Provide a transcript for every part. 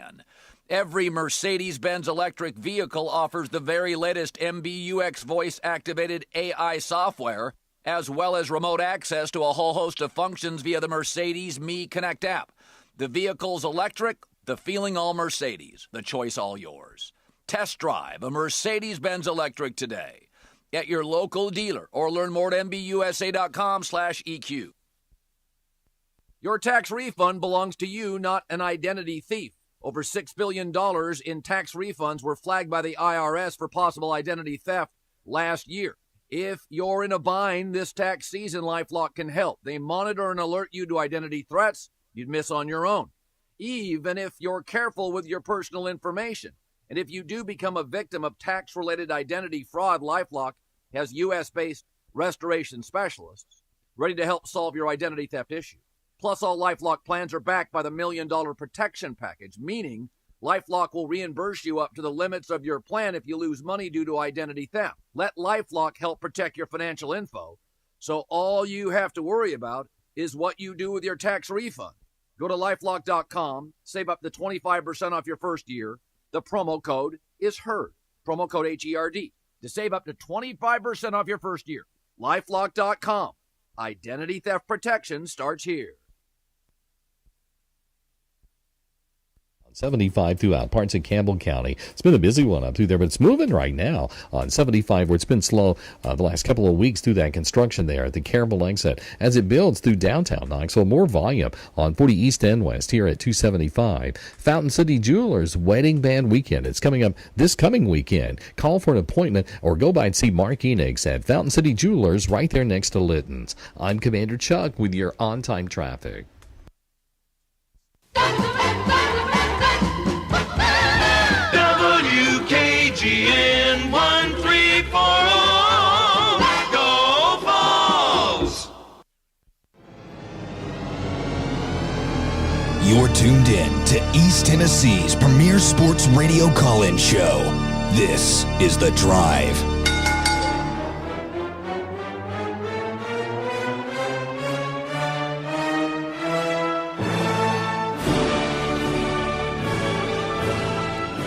plan. Every Mercedes-Benz electric vehicle offers the very latest MBUX voice-activated AI software, as well as remote access to a whole host of functions via the Mercedes Me Connect app. The vehicle's electric, the feeling all Mercedes, the choice all yours. Test drive a Mercedes-Benz electric today at your local dealer or learn more at mbusa.com/EQ. Your tax refund belongs to you, not an identity thief. Over $6 billion in tax refunds were flagged by the IRS for possible identity theft last year. If you're in a bind this tax season, LifeLock can help. They monitor and alert you to identity threats you'd miss on your own, even if you're careful with your personal information. And if you do become a victim of tax-related identity fraud, LifeLock has U.S.-based restoration specialists ready to help solve your identity theft issue. Plus, all LifeLock plans are backed by the $1 Million Protection Package, meaning LifeLock will reimburse you up to the limits of your plan if you lose money due to identity theft. Let LifeLock help protect your financial info, so all you have to worry about is what you do with your tax refund. Go to LifeLock.com, save up to 25% off your first year. The promo code is HERD, promo code HERD, to save up to 25% off your first year. LifeLock.com. Identity theft protection starts here. 75 throughout parts of Campbell County. It's been a busy one up through there, but it's moving right now on 75, where it's been slow the last couple of weeks through that construction there at the Campbell exit. As it builds through downtown Knoxville, more volume on 40 East and West here at 275. Fountain City Jewelers Wedding Band Weekend. It's coming up this coming weekend. Call for an appointment or go by and see Mark Enix at Fountain City Jewelers right there next to Litton's. I'm Commander Chuck with your on-time traffic. WKGN 1340, go Vols! You're tuned in to East Tennessee's premier sports radio call-in show. This is The Drive.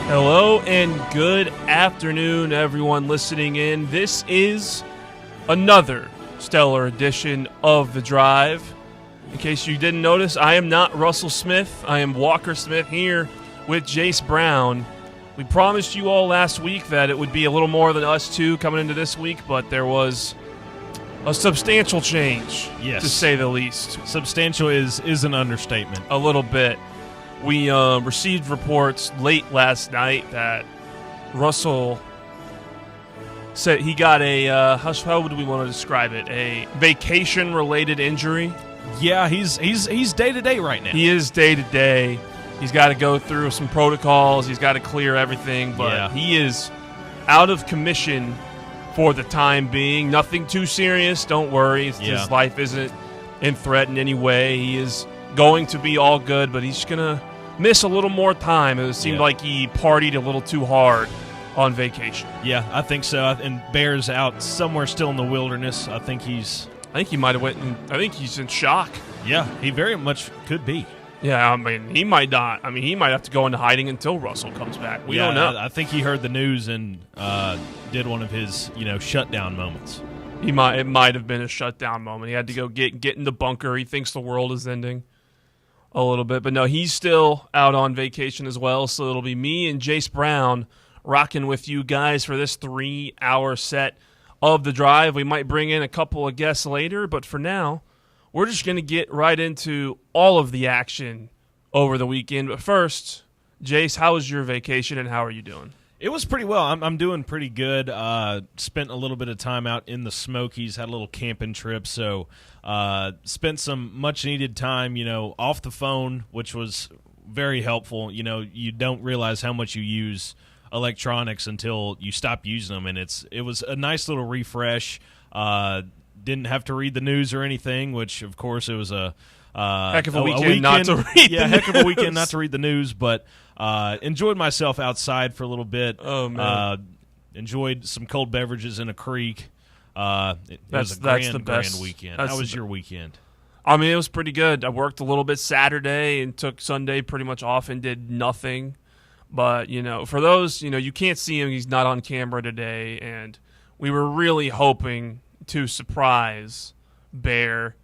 Hello and good afternoon, everyone listening in. This is another stellar edition of The Drive. In case you didn't notice, I am not Russell Smith. I am Walker Smith here with Jace Brown. We promised you all last week that it would be a little more than us two coming into this week, but there was a substantial change, yes, to say the least. Substantial is an understatement. A little bit. We received reports late last night that Russell said he got a, how would we want to describe it, a vacation-related injury. Yeah, he's day-to-day right now. He is day-to-day. He's got to go through some protocols. He's got to clear everything, but He is out of commission for the time being. Nothing too serious. Don't worry. His life isn't in threat in any way. He is going to be all good, but he's going to miss a little more time. It seemed like he partied a little too hard on vacation. Yeah, I think so. And Bear's out somewhere still in the wilderness. I think he might have I think he's in shock. Yeah, he very much could be. Yeah, I mean, he might not. I mean, he might have to go into hiding until Russell comes back. We don't know. I think he heard the news and did one of his, shutdown moments. It might have been a shutdown moment. He had to go get in the bunker. He thinks the world is ending a little bit. But no, he's still out on vacation as well, so it'll be me and Jace Brown rocking with you guys for this 3-hour set of The Drive. We might bring in a couple of guests later, but for now, we're just going to get right into all of the action over the weekend. But first, Jace, how was your vacation and how are you doing? It was pretty well. I'm doing pretty good. Spent a little bit of time out in the Smokies, had a little camping trip, so spent some much-needed time, off the phone, which was very helpful. You don't realize how much you use electronics until you stop using them, and it was a nice little refresh. Didn't have to read the news or anything, which, of course, it was a heck of a weekend not to read the news. Heck of a weekend not to read the news, but enjoyed myself outside for a little bit. Oh, man. Enjoyed some cold beverages in a creek. It was a that's the best. grand weekend. How was your weekend? I mean, it was pretty good. I worked a little bit Saturday and took Sunday pretty much off and did nothing. But, for those, you can't see him. He's not on camera today. And we were really hoping to surprise Bear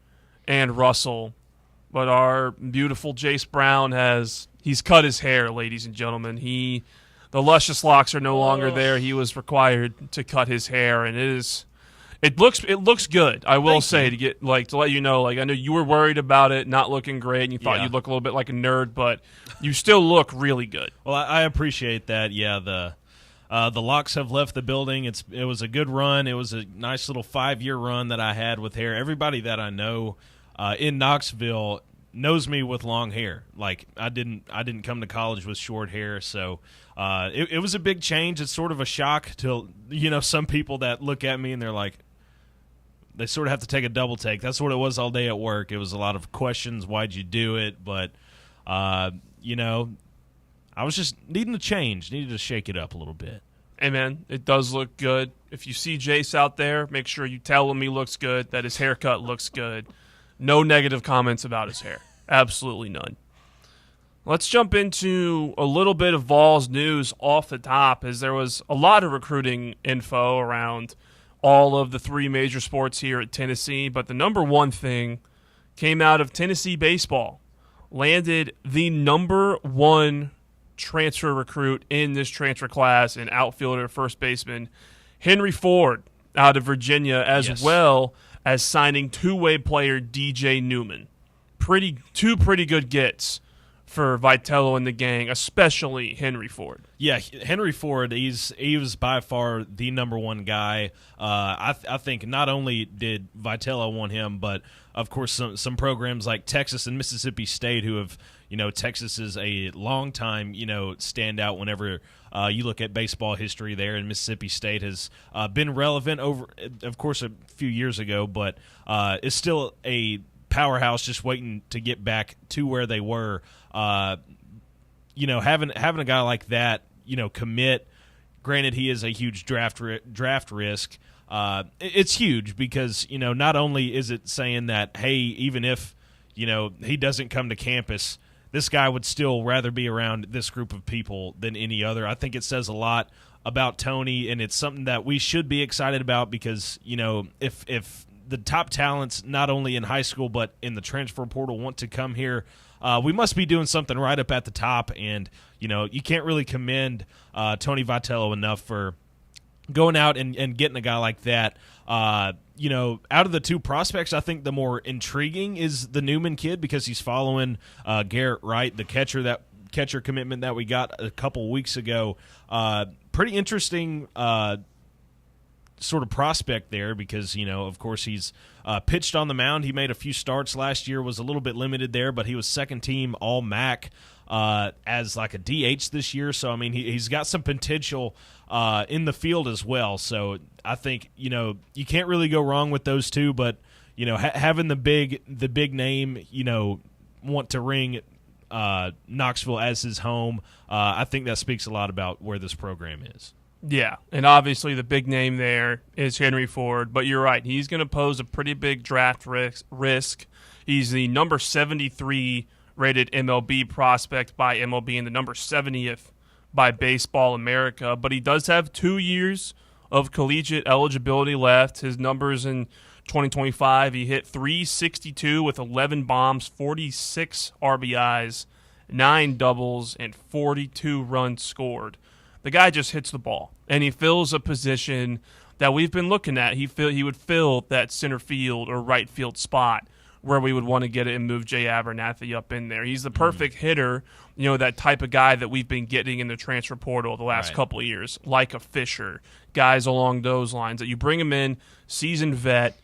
and Russell. But our beautiful Jace Brown he's cut his hair, ladies and gentlemen. The luscious locks are no longer there. He was required to cut his hair, and it looks good. I will say to let you know. I know you were worried about it not looking great, and you thought you'd look a little bit like a nerd, but you still look really good. Well, I appreciate that. Yeah, the locks have left the building. It was a good run. It was a nice little 5-year run that I had with hair. Everybody that I know in Knoxville knows me with long hair. I didn't come to college with short hair, so it was a big change. It's sort of a shock to some people that look at me and they're like, they sort of have to take a double take. That's what it was all day at work. It was a lot of questions. Why'd you do it? But I was just needing to change, needed to shake it up a little bit. Hey, man, it does look good. If you see Jace out there, make sure you tell him he looks good, that his haircut looks good. No negative comments about his hair. Absolutely none. Let's jump into a little bit of Vols news off the top, as there was a lot of recruiting info around all of the 3 major sports here at Tennessee. But the number one thing came out of Tennessee baseball. Landed the number 1 transfer recruit in this transfer class, an outfielder, first baseman, Henry Ford out of Virginia, as well as signing two-way player DJ Newman. Two pretty good gets for Vitello and the gang, especially Henry Ford. Yeah, Henry Ford, he was by far the number 1 guy. I think not only did Vitello want him, but of course some programs like Texas and Mississippi State, who have, Texas is a long time, standout whenever you look at baseball history there, and Mississippi State has been relevant over, of course, a few years ago, but is still a powerhouse just waiting to get back to where they were. Having a guy like that, commit. Granted, he is a huge draft risk. It's huge because not only is it saying that, hey, even if he doesn't come to campus, this guy would still rather be around this group of people than any other. I think it says a lot about Tony, and it's something that we should be excited about because if the top talents, not only in high school but in the transfer portal, want to come here, we must be doing something right up at the top. And you can't really commend Tony Vitello enough for going out and getting a guy like that. Out of the 2 prospects, I think the more intriguing is the Newman kid because he's following Garrett Wright, the catcher commitment that we got a couple weeks ago. Pretty interesting sort of prospect there because, of course, he's pitched on the mound. He made a few starts last year, was a little bit limited there, but he was second team All-MAC as like a DH this year. So, I mean, he's got some potential in the field as well. So I think, you can't really go wrong with those 2, but, having the big name, want to ring Knoxville as his home, I think that speaks a lot about where this program is. Yeah, and obviously the big name there is Henry Ford, but you're right. He's going to pose a pretty big draft risk. He's the number 73 rated MLB prospect by MLB and the number 70th by Baseball America, but he does have 2 years of collegiate eligibility left. His numbers in 2025, he hit .362 with 11 bombs, 46 RBIs, 9 doubles, and 42 runs scored. The guy just hits the ball, and he fills a position that we've been looking at. He would fill that center field or right field spot where we would want to get it and move Jay Abernathy up in there. He's the perfect hitter, that type of guy that we've been getting in the transfer portal the last couple of years, like a Fisher, guys along those lines, that you bring him in, seasoned vet,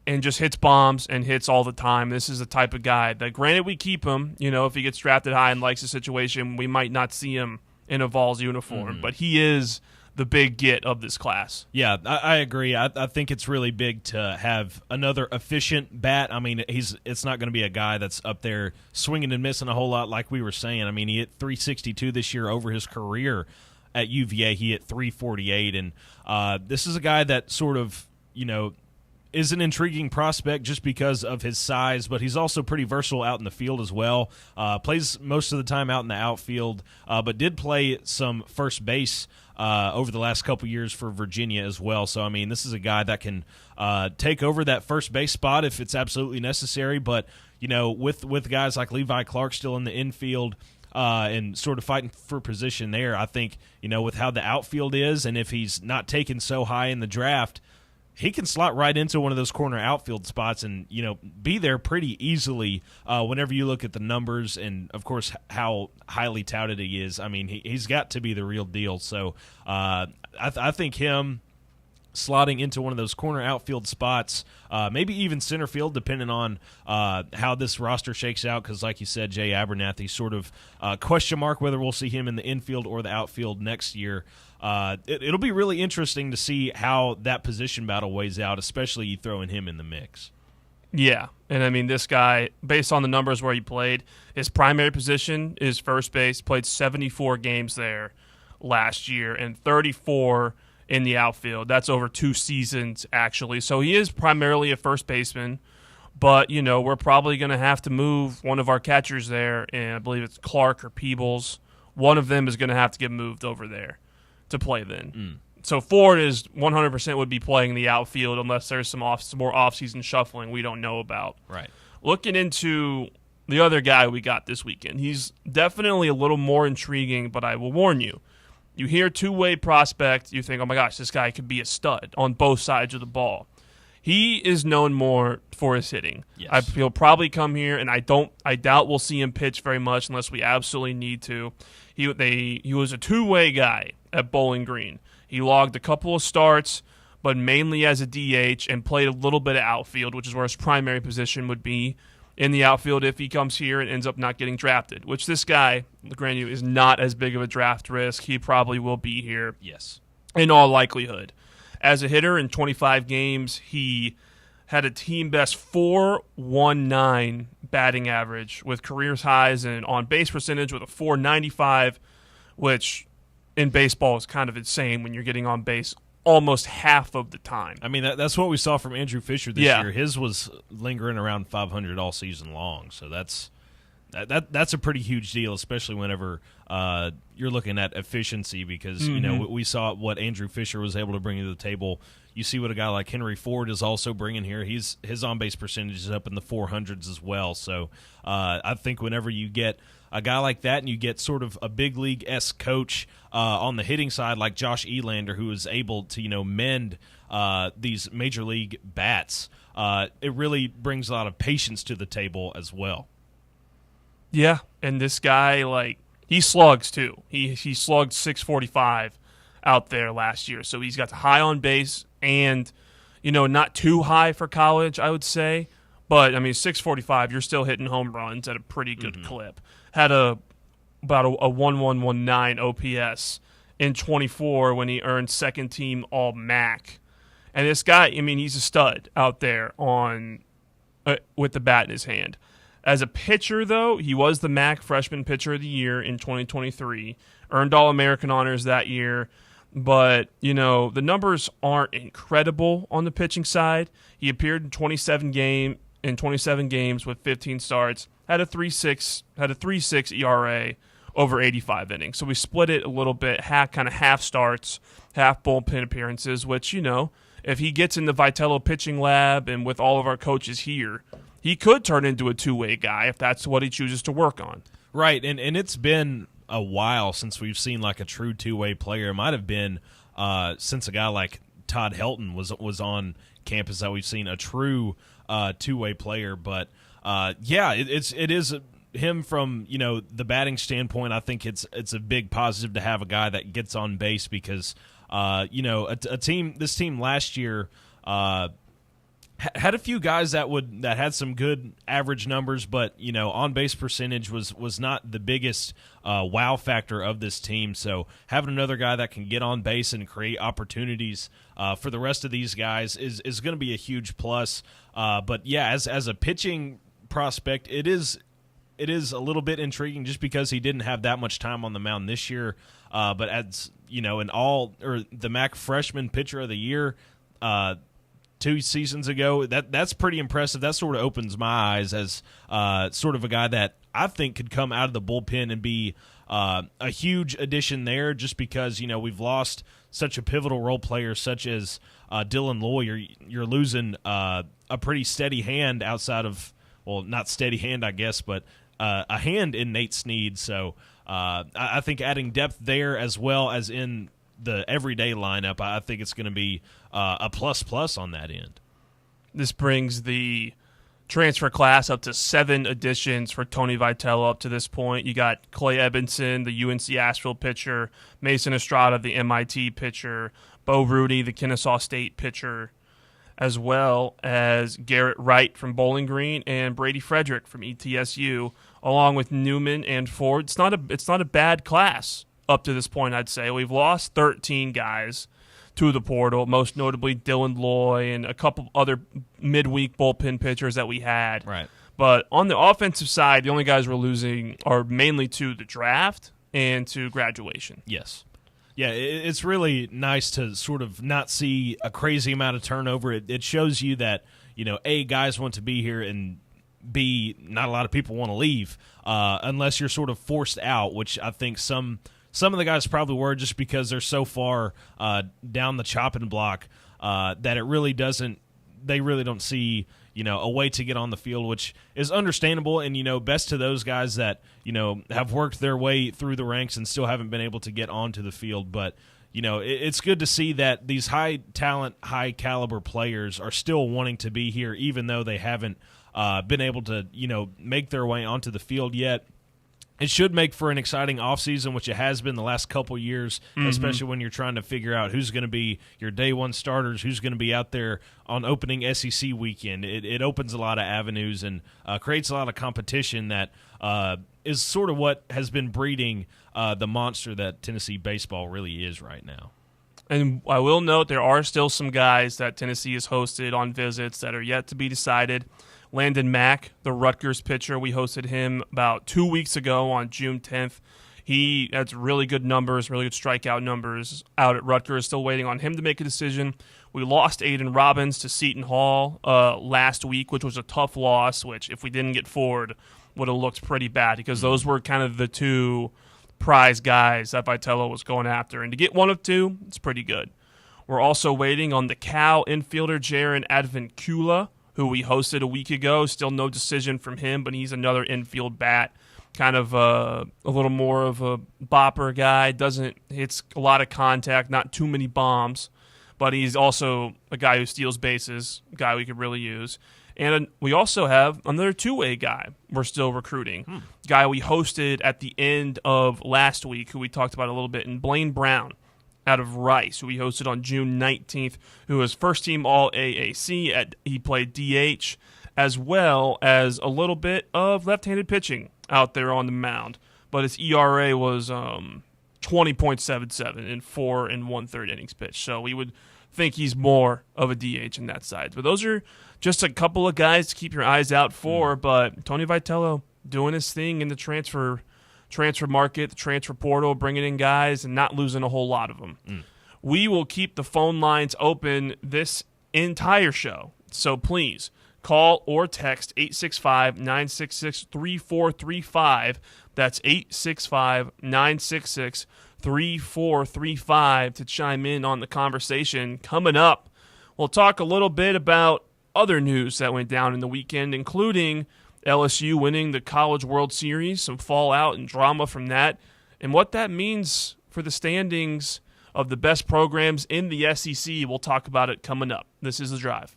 and just hits bombs and hits all the time. This is the type of guy that, granted, we keep him. If he gets drafted high and likes the situation, we might not see him in a Vols uniform, but he is the big get of this class. Yeah, I agree. I think it's really big to have another efficient bat. I mean, it's not going to be a guy that's up there swinging and missing a whole lot like we were saying. I mean, he hit .362 this year over his career at UVA. He hit .348, and this is a guy that sort of, is an intriguing prospect just because of his size, but he's also pretty versatile out in the field as well. Plays most of the time out in the outfield, but did play some first base over the last couple years for Virginia as well. So, I mean, this is a guy that can take over that first base spot if it's absolutely necessary. But, you know, with guys like Levi Clark still in the infield and sort of fighting for position there, I think, you know, with how the outfield is and if he's not taken so high in the draft, he can slot right into one of those corner outfield spots and, you know, be there pretty easily whenever you look at the numbers and, of course, how highly touted he is. I mean, he's got to be the real deal. So I think him slotting into one of those corner outfield spots, maybe even center field, depending on how this roster shakes out, because like you said, Jay Abernathy sort of question mark whether we'll see him in the infield or the outfield next year. It'll be really interesting to see how that position battle weighs out, especially you throwing him in the mix. Yeah, and I mean, this guy, based on the numbers where he played, his primary position is first base, played 74 games there last year, and 34 in the outfield. That's over 2 seasons, actually. So he is primarily a first baseman, but, you know, we're probably going to have to move one of our catchers there, and I believe it's Clark or Peebles. One of them is going to have to get moved over there to play then. So Ford is 100% would be playing the outfield unless there's some more off-season shuffling we don't know about. Right. Looking into the other guy we got this weekend, he's definitely a little more intriguing, but I will warn you, you hear two-way prospect, you think, oh my gosh, this guy could be a stud on both sides of the ball. He is known more for his hitting. Yes. He'll probably come here, and I doubt we'll see him pitch very much unless we absolutely need to. He was a two-way guy at Bowling Green. He logged a couple of starts, but mainly as a DH, and played a little bit of outfield, which is where his primary position would be in the outfield if he comes here and ends up not getting drafted, which this guy, granted, is not as big of a draft risk. He probably will be here. Yes. In all likelihood. As a hitter in 25 games, he had a team-best .419 batting average with careers highs and on-base percentage with a .495, which in baseball is kind of insane when you're getting on base almost half of the time. I mean, that's what we saw from Andrew Fisher this year. His was lingering around 500 all season long, so that's a pretty huge deal, especially whenever you're looking at efficiency because, you know, we saw what Andrew Fisher was able to bring to the table. You see what a guy like Henry Ford is also bringing here. His on-base percentage is up in the 400s as well. So I think whenever you get a guy like that and you get sort of a big league-esque coach on the hitting side like Josh Elander who is able to, you know, mend these major league bats, it really brings a lot of patience to the table as well. Yeah, and this guy, like, he slugs too. He slugged .645 out there last year. So he's got the high on base and, you know, not too high for college, I would say. But, I mean, .645, you're still hitting home runs at a pretty good clip. Had about a 1119 OPS in 24 when he earned second team All-MAC. And this guy, I mean, he's a stud out there on with the bat in his hand. As a pitcher, though, he was the MAC Freshman Pitcher of the Year in 2023, earned All-American honors that year, but, you know, the numbers aren't incredible on the pitching side. He appeared in 27 games with 15 starts, had a 3.6 ERA over 85 innings. So we split it a little bit, half starts, half bullpen appearances, which, you know, if he gets in the Vitello pitching lab and with all of our coaches here, he could turn into a two-way guy if that's what he chooses to work on. Right, and it's been a while since we've seen like a true two-way player. It might have been since a guy like Todd Helton was on campus that we've seen a true two-way player. But yeah, it is him from, you know, the batting standpoint. I think it's a big positive to have a guy that gets on base because you know, this team last year had a few guys that had some good average numbers, but, you know, on base percentage was not the biggest wow factor of this team. So having another guy that can get on base and create opportunities for the rest of these guys is going to be a huge plus. But yeah, as a pitching prospect, it is a little bit intriguing just because he didn't have that much time on the mound this year. But as you know, the MAC Freshman Pitcher of the Year. 2 seasons ago. That's pretty impressive. That sort of opens my eyes as sort of a guy that I think could come out of the bullpen and be a huge addition there, just because we've lost such a pivotal role player such as Dylan Loy. You're losing a pretty steady hand outside of, well, not steady hand, I guess, but a hand in Nate Snead. So I think adding depth there as well as in the everyday lineup, I think it's going to be a plus on that end. This brings the transfer class up to 7 additions for Tony Vitello up to this point. You got Clay Edmondson, the UNC Asheville pitcher, Mason Estrada, the MIT pitcher, Bo Rudy, the Kennesaw State pitcher, as well as Garrett Wright from Bowling Green and Brady Frederick from ETSU, along with Newman and Ford. It's not a bad class up to this point, I'd say. We've lost 13 guys to the portal, most notably Dylan Loy and a couple other midweek bullpen pitchers that we had. Right. But on the offensive side, the only guys we're losing are mainly to the draft and to graduation. Yes. Yeah, it's really nice to sort of not see a crazy amount of turnover. It shows you that, A, guys want to be here, and B, not a lot of people want to leave unless you're sort of forced out, which I think some of the guys probably were, just because they're so far down the chopping block that they really don't see a way to get on the field, which is understandable. And best to those guys that have worked their way through the ranks and still haven't been able to get onto the field. But it's good to see that these high talent, high caliber players are still wanting to be here, even though they haven't been able to make their way onto the field yet. It should make for an exciting offseason, which it has been the last couple years, especially when you're trying to figure out who's going to be your day one starters, who's going to be out there on opening SEC weekend. It opens a lot of avenues and creates a lot of competition that is sort of what has been breeding the monster that Tennessee baseball really is right now. And I will note there are still some guys that Tennessee has hosted on visits that are yet to be decided. Landon Mack, the Rutgers pitcher, we hosted him about 2 weeks ago on June 10th. He has really good numbers, really good strikeout numbers out at Rutgers. Still waiting on him to make a decision. We lost Aiden Robbins to Seton Hall last week, which was a tough loss, which if we didn't get Ford would have looked pretty bad, because those were kind of the two prize guys that Vitello was going after. And to get one of two, it's pretty good. We're also waiting on the Cal infielder Jaron Advincula, who we hosted a week ago. Still no decision from him, but he's another infield bat, kind of a little more of a bopper guy. Hits a lot of contact, not too many bombs, but he's also a guy who steals bases, a guy we could really use. And we also have another two-way guy we're still recruiting, guy we hosted at the end of last week, who we talked about a little bit, and Blaine Brown out of Rice, who we hosted on June 19th, who was first-team All-AAC. He played DH, as well as a little bit of left-handed pitching out there on the mound. But his ERA was 20.77 in 4 1/3 innings pitched. So we would think he's more of a DH in that side. But those are just a couple of guys to keep your eyes out for. But Tony Vitello doing his thing in the transfer market, the transfer portal, bringing in guys and not losing a whole lot of them. We will keep the phone lines open this entire show. So please call or text 865-966-3435. That's 865-966-3435 to chime in on the conversation. Coming up, we'll talk a little bit about other news that went down in the weekend, including LSU winning the College World Series, some fallout and drama from that, and what that means for the standings of the best programs in the SEC. We'll talk about it coming up. This is The Drive.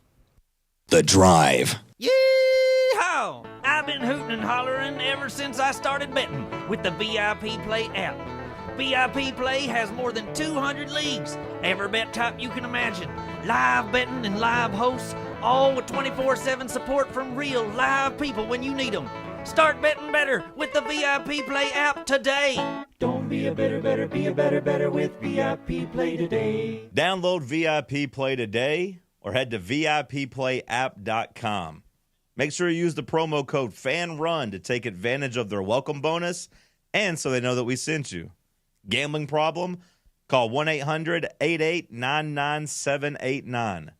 The Drive. Yee-haw! I've been hooting and hollering ever since I started betting with the VIP Play app. VIP Play has more than 200 leagues, every bet type you can imagine, live betting and live hosts, all with 24/7 support from real live people when you need them. Start betting better with the VIP Play app today. Don't be a better, be a better with VIP Play today. Download VIP Play today or head to VIPPlayApp.com. Make sure you use the promo code FANRUN to take advantage of their welcome bonus and so they know that we sent you. Gambling problem? Call 1-800-88-99789.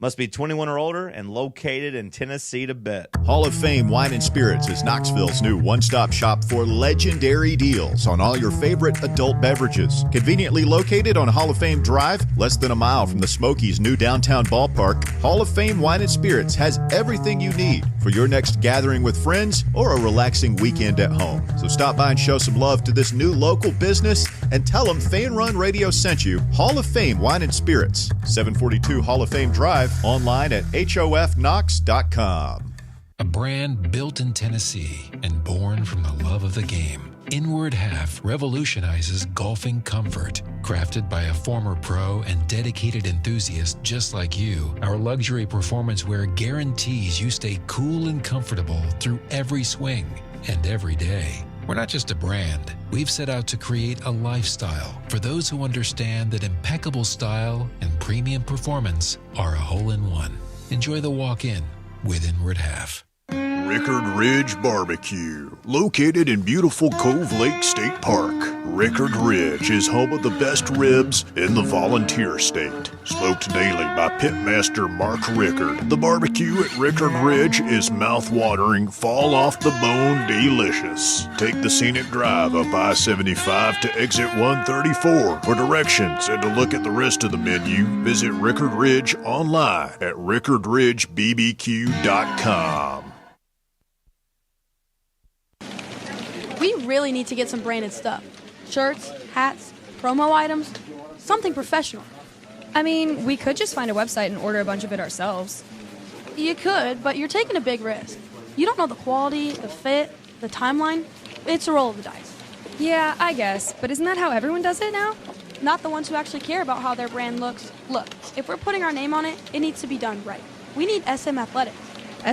Must be 21 or older and located in Tennessee to bet. Hall of Fame Wine and Spirits is Knoxville's new one-stop shop for legendary deals on all your favorite adult beverages. Conveniently located on Hall of Fame Drive, less than a mile from the Smokies' new downtown ballpark, Hall of Fame Wine and Spirits has everything you need for your next gathering with friends or a relaxing weekend at home. So stop by and show some love to this new local business and tell them Fan Run Radio sent you. Hall of Fame Wine and Spirits, 742 Hall of Fame Drive, online at hofknox.com. A brand built in Tennessee and born from the love of the game. Inward Half revolutionizes golfing comfort. Crafted by a former pro and dedicated enthusiast just like you, our luxury performance wear guarantees you stay cool and comfortable through every swing and every day. We're not just a brand. We've set out to create a lifestyle for those who understand that impeccable style and premium performance are a hole-in-one. Enjoy the walk-in with Inward Half. Rickard Ridge Barbecue, located in beautiful Cove Lake State Park. Rickard Ridge is home of the best ribs in the volunteer state. Smoked daily by pitmaster Mark Rickard. The barbecue at Rickard Ridge is mouth-watering, fall-off-the-bone delicious. Take the scenic drive up I-75 to exit 134 for directions and to look at the rest of the menu. Visit Rickard Ridge online at rickardridgebbq.com. We really need to get some branded stuff. Shirts, hats, promo items, something professional. I mean, we could just find a website and order a bunch of it ourselves. You could, but you're taking a big risk. You don't know the quality, the fit, the timeline. It's a roll of the dice. Yeah, I guess, but isn't that how everyone does it now? Not the ones who actually care about how their brand looks. Look, if we're putting our name on it, it needs to be done right. We need SM Athletics.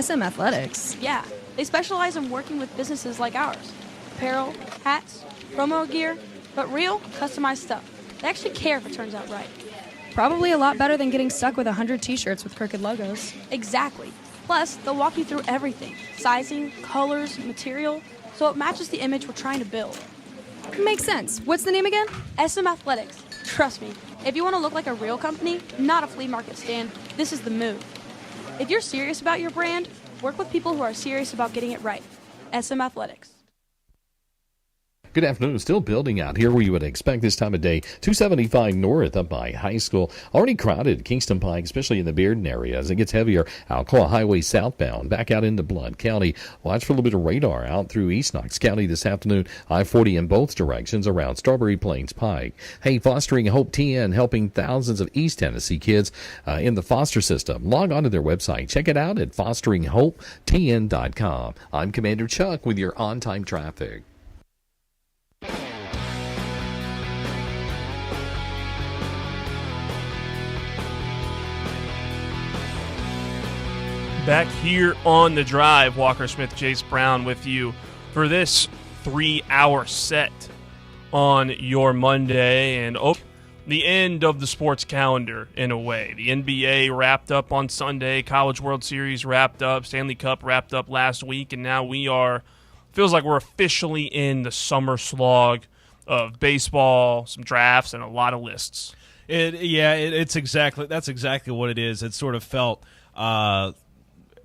SM Athletics? Yeah, they specialize in working with businesses like ours. Apparel, hats, promo gear, but real, customized stuff. They actually care if it turns out right. Probably a lot better than getting stuck with 100 t-shirts with crooked logos. Exactly. Plus, they'll walk you through everything. Sizing, colors, material, so it matches the image we're trying to build. Makes sense. What's the name again? SM Athletics. Trust me, if you want to look like a real company, not a flea market stand, this is the move. If you're serious about your brand, work with people who are serious about getting it right. SM Athletics. Good afternoon. Still building out here where you would expect this time of day. 275 north up by High School. Already crowded. Kingston Pike, especially in the Bearden area as it gets heavier. Alcoa Highway southbound. Back out into Blood County. Watch for a little bit of radar out through East Knox County this afternoon. I-40 in both directions around Strawberry Plains Pike. Hey, Fostering Hope TN helping thousands of East Tennessee kids in the foster system. Log on to their website. Check it out at fosteringhope.tn.com. I'm Commander Chuck with your on-time traffic. Back here on the drive, Walker Smith, Jace Brown with you for this 3-hour set on your Monday. And the end of the sports calendar in a way. The NBA wrapped up on Sunday, College World Series wrapped up, Stanley Cup wrapped up last week, and now feels like we're officially in the summer slog of baseball, some drafts, and a lot of lists. That's exactly what it is. It sort of felt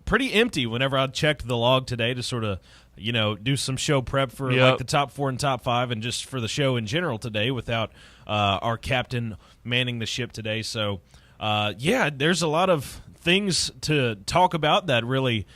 pretty empty whenever I checked the log today to sort of, do some show prep for like the top 4 and top 5 and just for the show in general today without our captain manning the ship today. So, there's a lot of things to talk about that really,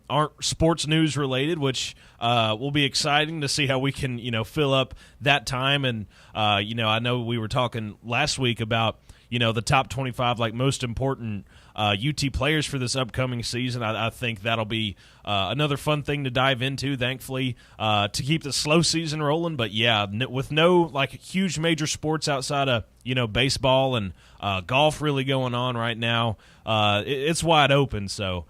aren't sports news related, which will be exciting to see how we can, fill up that time. And, I know we were talking last week about, the top 25, like most important UT players for this upcoming season. I think that'll be another fun thing to dive into, thankfully, to keep the slow season rolling. But, with no, like, huge major sports outside of, baseball and golf really going on right now, it's wide open. So,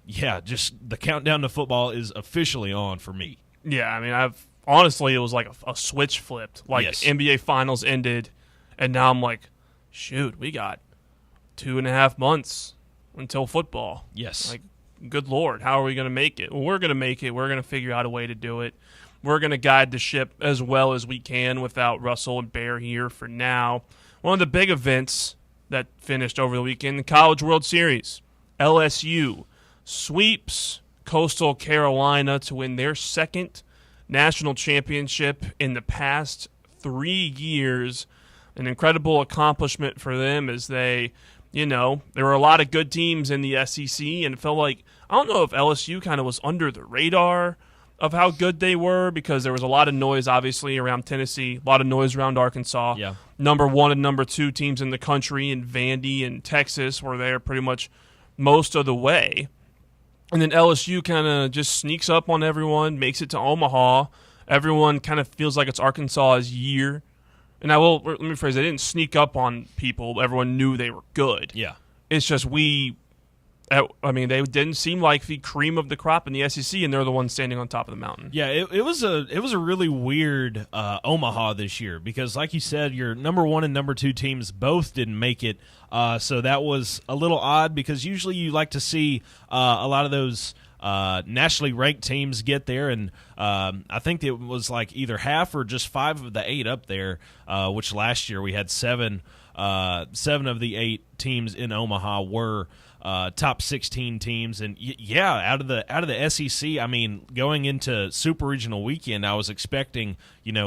just the countdown to football is officially on for me. Yeah, I mean, honestly, it was like a switch flipped. Like, yes. NBA Finals ended, and now I'm like, shoot, we got 2.5 months until football. Yes. Like, good Lord, how are we going to make it? Well, we're going to make it. We're going to figure out a way to do it. We're going to guide the ship as well as we can without Russell and Bear here for now. One of the big events that finished over the weekend. The College World Series. LSU sweeps Coastal Carolina to win their second national championship in the past 3 years. An incredible accomplishment for them as they, there were a lot of good teams in the SEC, and it felt like, I don't know if LSU kind of was under the radar of how good they were because there was a lot of noise, obviously, around Tennessee, a lot of noise around Arkansas. Yeah. Number 1 and number 2 teams in the country in Vandy and Texas were there pretty much most of the way. And then LSU kind of just sneaks up on everyone, makes it to Omaha. Everyone kind of feels like it's Arkansas's year. And let me phrase it, they didn't sneak up on people. Everyone knew they were good. Yeah. It's just they didn't seem like the cream of the crop in the SEC, and they're the ones standing on top of the mountain. Yeah, it was a really weird Omaha this year because, like you said, your number 1 and number 2 teams both didn't make it. So that was a little odd because usually you like to see a lot of those nationally ranked teams get there, and I think it was like either half or just 5 of the 8 up there, which last year we had 7 of the 8 teams in Omaha were top 16 teams, and out of the SEC. I mean, going into Super Regional Weekend, I was expecting,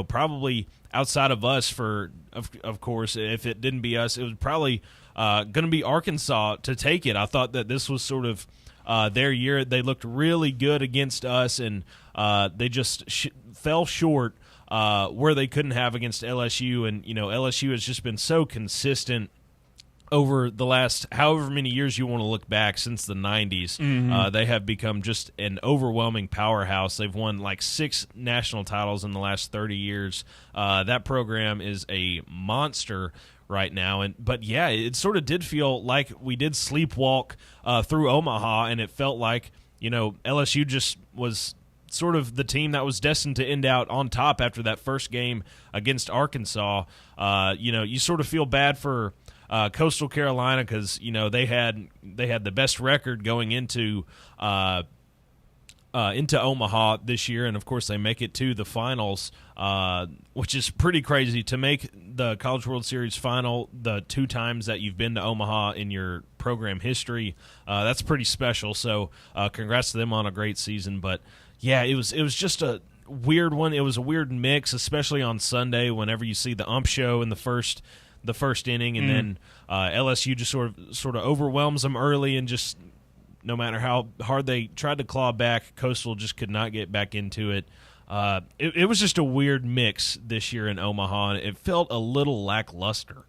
probably outside of us of course, if it didn't be us, it was probably going to be Arkansas to take it. I thought that this was sort of their year. They looked really good against us, and they just fell short where they couldn't have against LSU. And LSU has just been so consistent over the last however many years you want to look back since the 90s. Mm-hmm. They have become just an overwhelming powerhouse. They've won like 6 national titles in the last 30 years. That program is a monster right now. But it sort of did feel like we did sleepwalk through Omaha, and it felt like, LSU just was sort of the team that was destined to end out on top after that first game against Arkansas. You sort of feel bad for Coastal Carolina because they had the best record going into Omaha this year, and of course they make it to the finals, which is pretty crazy to make the College World Series final the 2 times that you've been to Omaha in your program history. That's pretty special. So congrats to them on a great season. But it was just a weird one. It was a weird mix, especially on Sunday whenever you see the ump show in the first inning, and then LSU just sort of overwhelms them early, and just no matter how hard they tried to claw back, Coastal just could not get back into it. It was just a weird mix this year in Omaha, and it felt a little lackluster.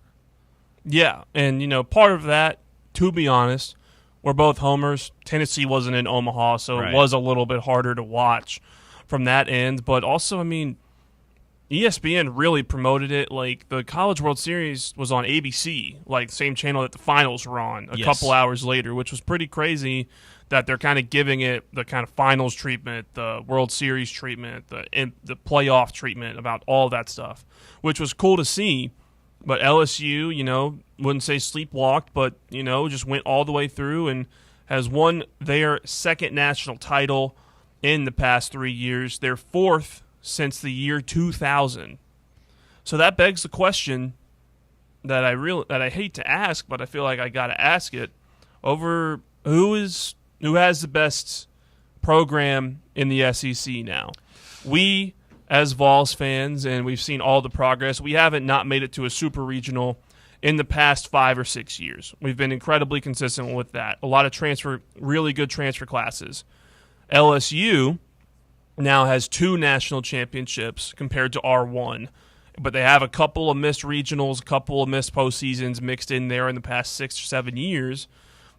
Yeah, and part of that, to be honest, we're both homers. Tennessee wasn't in Omaha, so It was a little bit harder to watch from that end. But also, ESPN really promoted it. Like, the College World Series was on ABC, like the same channel that the finals were on a couple hours later, which was pretty crazy that they're kind of giving it the kind of finals treatment, the World Series treatment, the playoff treatment, about all that stuff, which was cool to see. But LSU, wouldn't say sleepwalked, but, just went all the way through and has won their second national title in the past 3 years, their 4th since the year 2000. So that begs the question that I hate to ask, but I feel like I got to ask it, over who has the best program in the SEC now. We, as Vols fans, and we've seen all the progress, we haven't not made it to a super regional in the past 5 or 6 years. We've been incredibly consistent with that. A lot of really good transfer classes. LSU now has 2 national championships compared to our 1, but they have a couple of missed regionals, a couple of missed postseasons mixed in there in the past 6 or 7 years.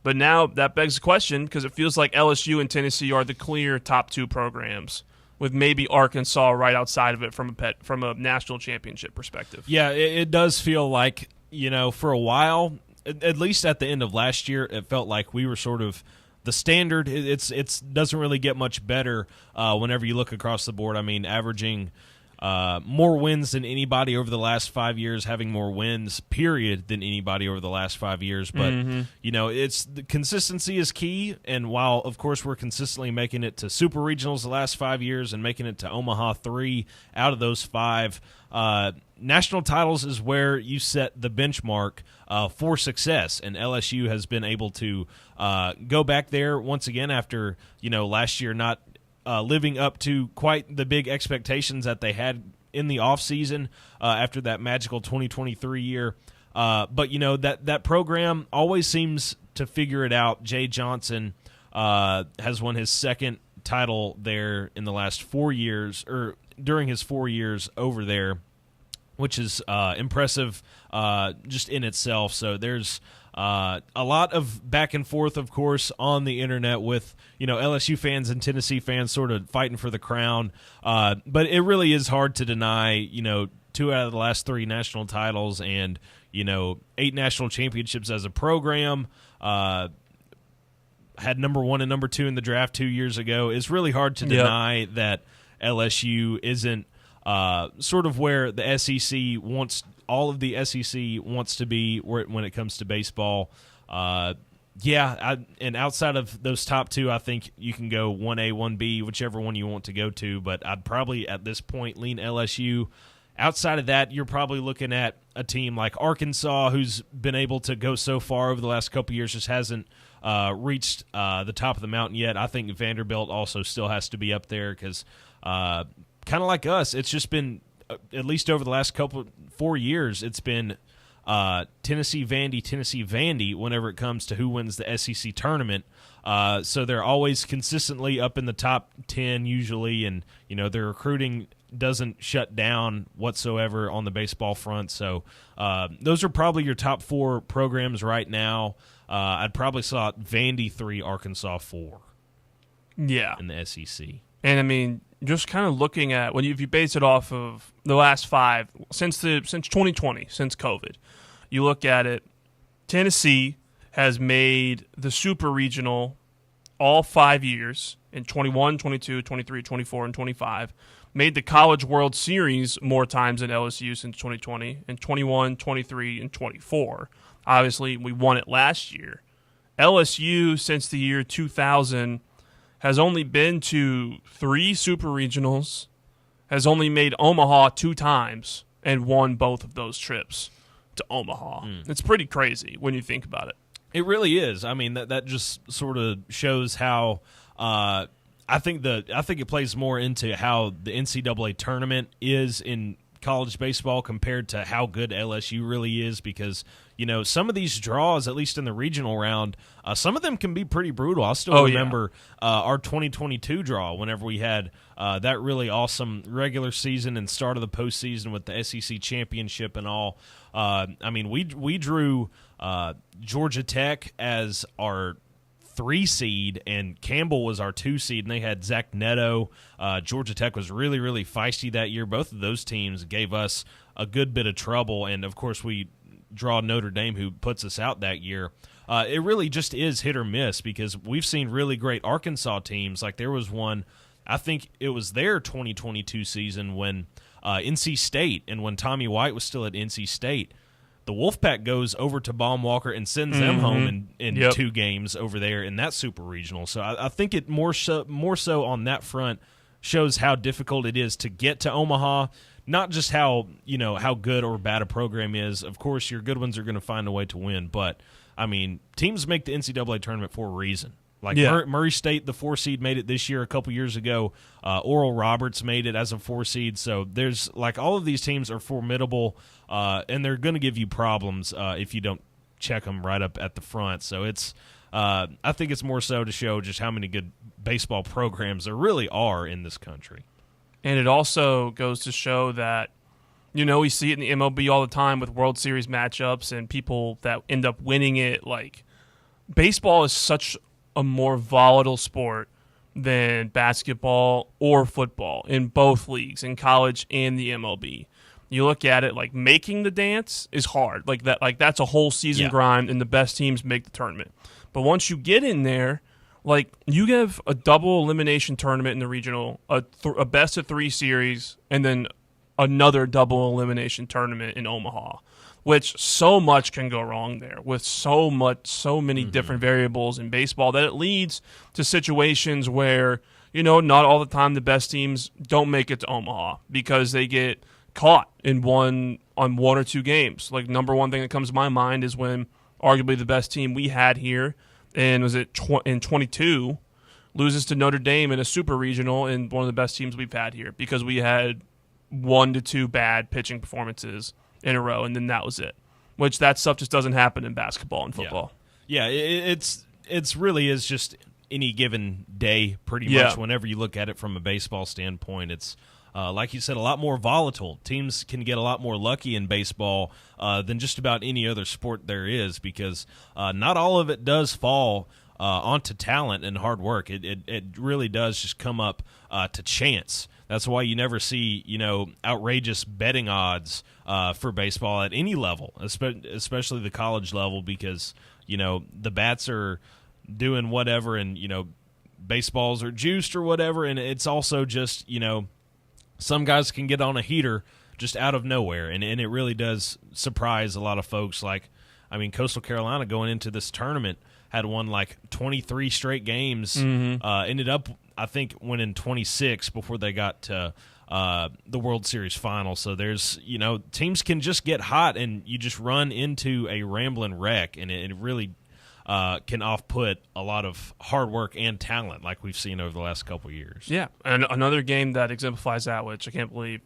But now that begs the question, because it feels like LSU and Tennessee are the clear top 2 programs, with maybe Arkansas right outside of it from a national championship perspective. Yeah, it does feel like, for a while, at least at the end of last year, it felt like we were sort of the standard. It doesn't really get much better whenever you look across the board. Averaging more wins than anybody over the last 5 years, having more wins, period, than anybody over the last 5 years. But, it's the consistency is key. And while, of course, we're consistently making it to Super Regionals the last 5 years and making it to Omaha 3 out of those 5, national titles is where you set the benchmark for success. And LSU has been able to go back there once again after, last year not living up to quite the big expectations that they had in the offseason after that magical 2023 year. But, that program always seems to figure it out. Jay Johnson has won his second title there in the last 4 years, or during his 4 years over there, which is impressive just in itself. So there's a lot of back and forth, of course, on the internet with, LSU fans and Tennessee fans sort of fighting for the crown. But it really is hard to deny, 2 out of the last 3 national titles and, 8 national championships as a program. Had number 1 and number 2 in the draft 2 years ago. It's really hard to deny that LSU isn't sort of where the SEC wants, all of the SEC wants to be when it comes to baseball. And outside of those top 2, I think you can go 1A, 1B, whichever one you want to go to, but I'd probably at this point lean LSU. Outside of that, you're probably looking at a team like Arkansas, who's been able to go so far over the last couple of years, just hasn't reached the top of the mountain yet. I think Vanderbilt also still has to be up there because kind of like us, it's just been, at least over the last 4 years, it's been Tennessee, Vandy whenever it comes to who wins the SEC tournament. So they're always consistently up in the top 10 usually, and, their recruiting doesn't shut down whatsoever on the baseball front. So those are probably your top 4 programs right now. I'd probably slot Vandy 3, Arkansas 4. Yeah. In the SEC. And, I mean, just kind of looking at, if you base it off of the last 5, since 2020, since COVID, you look at it, Tennessee has made the Super Regional all 5 years in 21, 22, 23, 24, and 25. Made the College World Series more times than LSU since 2020, in 21, 23, and 24. Obviously, we won it last year. LSU, since the year 2000, has only been to 3 Super Regionals, has only made Omaha 2 times, and won both of those trips to Omaha. It's pretty crazy when you think about it. It really is. I mean, that just sort of shows how I think it plays more into how the NCAA tournament is in college baseball compared to how good LSU really is, because some of these draws, at least in the regional round, some of them can be pretty brutal. I still remember our 2022 draw whenever we had that really awesome regular season and start of the postseason with the SEC championship and all. I mean, we drew Georgia Tech as our 3 seed, and Campbell was our 2 seed, and they had Zach Neto. Georgia Tech was really, really feisty that year. Both of those teams gave us a good bit of trouble, and, of course, we draw Notre Dame, who puts us out that year. It really just is hit or miss, because we've seen really great Arkansas teams. Like, there was one, I think it was their 2022 season when NC State, and when Tommy White was still at NC State, the Wolfpack goes over to Baum-Walker and sends them home in 2 games over there in that Super Regional. So I think it more so on that front shows how difficult it is to get to Omaha. Not just how good or bad a program is. Of course, your good ones are going to find a way to win. But, I mean, teams make the NCAA tournament for a reason. Like Murray State, the 4 seed, made it this year. A couple years ago, Oral Roberts made it as a 4 seed. So there's all of these teams are formidable, and they're going to give you problems if you don't check them right up at the front. So it's I think it's more so to show just how many good baseball programs there really are in this country. And it also goes to show that, we see it in the MLB all the time with World Series matchups and people that end up winning it. Like, baseball is such a more volatile sport than basketball or football in both leagues, in college and the MLB. You look at it, like, making the dance is hard. That's a whole season grind, and the best teams make the tournament. But once you get in there, like, you have a double elimination tournament in the regional, a best of 3 series, and then another double elimination tournament in Omaha, which so much can go wrong there with so many different variables in baseball that it leads to situations where, not all the time the best teams don't make it to Omaha because they get caught on one or two games. Like, number one thing that comes to my mind is when arguably the best team we had here, and was it in 22, loses to Notre Dame in a super regional, and one of the best teams we've had here because we had 1 to 2 bad pitching performances in a row, and then that was it. Which that stuff just doesn't happen in basketball and football. Yeah, it's really is just any given day pretty much. Whenever you look at it from a baseball standpoint, it's like you said, a lot more volatile. Teams can get a lot more lucky in baseball than just about any other sport there is because not all of it does fall onto talent and hard work. It really does just come up to chance. That's why you never see, outrageous betting odds for baseball at any level, especially the college level, because, the bats are doing whatever and, baseballs are juiced or whatever. And it's also just, some guys can get on a heater just out of nowhere. And it really does surprise a lot of folks. Like, Coastal Carolina going into this tournament had won like 23 straight games, ended up, I think, winning 26 before they got to the World Series final. So there's, teams can just get hot and you just run into a rambling wreck, and it really can off-put a lot of hard work and talent like we've seen over the last couple of years. Yeah, and another game that exemplifies that, which I can't believe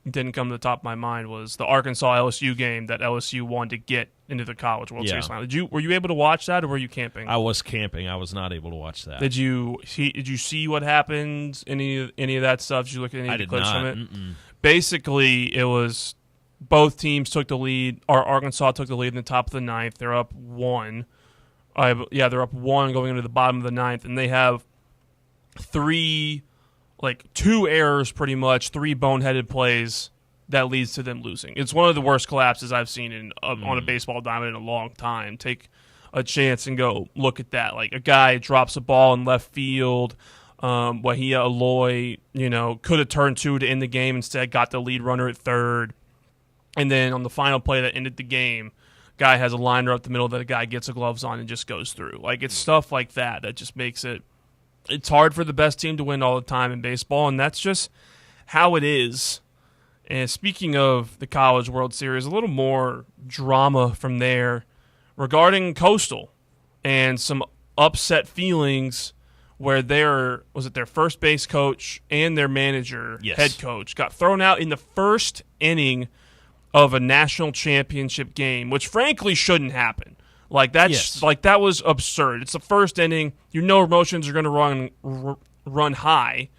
didn't come to the top of my mind, was the Arkansas-LSU game that LSU won to get into the College World Series final. Were you able to watch that, or were you camping? I was camping. I was not able to watch that. Did you see what happened? Any of that stuff? Did you look at any of the clips from it? Basically, it was both teams took the lead. Arkansas took the lead in the top of the ninth. They're up 1. They're up 1 going into the bottom of the ninth, and they have 2 errors pretty much, 3 boneheaded plays that leads to them losing. It's one of the worst collapses I've seen on a baseball diamond in a long time. Take a chance and go look at that. Like, a guy drops a ball in left field. Wahia Aloy, could have turned 2 to end the game. Instead, got the lead runner at third. And then on the final play that ended the game, guy has a liner up the middle that a guy gets the gloves on and just goes through. Like, it's stuff like that that just makes it. It's hard for the best team to win all the time in baseball, and that's just how it is. And speaking of the College World Series, a little more drama from there regarding Coastal and some upset feelings where their first base coach and their manager, head coach, got thrown out in the first inning of a national championship game, which frankly shouldn't happen. That was absurd. It's the first inning. Emotions are going to run high,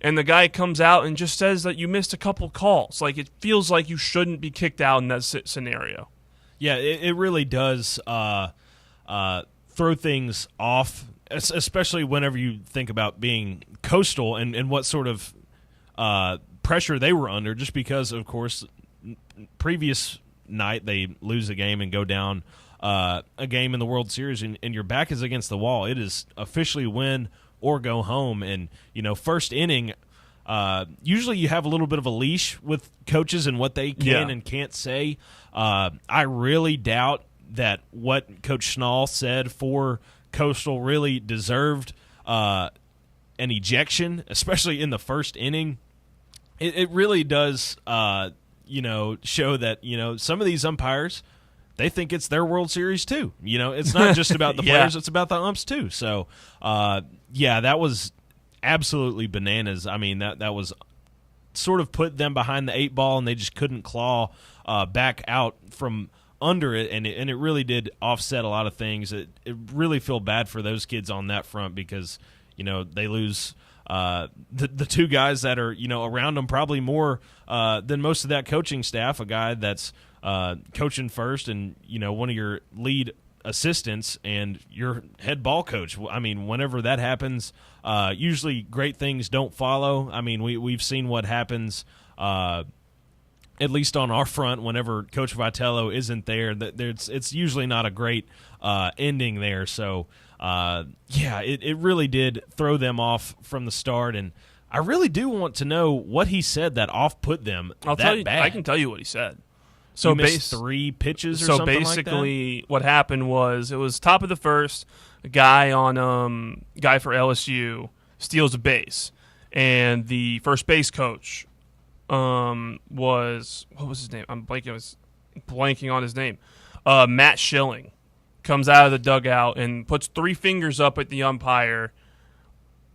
and the guy comes out and just says that you missed a couple calls. Like, it feels like you shouldn't be kicked out in that scenario. Yeah, it really does throw things off, especially whenever you think about being Coastal and what sort of pressure they were under, just because, of course, previous night they lose a game and go down a game in the World Series, and your back is against the wall. It is officially win or go home. And, first inning, usually you have a little bit of a leash with coaches and what they can and can't say. I really doubt that what Coach Schnall said for Coastal really deserved an ejection, especially in the first inning. It really does, show that, some of these umpires, they think it's their World Series too. It's not just about the players, it's about the umps too. So, that was absolutely bananas. That was sort of put them behind the 8 ball, and they just couldn't claw back out from under it, and it really did offset a lot of things. It really feel bad for those kids on that front because, they lose the 2 guys that are, around them probably more than most of that coaching staff, a guy that's coaching first and, one of your lead assistants and your head ball coach. Whenever that happens, usually great things don't follow. We've seen what happens, at least on our front, whenever Coach Vitello isn't there. It's usually not a great ending there. So, it really did throw them off from the start. And I really do want to know what he said that off-put them bad. I can tell you what he said. So he missed 3 pitches or something like that? So basically what happened was it was top of the first, a guy for LSU steals a base, and the first base coach was, what was his name? I was blanking on his name. Matt Schilling comes out of the dugout and puts 3 fingers up at the umpire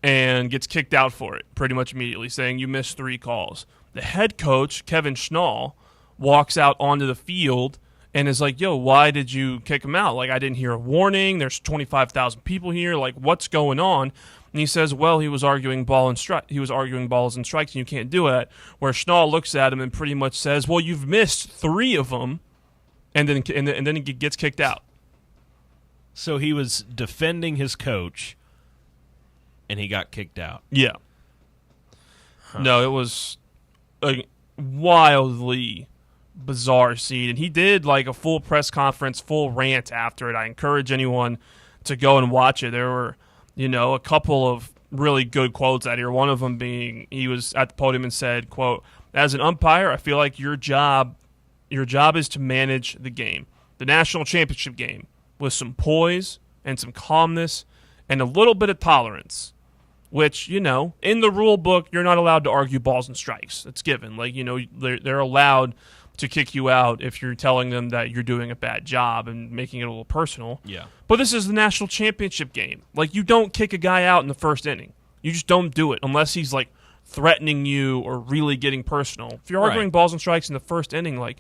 and gets kicked out for it pretty much immediately, saying you missed 3 calls. The head coach, Kevin Schnall, walks out onto the field and is like, yo, why did you kick him out? Like, I didn't hear a warning. There's 25,000 people here. Like, what's going on? And he says, well, he was arguing balls and strikes, and you can't do it. Where Schnall looks at him and pretty much says, well, you've missed 3 of them, and then he gets kicked out. So he was defending his coach, and he got kicked out. Yeah. Huh. No, it was a wildly bizarre scene, and he did like a full press conference, full rant after it. I encourage anyone to go and watch it. There were, a couple of really good quotes out here. One of them being, he was at the podium and said, quote, as an umpire, I feel like your job is to manage the game, the national championship game, with some poise and some calmness and a little bit of tolerance, which, in the rule book, you're not allowed to argue balls and strikes. It's given. Like, they're allowed to kick you out if you're telling them that you're doing a bad job and making it a little personal. Yeah. But this is the national championship game. Like, you don't kick a guy out in the first inning. You just don't do it unless he's, like, threatening you or really getting personal. If you're arguing balls and strikes in the first inning, like,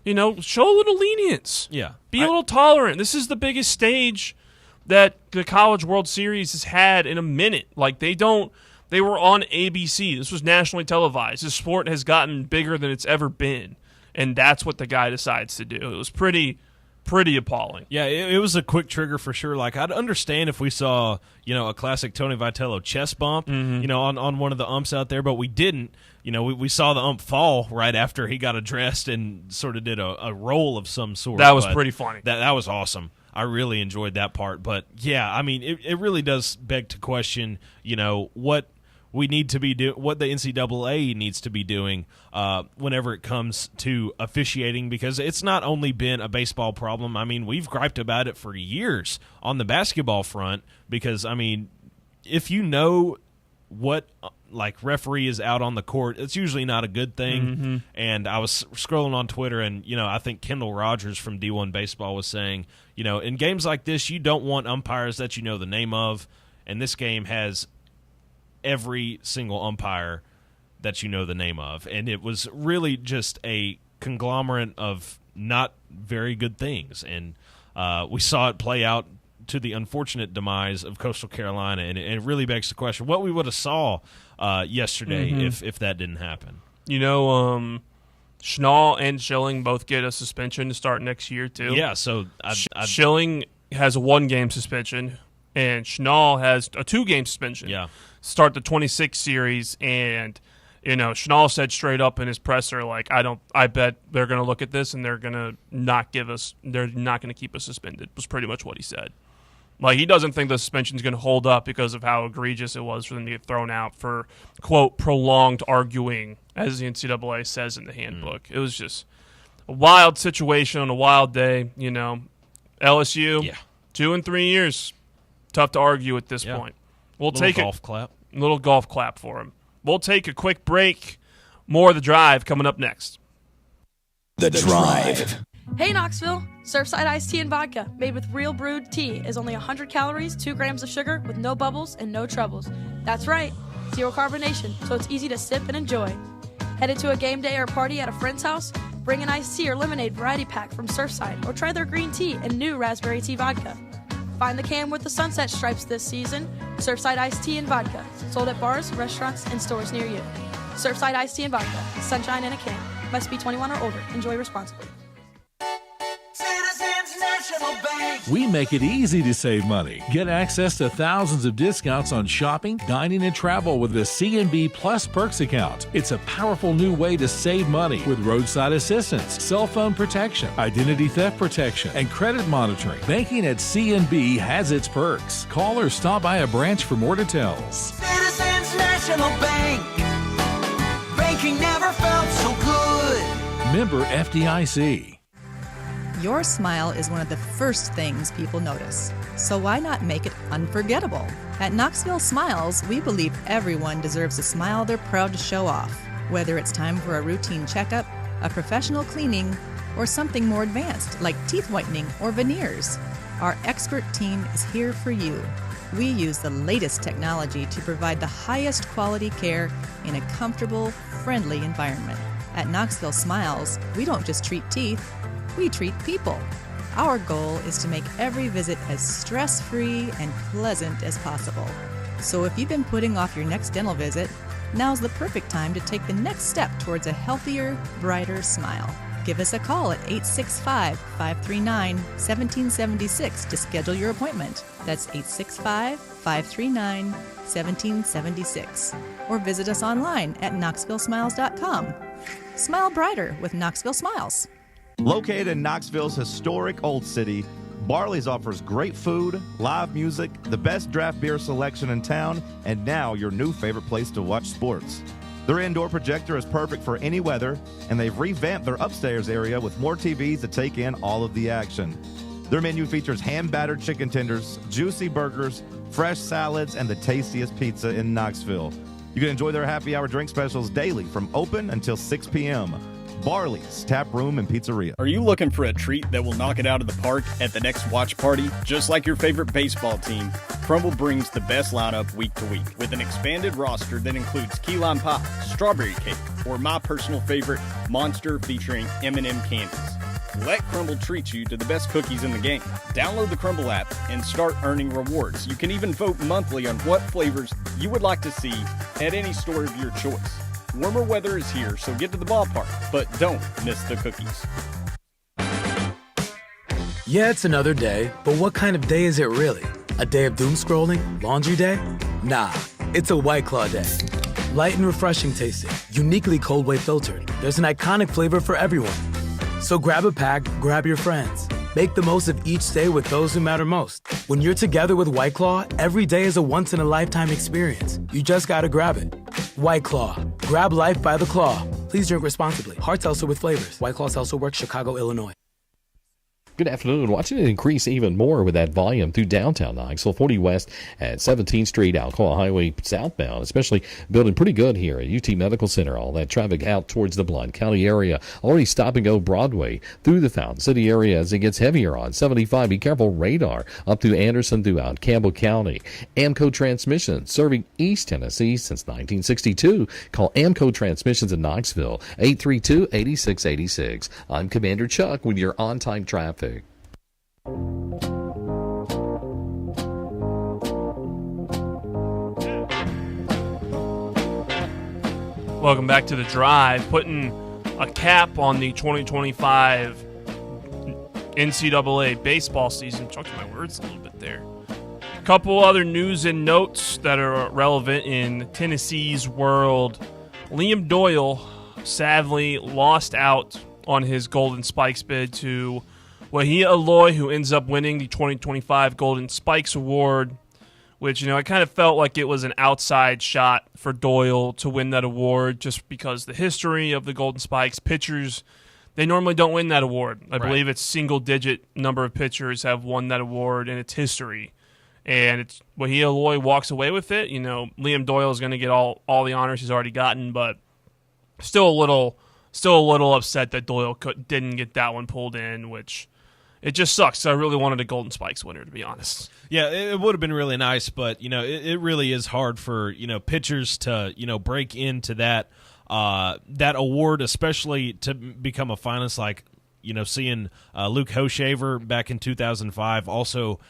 show a little lenience. Yeah. Be a little tolerant. This is the biggest stage that the College World Series has had in a minute. Like, they were on ABC. This was nationally televised. This sport has gotten bigger than it's ever been. And that's what the guy decides to do. It was pretty appalling. Yeah, it was a quick trigger for sure. Like, I'd understand if we saw, a classic Tony Vitello chest bump, on one of the umps out there, but we didn't. We saw the ump fall right after he got addressed and sort of did a roll of some sort. That was pretty funny. That was awesome. I really enjoyed that part. But, yeah, I mean, it really does beg to question, what we need to be what the NCAA needs to be doing whenever it comes to officiating, because it's not only been a baseball problem. I mean, we've griped about it for years on the basketball front because, I mean, if you know what referee is out on the court, it's usually not a good thing. Mm-hmm. And I was scrolling on Twitter, and I think Kendall Rogers from D1 Baseball was saying, in games like this, you don't want umpires that you know the name of, and this game has every single umpire that you know the name of, and it was really just a conglomerate of not very good things, and we saw it play out to the unfortunate demise of Coastal Carolina, and it really begs the question what we would have saw yesterday if that didn't happen. Schnall and Schilling both get a suspension to start next year too. Yeah, so Schilling has a 1-game suspension, and Schnall has a 2-game suspension. Yeah. Start the 26 series, and Schnall said straight up in his presser, like, I bet they're going to look at this and they're not going to keep us suspended, was pretty much what he said. Like, he doesn't think the suspension's going to hold up because of how egregious it was for them to get thrown out for, quote, prolonged arguing, as the NCAA says in the handbook. It was just a wild situation on a wild day, LSU, 2 and 3 years, tough to argue at this point. We'll take a little golf clap for him. We'll take a quick break. More of The Drive coming up next. The Drive. Hey Knoxville, Surfside iced tea and vodka made with real brewed tea is only 100 calories, 2 grams of sugar with no bubbles and no troubles. That's right, 0 carbonation, so it's easy to sip and enjoy. Headed to a game day or party at a friend's house? Bring an iced tea or lemonade variety pack from Surfside or try their green tea and new raspberry tea vodka. Find the can with the sunset stripes this season. Surfside iced tea and vodka. Sold at bars, restaurants, and stores near you. Surfside iced tea and vodka. Sunshine in a can. Must be 21 or older. Enjoy responsibly. We make it easy to save money. Get access to thousands of discounts on shopping, dining, and travel with the C&B Plus Perks account. It's a powerful new way to save money with roadside assistance, cell phone protection, identity theft protection, and credit monitoring. Banking at C&B has its perks. Call or stop by a branch for more details. Citizens National Bank. Banking never felt so good. Member FDIC. Your smile is one of the first things people notice, so why not make it unforgettable? At Knoxville Smiles, we believe everyone deserves a smile they're proud to show off, whether it's time for a routine checkup, a professional cleaning, or something more advanced like teeth whitening or veneers. Our expert team is here for you. We use the latest technology to provide the highest quality care in a comfortable, friendly environment. At Knoxville Smiles, we don't just treat teeth, we treat people. Our goal is to make every visit as stress-free and pleasant as possible. So if you've been putting off your next dental visit, now's the perfect time to take the next step towards a healthier, brighter smile. Give us a call at 865-539-1776 to schedule your appointment. That's 865-539-1776. Or visit us online at knoxvillesmiles.com. Smile brighter with Knoxville Smiles. Located in Knoxville's historic Old City, Barley's offers great food, live music, the best draft beer selection in town, and now your new favorite place to watch sports. Their indoor projector is perfect for any weather, and they've revamped their upstairs area with more TVs to take in all of the action. Their menu features hand-battered chicken tenders, juicy burgers, fresh salads, and the tastiest pizza in Knoxville. You can enjoy their happy hour drink specials daily from open until 6 p.m. Barley's Tap Room and Pizzeria. Are you looking for a treat that will knock it out of the park at the next watch party? Just like your favorite baseball team, Crumble brings the best lineup week to week with an expanded roster that includes key lime pie, strawberry cake, or my personal favorite, Monster featuring M&M candies. Let Crumble treat you to the best cookies in the game. Download the Crumble app and start earning rewards. You can even vote monthly on what flavors you would like to see at any store of your choice. Warmer weather is here, so get to the ballpark, but don't miss the cookies. Yeah, it's another day, but what kind of day is it really? A day of doom scrolling? Laundry day? Nah, it's a White Claw day. Light and refreshing tasting, uniquely cold way filtered. There's an iconic flavor for everyone. So grab a pack, grab your friends. Make the most of each day with those who matter most. When you're together with White Claw, every day is a once-in-a-lifetime experience. You just gotta grab it. White Claw. Grab life by the claw. Please drink responsibly. Hard seltzer with flavors. White Claw Seltzer Works, Chicago, Illinois. Good afternoon. Watching it increase even more with that volume through downtown Knoxville, 40 West at 17th Street, Alcoa Highway southbound, especially building pretty good here at UT Medical Center. All that traffic out towards the Blount County area. Already stop and go Broadway through the Fountain City area as it gets heavier on 75. Be careful, radar up to Anderson throughout Campbell County. Amco Transmission serving East Tennessee since 1962. Call Amco Transmissions in Knoxville, 832-8686. I'm Commander Chuck with your on-time traffic. Welcome back to The Drive. Putting a cap on the 2025 NCAA baseball season. Choked my words a little bit there. A couple other news and notes that are relevant in Tennessee's world. Liam Doyle sadly lost out on his Golden Spikes bid to Wahia Aloy, who ends up winning the 2025 Golden Spikes Award, which, I kind of felt like it was an outside shot for Doyle to win that award just because the history of the Golden Spikes pitchers, they normally don't win that award. I believe it's single-digit number of pitchers have won that award in its history. And it's Wahia Aloy walks away with it. Liam Doyle is going to get all the honors he's already gotten, but still a little upset that Doyle didn't get that one pulled in, which it just sucks. I really wanted a Golden Spikes winner, to be honest. Yeah, it would have been really nice, but it really is hard for pitchers to break into that award, especially to become a finalist. Like seeing Luke Hoshaver back in 2005 also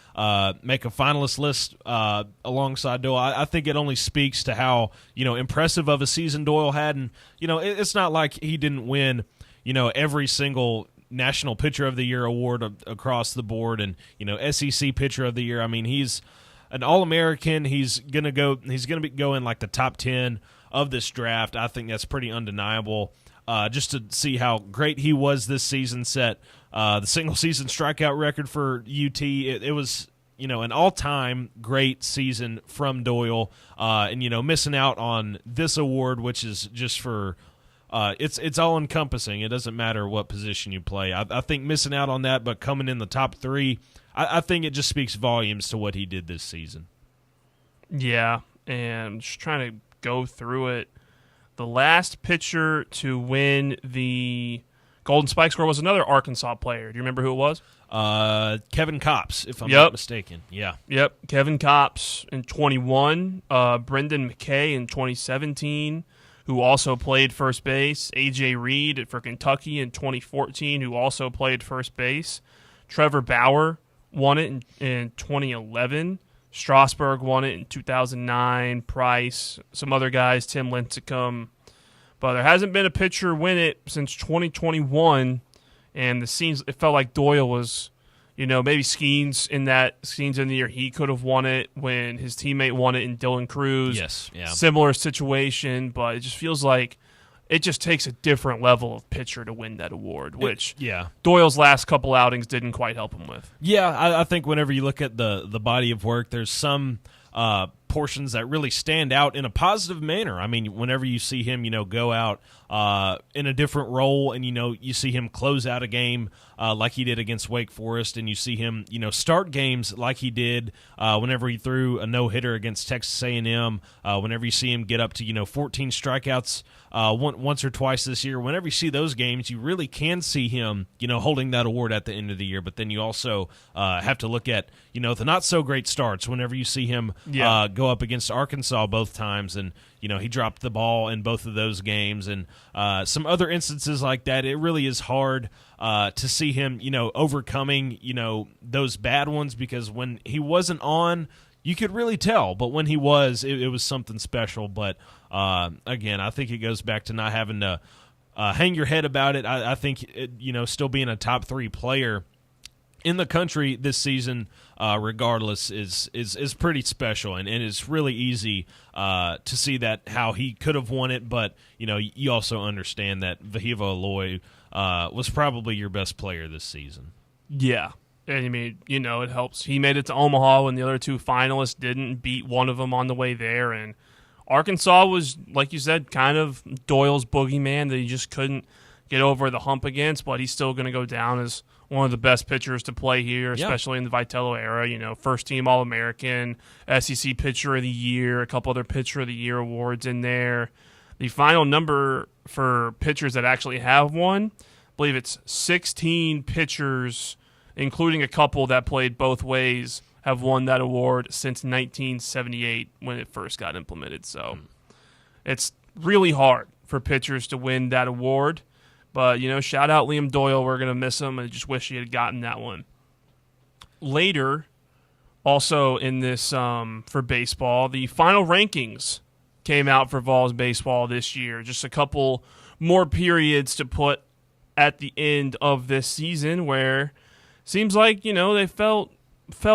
make a finalist list alongside Doyle. I think it only speaks to how impressive of a season Doyle had, and it's not like he didn't win every single National Pitcher of the Year award across the board, and SEC Pitcher of the Year. I mean, he's an All-American. He's gonna go in like the top 10 of this draft. I think that's pretty undeniable. Just to see how great he was this season, set the single season strikeout record for UT. It was an all-time great season from Doyle, and missing out on this award, which is just for it's all-encompassing. It doesn't matter what position you play. I think missing out on that, but coming in the top 3, I think it just speaks volumes to what he did this season. Yeah, and just trying to go through it. The last pitcher to win the Golden Spike Score was another Arkansas player. Do you remember who it was? Kevin Kopps, if I'm not mistaken. Yeah. Yep. Kevin Kopps in 21. Brendan McKay in 2017, who also played first base. A.J. Reed for Kentucky in 2014, who also played first base. Trevor Bauer won it in 2011. Strasburg won it in 2009. Price, some other guys, Tim Lincecum. But there hasn't been a pitcher win it since 2021, and it felt like Doyle was, maybe Skeens in the year he could have won it when his teammate won it in Dylan Cruz. Yes, yeah. Similar situation, but it just feels like it just takes a different level of pitcher to win that award, which Doyle's last couple outings didn't quite help him with. Yeah, I think whenever you look at the body of work, there's some portions that really stand out in a positive manner. I mean, whenever you see him, go out in a different role, and you see him close out a game like he did against Wake Forest, and you see him, start games like he did whenever he threw a no-hitter against Texas A&M. Whenever you see him get up to 14 strikeouts once or twice this year, whenever you see those games, you really can see him, holding that award at the end of the year. But then you also have to look at, the not-so-great starts. Whenever you see him go up against Arkansas both times, and he dropped the ball in both of those games, and some other instances like that, it really is hard to see him, overcoming, those bad ones, because when he wasn't on, you could really tell. But when he was, it was something special. But again, I think it goes back to not having to hang your head about it. I think, still being a top 3 player in the country this season, regardless, is pretty special, and it's really easy to see that how he could have won it. But you also understand that Vahiva Aloy was probably your best player this season. Yeah, and I mean, it helps. He made it to Omaha when the other 2 finalists didn't, beat one of them on the way there, and Arkansas was, like you said, kind of Doyle's boogeyman that he just couldn't get over the hump against. But he's still going to go down as one of the best pitchers to play here, especially in the Vitello era. First-team All-American, SEC Pitcher of the Year, a couple other Pitcher of the Year awards in there. The final number for pitchers that actually have won, I believe it's 16 pitchers, including a couple that played both ways, have won that award since 1978 when it first got implemented. So it's really hard for pitchers to win that award. But, shout out Liam Doyle. We're going to miss him. I just wish he had gotten that one. Later, also in this for baseball, the final rankings came out for Vols baseball this year. Just a couple more periods to put at the end of this season, where seems like, they fell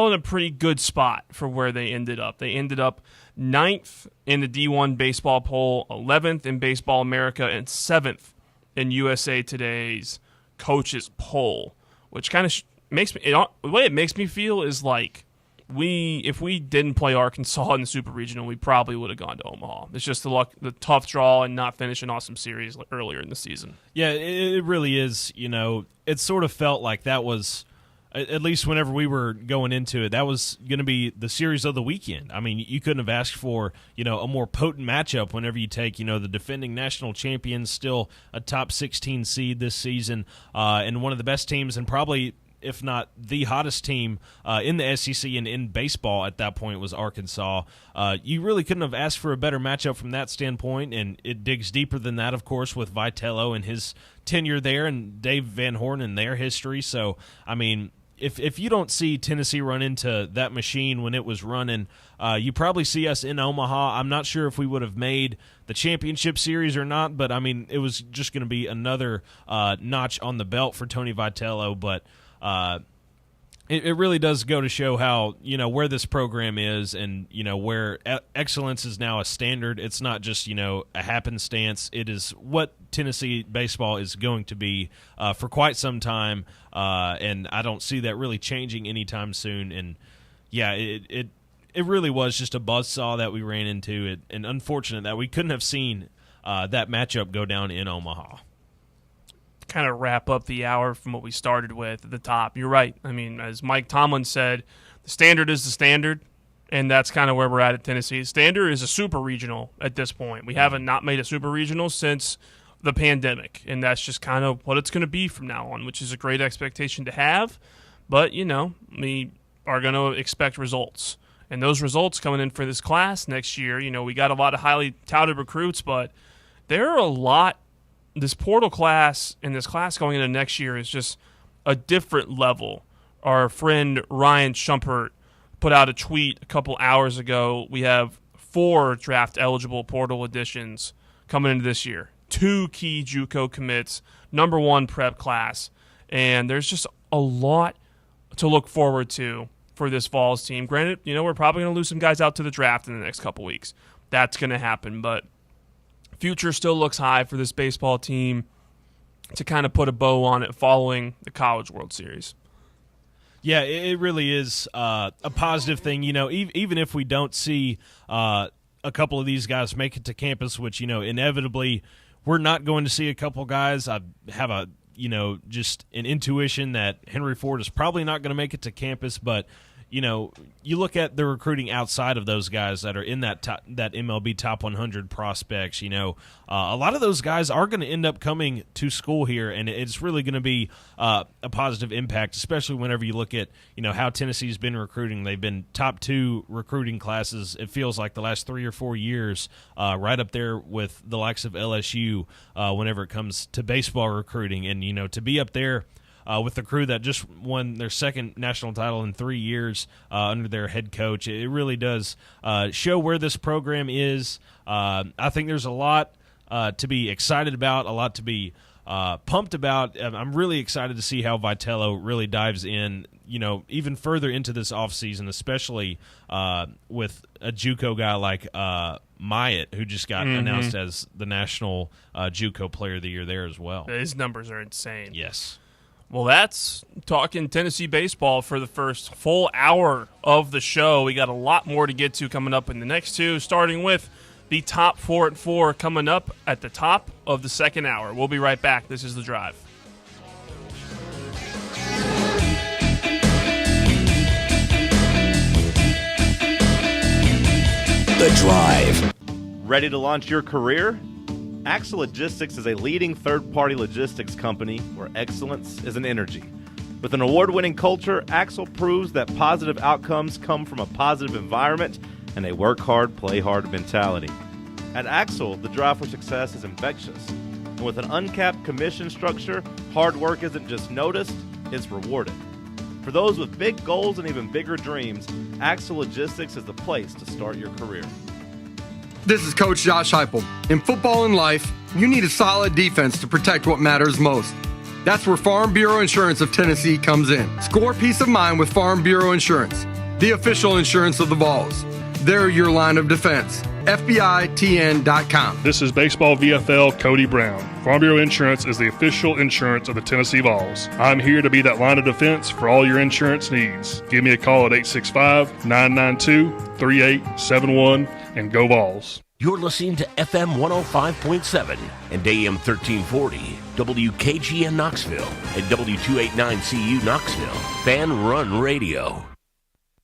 in a pretty good spot for where they ended up. They ended up 9th in the D1 baseball poll, 11th in Baseball America, and 7th in USA Today's coaches poll, which kind of makes me, the way it makes me feel is like if we didn't play Arkansas in the Super Regional, we probably would have gone to Omaha. It's just the tough draw and not finishing awesome series earlier in the season. Yeah, it really is. It sort of felt like that was, at least whenever we were going into it, that was going to be the series of the weekend. I mean, you couldn't have asked for, a more potent matchup whenever you take, the defending national champions, still a top 16 seed this season, and one of the best teams, and probably, if not the hottest team in the SEC and in baseball at that point, was Arkansas. You really couldn't have asked for a better matchup from that standpoint, and it digs deeper than that, of course, with Vitello and his tenure there, and Dave Van Horn and their history. So, I mean, if you don't see Tennessee run into that machine when it was running, you probably see us in Omaha. I'm not sure if we would have made the championship series or not, but, I mean, it was just going to be another notch on the belt for Tony Vitello. But it really does go to show how, where this program is, and, where excellence is now a standard. It's not just, a happenstance. It is what Tennessee baseball is going to be for quite some time, and I don't see that really changing anytime soon. And, yeah, it really was just a buzzsaw that we ran into, and unfortunate that we couldn't have seen that matchup go down in Omaha. Kind of wrap up the hour from what we started with at the top. You're right. I mean, as Mike Tomlin said, the standard is the standard, and that's kind of where we're at Tennessee. The standard is a super regional at this point. We haven't not made a super regional since the pandemic, and that's just kind of what it's going to be from now on, which is a great expectation to have. But, we are going to expect results. And those results coming in for this class next year, we got a lot of highly touted recruits, but there are a lot. This portal class and this class going into next year is just a different level. Our friend Ryan Schumpert put out a tweet a couple hours ago. We have 4 draft-eligible portal additions coming into this year. 2 key JUCO commits, number 1 prep class. And there's just a lot to look forward to for this Vols team. Granted, we're probably going to lose some guys out to the draft in the next couple weeks. That's going to happen, but future still looks high for this baseball team to kind of put a bow on it following the College World Series. Yeah, it really is a positive thing. Even if we don't see a couple of these guys make it to campus, which, inevitably we're not going to see a couple guys. I have just an intuition that Henry Ford is probably not going to make it to campus, but you look at the recruiting outside of those guys that are in that MLB Top 100 prospects. A lot of those guys are going to end up coming to school here, and it's really going to be a positive impact, especially whenever you look at how Tennessee's been recruiting. They've been top 2 recruiting classes. It feels like the last 3 or 4 years, right up there with the likes of LSU whenever it comes to baseball recruiting, and to be up there with the crew that just won their second national title in 3 years under their head coach. It really does show where this program is. I think there's a lot to be excited about, a lot to be pumped about. I'm really excited to see how Vitello really dives in, even further into this offseason, especially with a JUCO guy like Myatt, who just got announced as the National JUCO Player of the Year there as well. His numbers are insane. Yes. Well, that's talking Tennessee baseball for the first full hour of the show. We got a lot more to get to coming up in the next 2, starting with the top 4 at 4 coming up at the top of the second hour. We'll be right back. This is The Drive. The Drive. Ready to launch your career? Axel Logistics is a leading third-party logistics company where excellence is an energy. With an award-winning culture, Axel proves that positive outcomes come from a positive environment and a work hard, play hard mentality. At Axel, the drive for success is infectious. And with an uncapped commission structure, hard work isn't just noticed, it's rewarded. For those with big goals and even bigger dreams, Axel Logistics is the place to start your career. This is Coach Josh Heupel. In football and life, you need a solid defense to protect what matters most. That's where Farm Bureau Insurance of Tennessee comes in. Score peace of mind with Farm Bureau Insurance, the official insurance of the Vols. They're your line of defense. FBITN.com. This is Baseball VFL Cody Brown. Farm Bureau Insurance is the official insurance of the Tennessee Vols. I'm here to be that line of defense for all your insurance needs. Give me a call at 865-992-3871 and go Vols. You're listening to FM 105.7 and AM 1340, WKGN Knoxville and W289CU Knoxville. Fan Run Radio.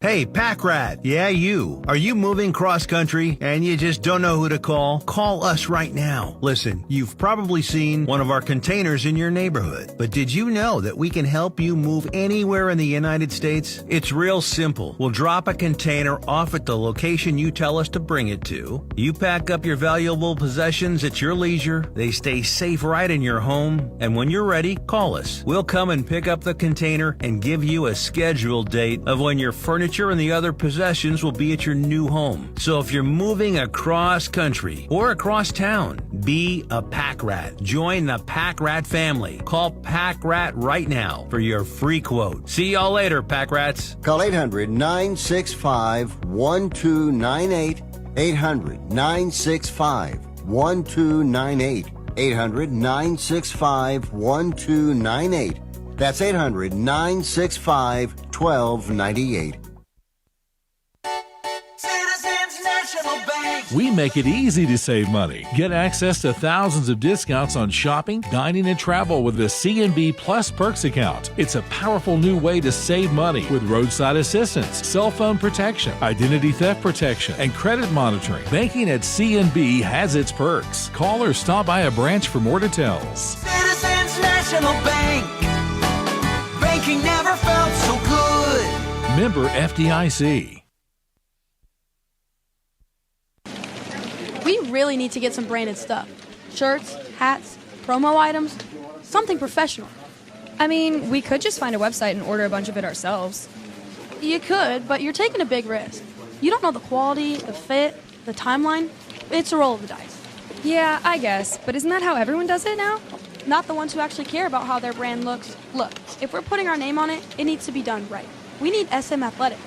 Hey, Pack Rat. Yeah, you. Are you moving cross-country and you just don't know who to call? Call us right now. Listen, you've probably seen one of our containers in your neighborhood. But did you know that we can help you move anywhere in the United States? It's real simple. We'll drop a container off at the location you tell us to bring it to. You pack up your valuable possessions at your leisure. They stay safe right in your home. And when you're ready, call us. We'll come and pick up the container and give you a scheduled date of when your furniture and the other possessions will be at your new home. So if you're moving across country or across town, be a Pack Rat. Join the Pack Rat family. Call Pack Rat right now for your free quote. See y'all later, Pack Rats. Call 800-965-1298. 800-965-1298. 800-965-1298. That's 800-965-1298. National Bank. We make it easy to save money. Get access to thousands of discounts on shopping, dining, and travel with the C&B Plus Perks account. It's a powerful new way to save money with roadside assistance, cell phone protection, identity theft protection, and credit monitoring. Banking at C&B has its perks. Call or stop by a branch for more details. Citizens National Bank. Banking never felt so good. Member FDIC. We really need to get some branded stuff. Shirts, hats, promo items, something professional. I mean, we could just find a website and order a bunch of it ourselves. You could, but you're taking a big risk. You don't know the quality, the fit, the timeline. It's a roll of the dice. Yeah, I guess, but isn't that how everyone does it now? Not the ones who actually care about how their brand looks. Look, if we're putting our name on it, it needs to be done right. We need SM Athletics.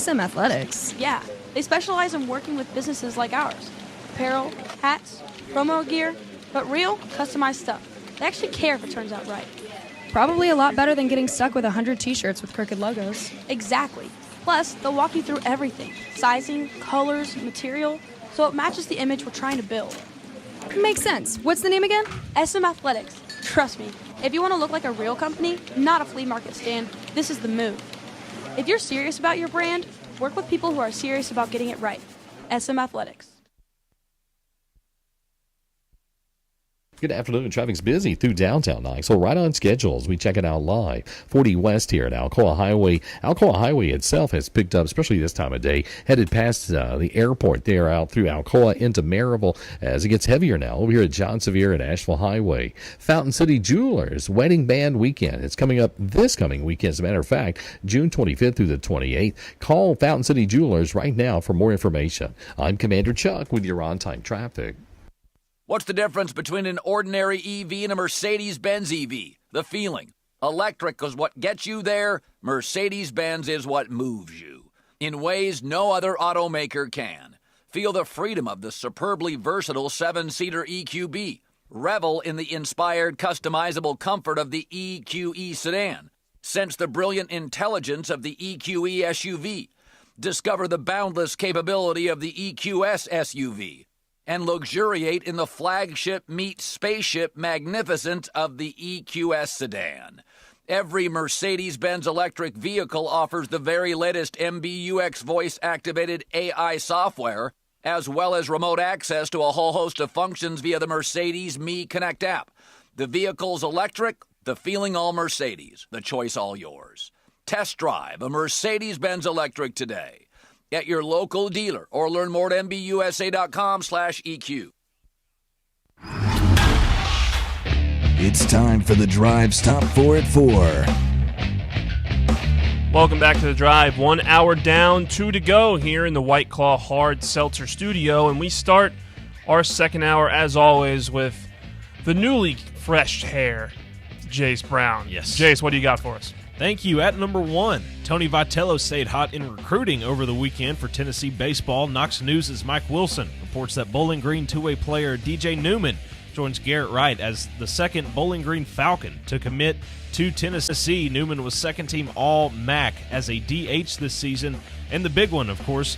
SM Athletics? Yeah, they specialize in working with businesses like ours. Apparel, hats, promo gear, but real, customized stuff. They actually care if it turns out right. Probably a lot better than getting stuck with 100 t-shirts with crooked logos. Exactly. Plus, they'll walk you through everything. Sizing, colors, material, so it matches the image we're trying to build. Makes sense. What's the name again? SM Athletics. Trust me, if you want to look like a real company, not a flea market stand, this is the move. If you're serious about your brand, work with people who are serious about getting it right. SM Athletics. Good afternoon. Traffic's busy through downtown Knoxville, right on schedule as we check it out live. 40 West here at Alcoa Highway. Alcoa Highway itself has picked up, especially this time of day, headed past the airport there out through Alcoa into Maryville as it gets heavier now over here at John Sevier and Asheville Highway. Fountain City Jewelers Wedding Band Weekend. It's coming up this coming weekend, as a matter of fact, June 25th through the 28th. Call Fountain City Jewelers right now for more information. I'm Commander Chuck with your on-time traffic. What's the difference between an ordinary EV and a Mercedes-Benz EV? The feeling. Electric is what gets you there. Mercedes-Benz is what moves you. In ways no other automaker can. Feel the freedom of the superbly versatile 7-seater EQB. Revel in the inspired, customizable comfort of the EQE sedan. Sense the brilliant intelligence of the EQE SUV. Discover the boundless capability of the EQS SUV. And luxuriate in the flagship meets spaceship magnificence of the EQS sedan. Every Mercedes-Benz electric vehicle offers the very latest MBUX voice-activated AI software, as well as remote access to a whole host of functions via the Mercedes Me Connect app. The vehicle's electric, the feeling all Mercedes, the choice all yours. Test drive a Mercedes-Benz electric today at your local dealer or learn more at mbusa.com/EQ. It's time for the Drive's Top 4 at 4. Welcome back to the Drive. 1 hour down, 2 to go here in the White Claw Hard Seltzer studio. And we start our second hour, as always, with the newly fresh hair, Jace Brown. Yes. Jace, what do you got for us? Thank you. At number 1, Tony Vitello stayed hot in recruiting over the weekend for Tennessee baseball. Knox News' Mike Wilson reports that Bowling Green two-way player DJ Newman joins Garrett Wright as the second Bowling Green Falcon to commit to Tennessee. Newman was second-team All-MAC as a DH this season. And the big one, of course,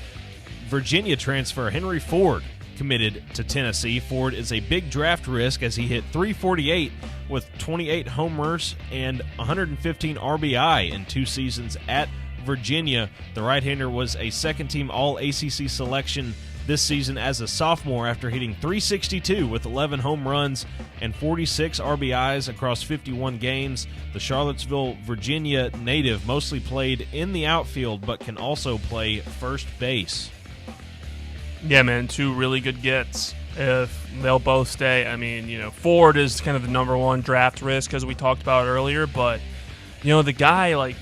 Virginia transfer Henry Ford committed to Tennessee. Ford is a big draft risk as he hit .348 with 28 homers and 115 RBI in 2 seasons at Virginia. The right-hander was a second-team All-ACC selection this season as a sophomore after hitting .362 with 11 home runs and 46 RBIs across 51 games. The Charlottesville, Virginia native mostly played in the outfield but can also play first base. Yeah, man, 2 really good gets if they'll both stay. I mean, Ford is kind of the number 1 draft risk, as we talked about earlier, but, the guy,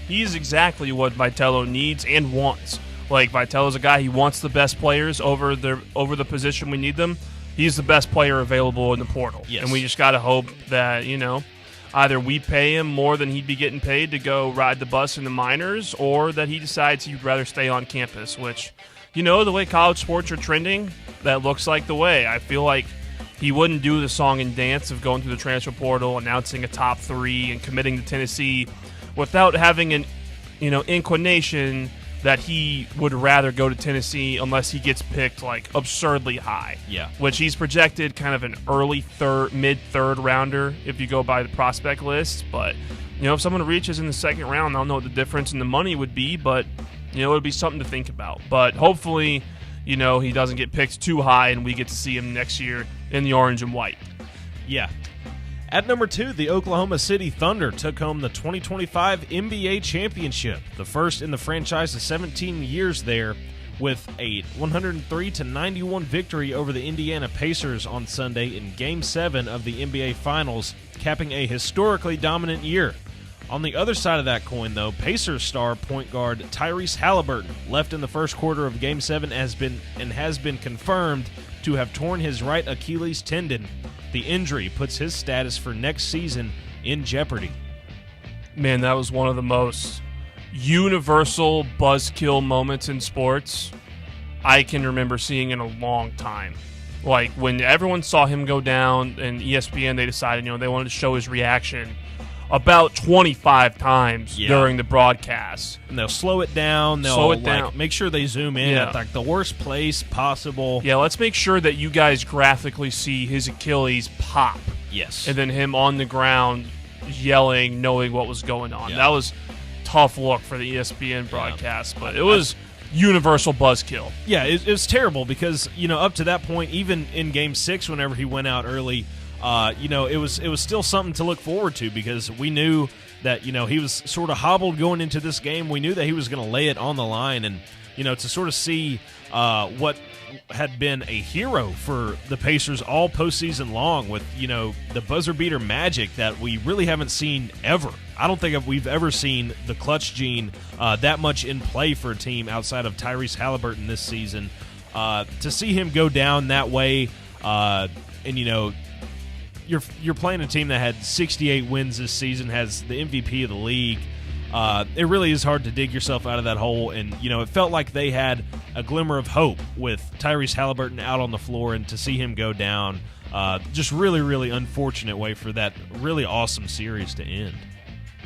he's exactly what Vitello needs and wants. Vitello's a guy, he wants the best players over the position we need them. He's the best player available in the portal. Yes. And we just got to hope that, either we pay him more than he'd be getting paid to go ride the bus in the minors, or that he decides he'd rather stay on campus, which... the way college sports are trending, that looks like the way. I feel like he wouldn't do the song and dance of going through the transfer portal, announcing a top 3, and committing to Tennessee without having an, inclination that he would rather go to Tennessee unless he gets picked like absurdly high. Yeah. Which he's projected kind of an early mid-third rounder if you go by the prospect list. But, if someone reaches in the second round, I don't know what the difference in the money would be, but, it would be something to think about. But hopefully, he doesn't get picked too high and we get to see him next year in the orange and white. Yeah. At number 2, the Oklahoma City Thunder took home the 2025 NBA Championship, the first in the franchise's 17 years there, with a 103-91 victory over the Indiana Pacers on Sunday in Game 7 of the NBA Finals, capping a historically dominant year. On the other side of that coin, though, Pacers star point guard Tyrese Halliburton left in the first quarter of Game 7 has been confirmed to have torn his right Achilles tendon. The injury puts his status for next season in jeopardy. Man, that was one of the most universal buzzkill moments in sports I can remember seeing in a long time. Like, when everyone saw him go down and ESPN, they decided, they wanted to show his reaction about 25 times during the broadcast. And they'll slow it down. They'll make sure they zoom in at like the worst place possible. Yeah, let's make sure that you guys graphically see his Achilles pop. Yes. And then him on the ground yelling, knowing what was going on. Yeah. That was tough look for the ESPN broadcast, but it was universal buzzkill. Yeah, it was terrible because, up to that point, even in Game 6, whenever he went out early, it was still something to look forward to because we knew that, he was sort of hobbled going into this game. We knew that he was going to lay it on the line and, to sort of see what had been a hero for the Pacers all postseason long with, the buzzer beater magic that we really haven't seen ever. I don't think we've ever seen the clutch gene that much in play for a team outside of Tyrese Halliburton this season. To see him go down that way and, you're playing a team that had 68 wins this season, has the MVP of the league. It really is hard to dig yourself out of that hole, and it felt like they had a glimmer of hope with Tyrese Halliburton out on the floor, and to see him go down, just really, really unfortunate way for that really awesome series to end.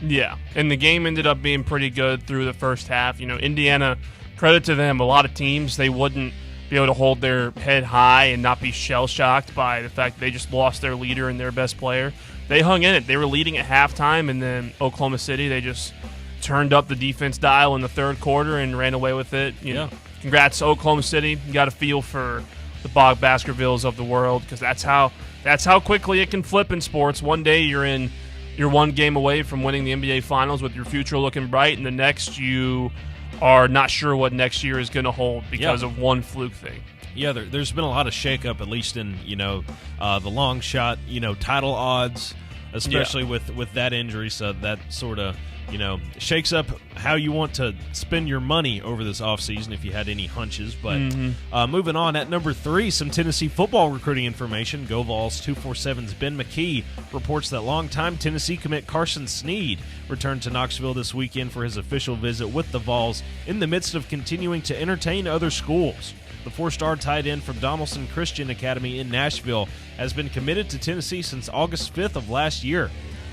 Yeah, and the game ended up being pretty good through the first half. Indiana, credit to them, a lot of teams, they wouldn't be able to hold their head high and not be shell-shocked by the fact that they just lost their leader and their best player. They hung in it. They were leading at halftime, and then Oklahoma City, they just turned up the defense dial in the third quarter and ran away with it. Congrats to Oklahoma City. You got to feel for the Bob Baskervilles of the world because that's how quickly it can flip in sports. One day you're one game away from winning the NBA Finals with your future looking bright, and the next you are not sure what next year is going to hold because of one fluke thing. Yeah, there's been a lot of shakeup, at least in the long shot title odds, especially with that injury. So that sort of shakes up how you want to spend your money over this offseason if you had any hunches. But moving on, at number 3, some Tennessee football recruiting information. Go Vols 247's Ben McKee reports that longtime Tennessee commit Carson Snead returned to Knoxville this weekend for his official visit with the Vols in the midst of continuing to entertain other schools. The 4-star tight end from Donaldson Christian Academy in Nashville has been committed to Tennessee since August 5th of last year.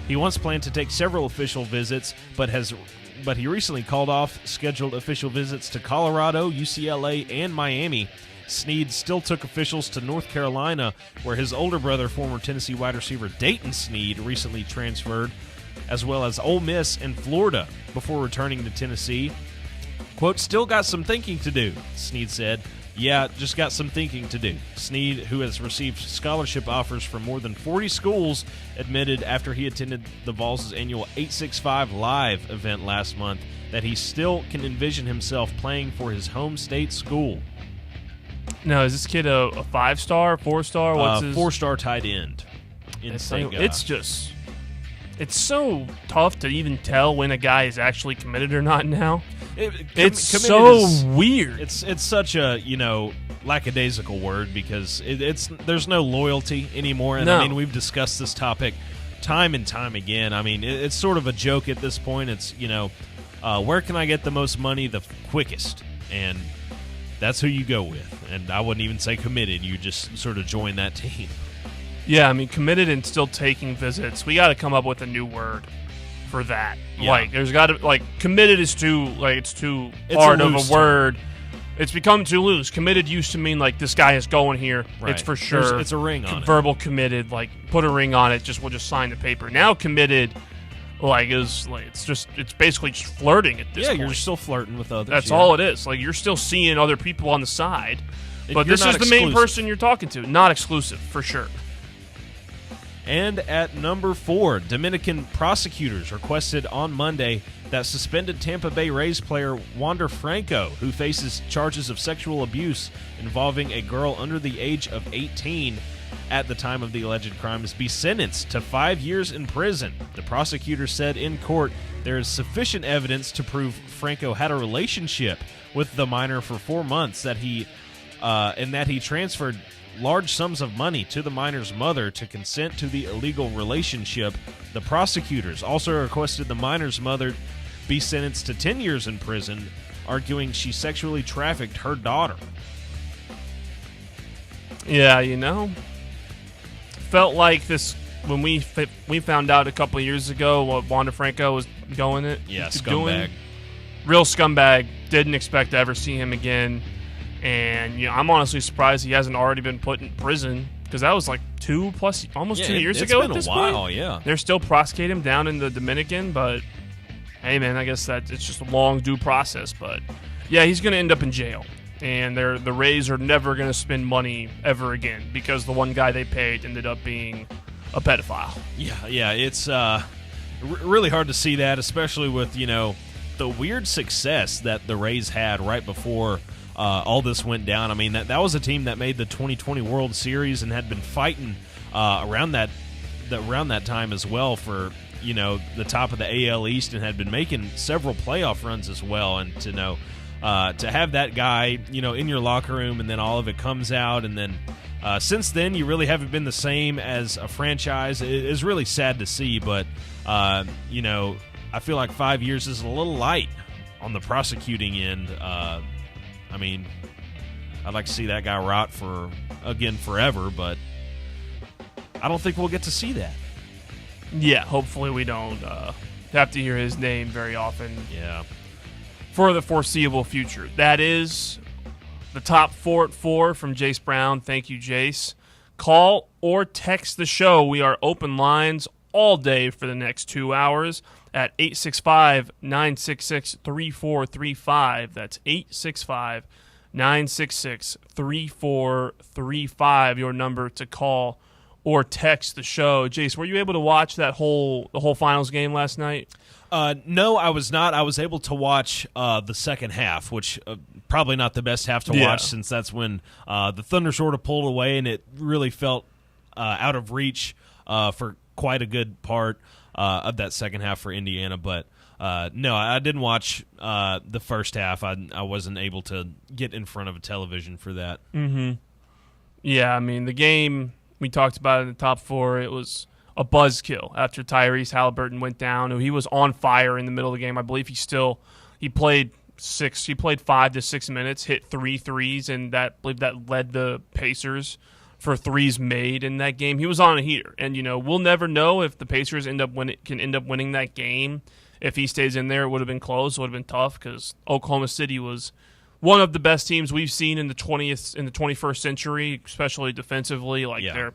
He once planned to take several official visits, but he recently called off scheduled official visits to Colorado, UCLA, and Miami. Snead still took officials to North Carolina, where his older brother, former Tennessee wide receiver Dayton Snead, recently transferred, as well as Ole Miss and Florida before returning to Tennessee. Quote, "Still got some thinking to do," Snead said. "Yeah, just got some thinking to do." Snead, who has received scholarship offers from more than 40 schools, admitted after he attended the Vols' annual 865 Live event last month that he still can envision himself playing for his home state school. Now, is this kid a 5-star, 4-star? What's his 4-star tight end? It's so tough to even tell when a guy is actually committed or not now. It's so weird. It's such a lackadaisical word because there's no loyalty anymore. And I mean, we've discussed this topic time and time again. I mean, it's sort of a joke at this point. It's where can I get the most money the quickest, and that's who you go with. And I wouldn't even say committed. You just sort of join that team. Yeah, I mean, committed and still taking visits. We got to come up with a new word for that. Yeah. Like, there's got to committed is too it's It's hard a of loose a word. It's become too loose. Committed used to mean this guy is going here. Right. It's for sure. It's a ring on it. Verbal committed, put a ring on it. We'll just sign the paper. Now committed, it's basically just flirting at this point. Yeah, you're still flirting with others. That's all it is. You're still seeing other people on the side, but You're this not is the main exclusive. person you're talking to. Not exclusive for sure. And at number 4, Dominican prosecutors requested on Monday that suspended Tampa Bay Rays player Wander Franco, who faces charges of sexual abuse involving a girl under the age of 18 at the time of the alleged crimes, be sentenced to 5 years in prison. The prosecutor said in court there is sufficient evidence to prove Franco had a relationship with the minor for 4 months, and that he transferred large sums of money to the minor's mother to consent to the illegal relationship. The prosecutors also requested the minor's mother be sentenced to 10 years in prison, arguing she sexually trafficked her daughter. Yeah, felt like this when we found out a couple of years ago what Wander Franco was doing. Scumbag. Real scumbag. Didn't expect to ever see him again. And I'm honestly surprised he hasn't already been put in prison, because that was almost 2 years ago at this point. Yeah. They're still prosecuting him down in the Dominican, but hey, man, I guess that it's just a long due process. But yeah, he's going to end up in jail, and the Rays are never going to spend money ever again because the one guy they paid ended up being a pedophile. Yeah, it's really hard to see that, especially with the weird success that the Rays had right before all this went down. I mean, that was a team that made the 2020 World Series and had been fighting around that time as well for the top of the AL East, and had been making several playoff runs as well. And to have that guy in your locker room, and then all of it comes out, and then since then you really haven't been the same as a franchise. It is really sad to see, but I feel like 5 years is a little light on the prosecuting end. I mean, I'd like to see that guy rot forever, but I don't think we'll get to see that. Yeah, hopefully we don't have to hear his name very often. Yeah. For the foreseeable future. That is the top 4 at 4 from Jace Brown. Thank you, Jace. Call or text the show. We are open lines all day for the next 2 hours at 865-966-3435. That's 865-966-3435, your number to call or text the show. Jace, were you able to watch the whole finals game last night? No, I was not. I was able to watch the second half, which probably not the best half to watch, since that's when the Thunder sort of pulled away, and it really felt out of reach for quite a good part of that second half for Indiana. But no, I didn't watch the first half. I wasn't able to get in front of a television for that. Mm-hmm. Yeah, I mean, the game we talked about in the top 4, it was a buzzkill after Tyrese Halliburton went down. He was on fire in the middle of the game. I believe he played 5 to 6 minutes, hit 3 threes, and I believe that led the Pacers for threes made in that game. He was on a heater, and we'll never know if the Pacers can end up winning that game. If he stays in there, it would have been close. It would have been tough, because Oklahoma City was one of the best teams we've seen in the 21st century, especially defensively, their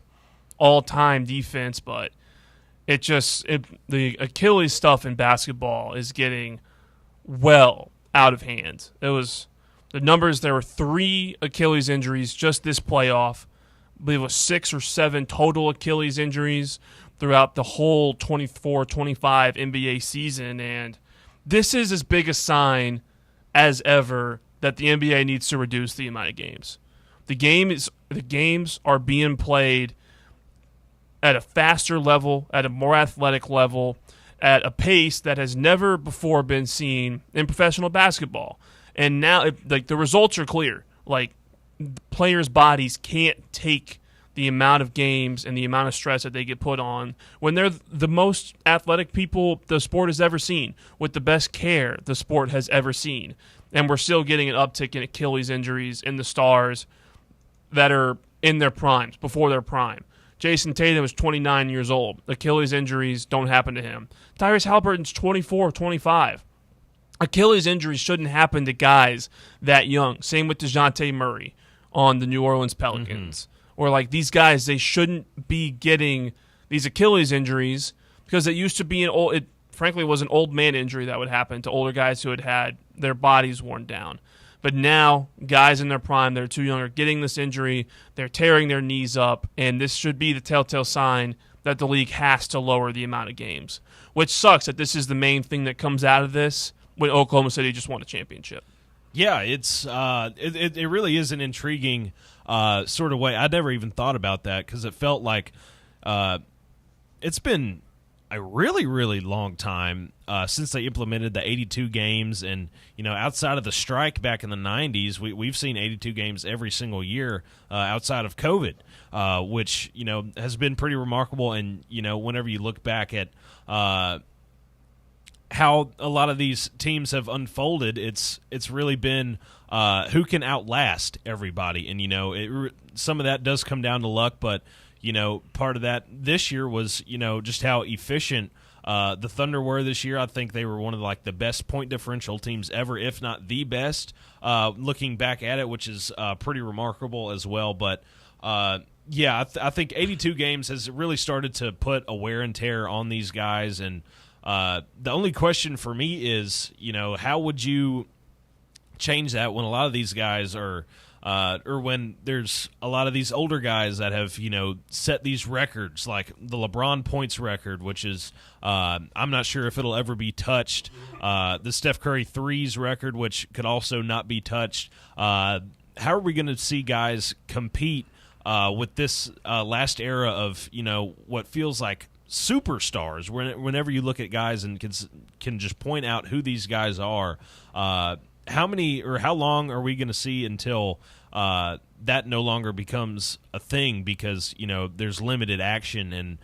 all-time defense. But the Achilles stuff in basketball is getting well out of hand. It was the numbers. There were 3 Achilles injuries just this playoff. I believe it was 6 or 7 total Achilles injuries throughout the whole 24-25 NBA season, and this is as big a sign as ever that the NBA needs to reduce the amount of games. The games are being played at a faster level, at a more athletic level, at a pace that has never before been seen in professional basketball. And now, the results are clear. Players' bodies can't take the amount of games and the amount of stress that they get put on when they're the most athletic people the sport has ever seen, with the best care the sport has ever seen. And we're still getting an uptick in Achilles injuries in the stars that are in their primes, before their prime. Jason Tatum is 29 years old. Achilles injuries don't happen to him. Tyrese Halliburton's 24, 25. Achilles injuries shouldn't happen to guys that young. Same with DeJounte Murray on the New Orleans Pelicans. Or like these guys, they shouldn't be getting these Achilles injuries because it used to be it frankly was an old man injury that would happen to older guys who had their bodies worn down. But now, guys in their prime, they're too young, are getting this injury, they're tearing their knees up, and this should be the telltale sign that the league has to lower the amount of games, which sucks that this is the main thing that comes out of this when Oklahoma City just won a championship. Yeah, it's it really is an intriguing sort of way. I never even thought about that because it felt like it's been a really, really long time since they implemented the 82 games. And, outside of the strike back in the 90s, we've seen 82 games every single year outside of COVID, which, has been pretty remarkable. And, whenever you look back at how a lot of these teams have unfolded, it's really been who can outlast everybody. And, some of that does come down to luck, but part of that this year was, just how efficient the Thunder were this year. I think they were one of the best point differential teams ever, if not the best, looking back at it, which is pretty remarkable as well. But, I think 82 games has really started to put a wear and tear on these guys. And the only question for me is, how would you change that when a lot of these guys are or when there's a lot of these older guys that have, set these records, like the LeBron points record, which is I'm not sure if it'll ever be touched. The Steph Curry threes record, which could also not be touched. How are we going to see guys compete with this last era of, what feels like superstars? Whenever you look at guys and can just point out who these guys are, how long are we going to see until that no longer becomes a thing because, there's limited action and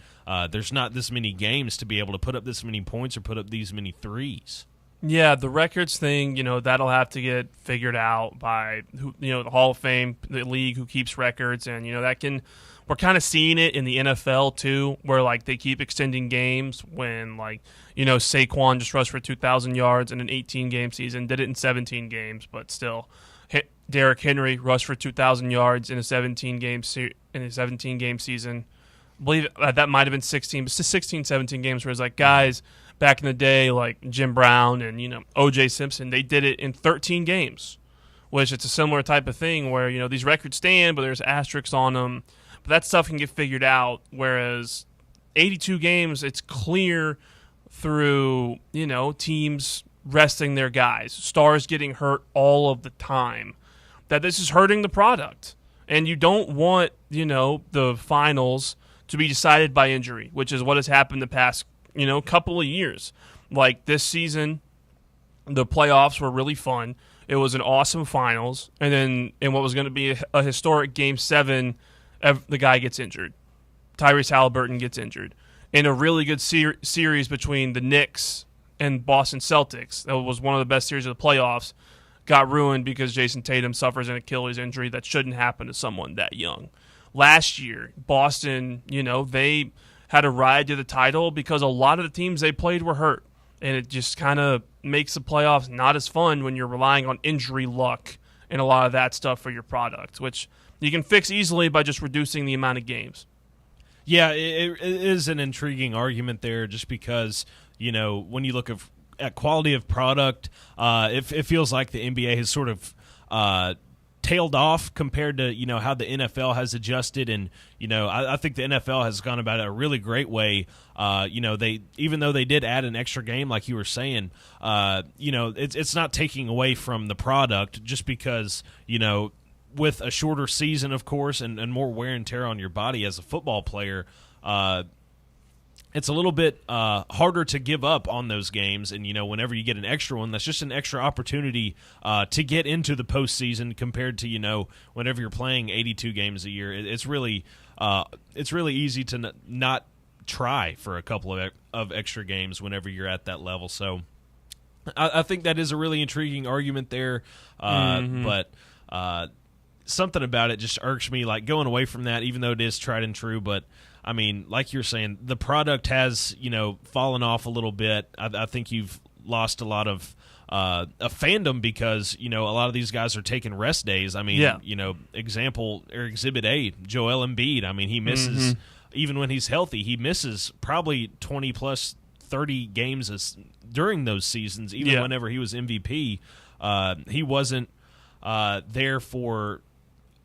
there's not this many games to be able to put up this many points or put up these many threes? Yeah, the records thing, that'll have to get figured out by, the Hall of Fame, the league who keeps records. And, we're kind of seeing it in the NFL too, where they keep extending games when Saquon just rushed for 2,000 yards in an 18-game season, did it in 17 games, but still. Derrick Henry rushed for 2,000 yards in a 17-game season. I believe that might have been 16, 17 games where it's guys back in the day like Jim Brown and, O.J. Simpson, they did it in 13 games, which it's a similar type of thing where, these records stand, but there's asterisks on them. But that stuff can get figured out, whereas 82 games, it's clear through, teams resting their guys, stars getting hurt all of the time, that this is hurting the product. And you don't want, the finals to be decided by injury, which is what has happened the past, couple of years. Like this season, the playoffs were really fun. It was an awesome finals. And then in what was going to be a historic Game 7, the guy gets injured. Tyrese Halliburton gets injured. In a really good series between the Knicks and Boston Celtics, that was one of the best series of the playoffs, got ruined because Jason Tatum suffers an Achilles injury that shouldn't happen to someone that young. Last year, Boston, they had a ride to the title because a lot of the teams they played were hurt. And it just kind of makes the playoffs not as fun when you're relying on injury luck and a lot of that stuff for your product, which you can fix easily by just reducing the amount of games. Yeah, it is an intriguing argument there just because, when you look at quality of product, it feels like the NBA has sort of tailed off compared to, how the NFL has adjusted. And, I think the NFL has gone about it a really great way. They, even though they did add an extra game, like you were saying, it's not taking away from the product just because, with a shorter season, of course, and more wear and tear on your body as a football player, it's a little bit harder to give up on those games. And, whenever you get an extra one, that's just an extra opportunity to get into the postseason compared to, whenever you're playing 82 games a year. It's really easy to not try for a couple of extra games whenever you're at that level. So I think that is a really intriguing argument there. But something about it just irks me, like going away from that, even though it is tried and true. But I mean, like you're saying, the product has, fallen off a little bit. I think you've lost a lot of a fandom because, a lot of these guys are taking rest days. I mean, example or Exhibit A, Joel Embiid. I mean, he misses, even when he's healthy, he misses probably 20 plus 30 games during those seasons, even whenever he was MVP. He wasn't there for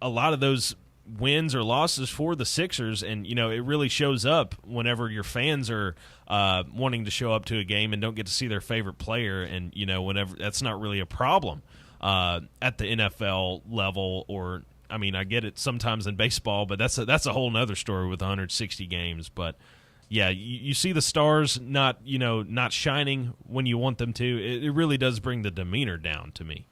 a lot of those wins or losses for the Sixers, and it really shows up whenever your fans are wanting to show up to a game and don't get to see their favorite player, and whenever that's not really a problem at the NFL level. Or I mean, I get it sometimes in baseball, but that's a whole nother story with 160 games. But yeah, you see the stars not shining when you want them to. It really does bring the demeanor down to me.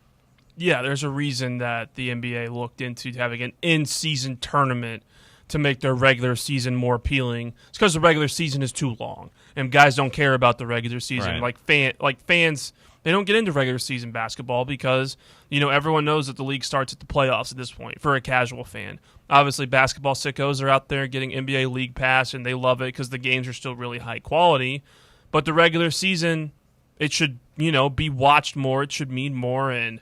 Yeah, there's a reason that the NBA looked into having an in-season tournament to make their regular season more appealing. It's because the regular season is too long, and guys don't care about the regular season. Right. Like fans, they don't get into regular season basketball because everyone knows that the league starts at the playoffs at this point for a casual fan. Obviously, basketball sickos are out there getting NBA League Pass, and they love it because the games are still really high quality. But the regular season, it should be watched more. It should mean more, and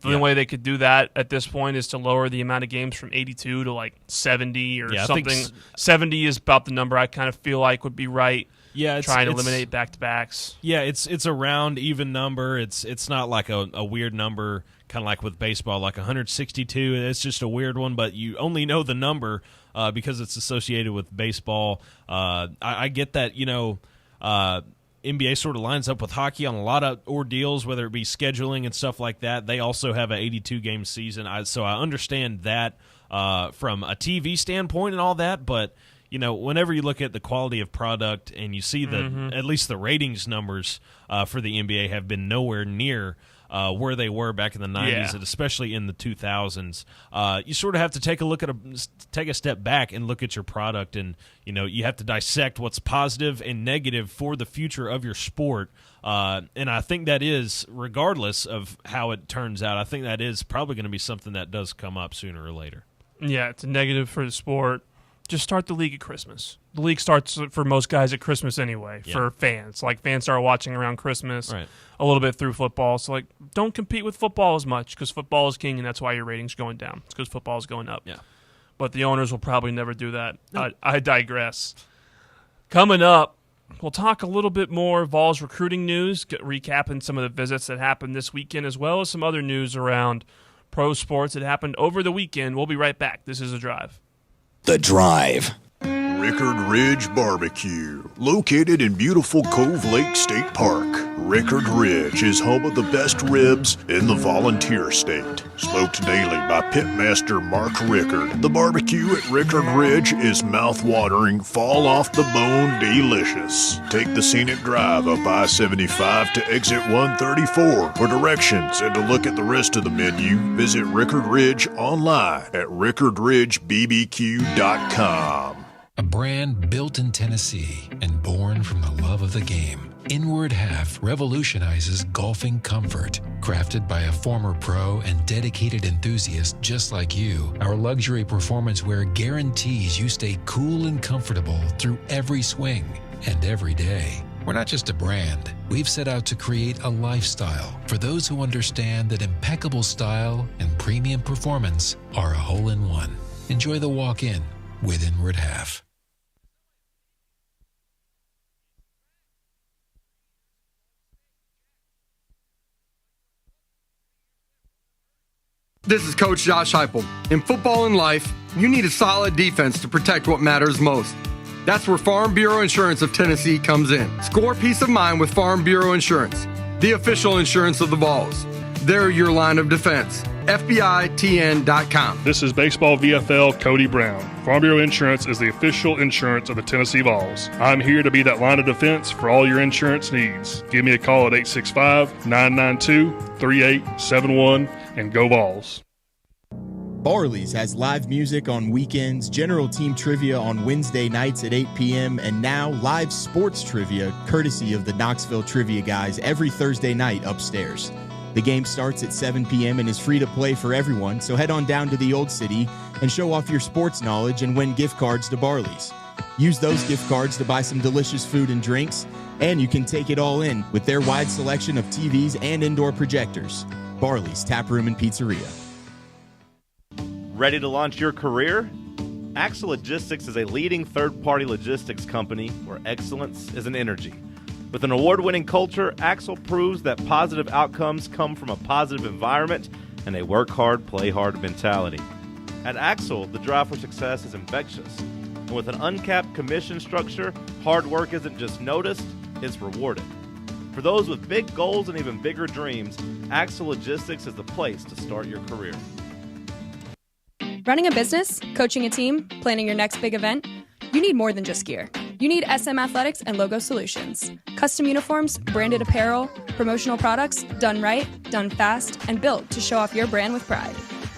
the only way they could do that at this point is to lower the amount of games from 82 to like 70 or something. 70 is about the number I kind of feel like would be right. Yeah, trying to eliminate back-to-backs. Yeah, it's a round, even number. It's not like a weird number, kind of like with baseball, like 162. It's just a weird one, but you only know the number because it's associated with baseball. I get that, NBA sort of lines up with hockey on a lot of ordeals, whether it be scheduling and stuff like that. They also have an 82-game season, so I understand that from a TV standpoint and all that. But whenever you look at the quality of product and you see that at least the ratings numbers for the NBA have been nowhere near where they were back in the 90s, and especially in the 2000s, you sort of have to take a step back and look at your product, and you have to dissect what's positive and negative for the future of your sport. And I think that is, regardless of how it turns out, I think that is probably going to be something that does come up sooner or later. Yeah, it's a negative for the sport. Just start the league at Christmas. The league starts for most guys at Christmas anyway, for fans. Like, fans start watching around Christmas, a little bit through football. So, don't compete with football as much because football is king, and that's why your rating's going down. It's because football is going up. Yeah. But the owners will probably never do that. I digress. Coming up, we'll talk a little bit more Vols recruiting news, recapping some of the visits that happened this weekend, as well as some other news around pro sports that happened over the weekend. We'll be right back. This is The Drive. The Drive. Rickard Ridge Barbecue, located in beautiful Cove Lake State Park. Rickard Ridge is home of the best ribs in the Volunteer State. Smoked daily by pitmaster Mark Rickard, the barbecue at Rickard Ridge is mouth-watering, fall-off-the-bone delicious. Take the scenic drive up I-75 to exit 134 for directions and to look at the rest of the menu. Visit Rickard Ridge online at rickardridgebbq.com. A brand built in Tennessee and born from the love of the game. Inward Half revolutionizes golfing comfort. Crafted by a former pro and dedicated enthusiast just like you, our luxury performance wear guarantees you stay cool and comfortable through every swing and every day. We're not just a brand. We've set out to create a lifestyle for those who understand that impeccable style and premium performance are a hole-in-one. Enjoy the walk-in with Inward Half. This is Coach Josh Heupel. In football and life, you need a solid defense to protect what matters most. That's where Farm Bureau Insurance of Tennessee comes in. Score peace of mind with Farm Bureau Insurance, the official insurance of the Vols. They're your line of defense. FBITN.com. This is Baseball VFL Cody Brown. Farm Bureau Insurance is the official insurance of the Tennessee Vols. I'm here to be that line of defense for all your insurance needs. Give me a call at 865-992-3871 and go Vols. Barley's has live music on weekends, general team trivia on Wednesday nights at 8 p.m., and now live sports trivia courtesy of the Knoxville Trivia Guys every Thursday night upstairs. The game starts at 7 p.m. and is free to play for everyone, so head on down to the Old City and show off your sports knowledge and win gift cards to Barley's. Use those gift cards to buy some delicious food and drinks, and you can take it all in with their wide selection of TVs and indoor projectors. Barley's Tap Room and Pizzeria. Ready to launch your career? Axel Logistics is a leading third-party logistics company where excellence is an energy. With an award-winning culture, Axel proves that positive outcomes come from a positive environment and a work hard, play hard mentality. At Axel, the drive for success is infectious. And with an uncapped commission structure, hard work isn't just noticed, it's rewarded. For those with big goals and even bigger dreams, Axel Logistics is the place to start your career. Running a business, coaching a team, planning your next big event, you need more than just gear. You need SM Athletics and Logo Solutions. Custom uniforms, branded apparel, promotional products, done right, done fast, and built to show off your brand with pride.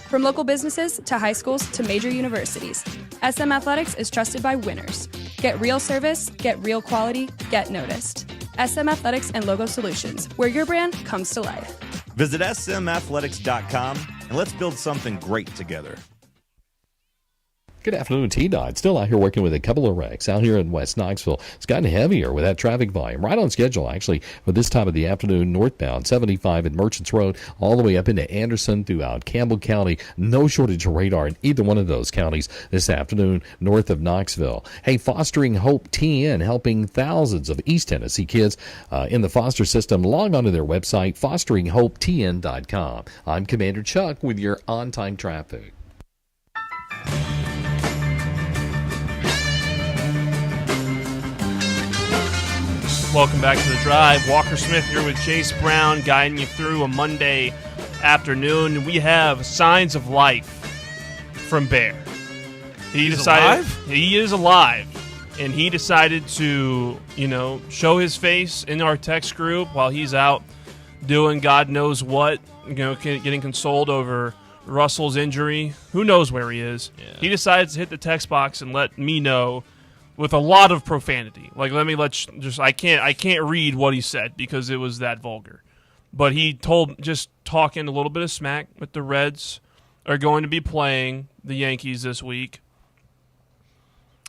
From local businesses to high schools to major universities, SM Athletics is trusted by winners. Get real service, get real quality, get noticed. SM Athletics and Logo Solutions, where your brand comes to life. Visit smathletics.com and let's build something great together. Good afternoon, T-Dot. Still out here working with a couple of wrecks out here in West Knoxville. It's gotten heavier with that traffic volume. Right on schedule, actually, for this time of the afternoon, northbound 75 at Merchants Road, all the way up into Anderson throughout Campbell County. No shortage of radar in either one of those counties this afternoon north of Knoxville. Hey, Fostering Hope TN, helping thousands of East Tennessee kids in the foster system. Log on to their website, fosteringhope.tn.com. I'm Commander Chuck with your on-time traffic. Welcome back to The Drive. Walker Smith here with Chase Brown, guiding you through a Monday afternoon. We have signs of life from Bear. He's alive? He is alive. And he decided to, show his face in our text group while he's out doing God knows what, getting consoled over Russell's injury. Who knows where he is? Yeah. He decided to hit the text box and let me know with a lot of profanity. I can't read what he said because it was that vulgar. But he just talking a little bit of smack with the Reds are going to be playing the Yankees this week.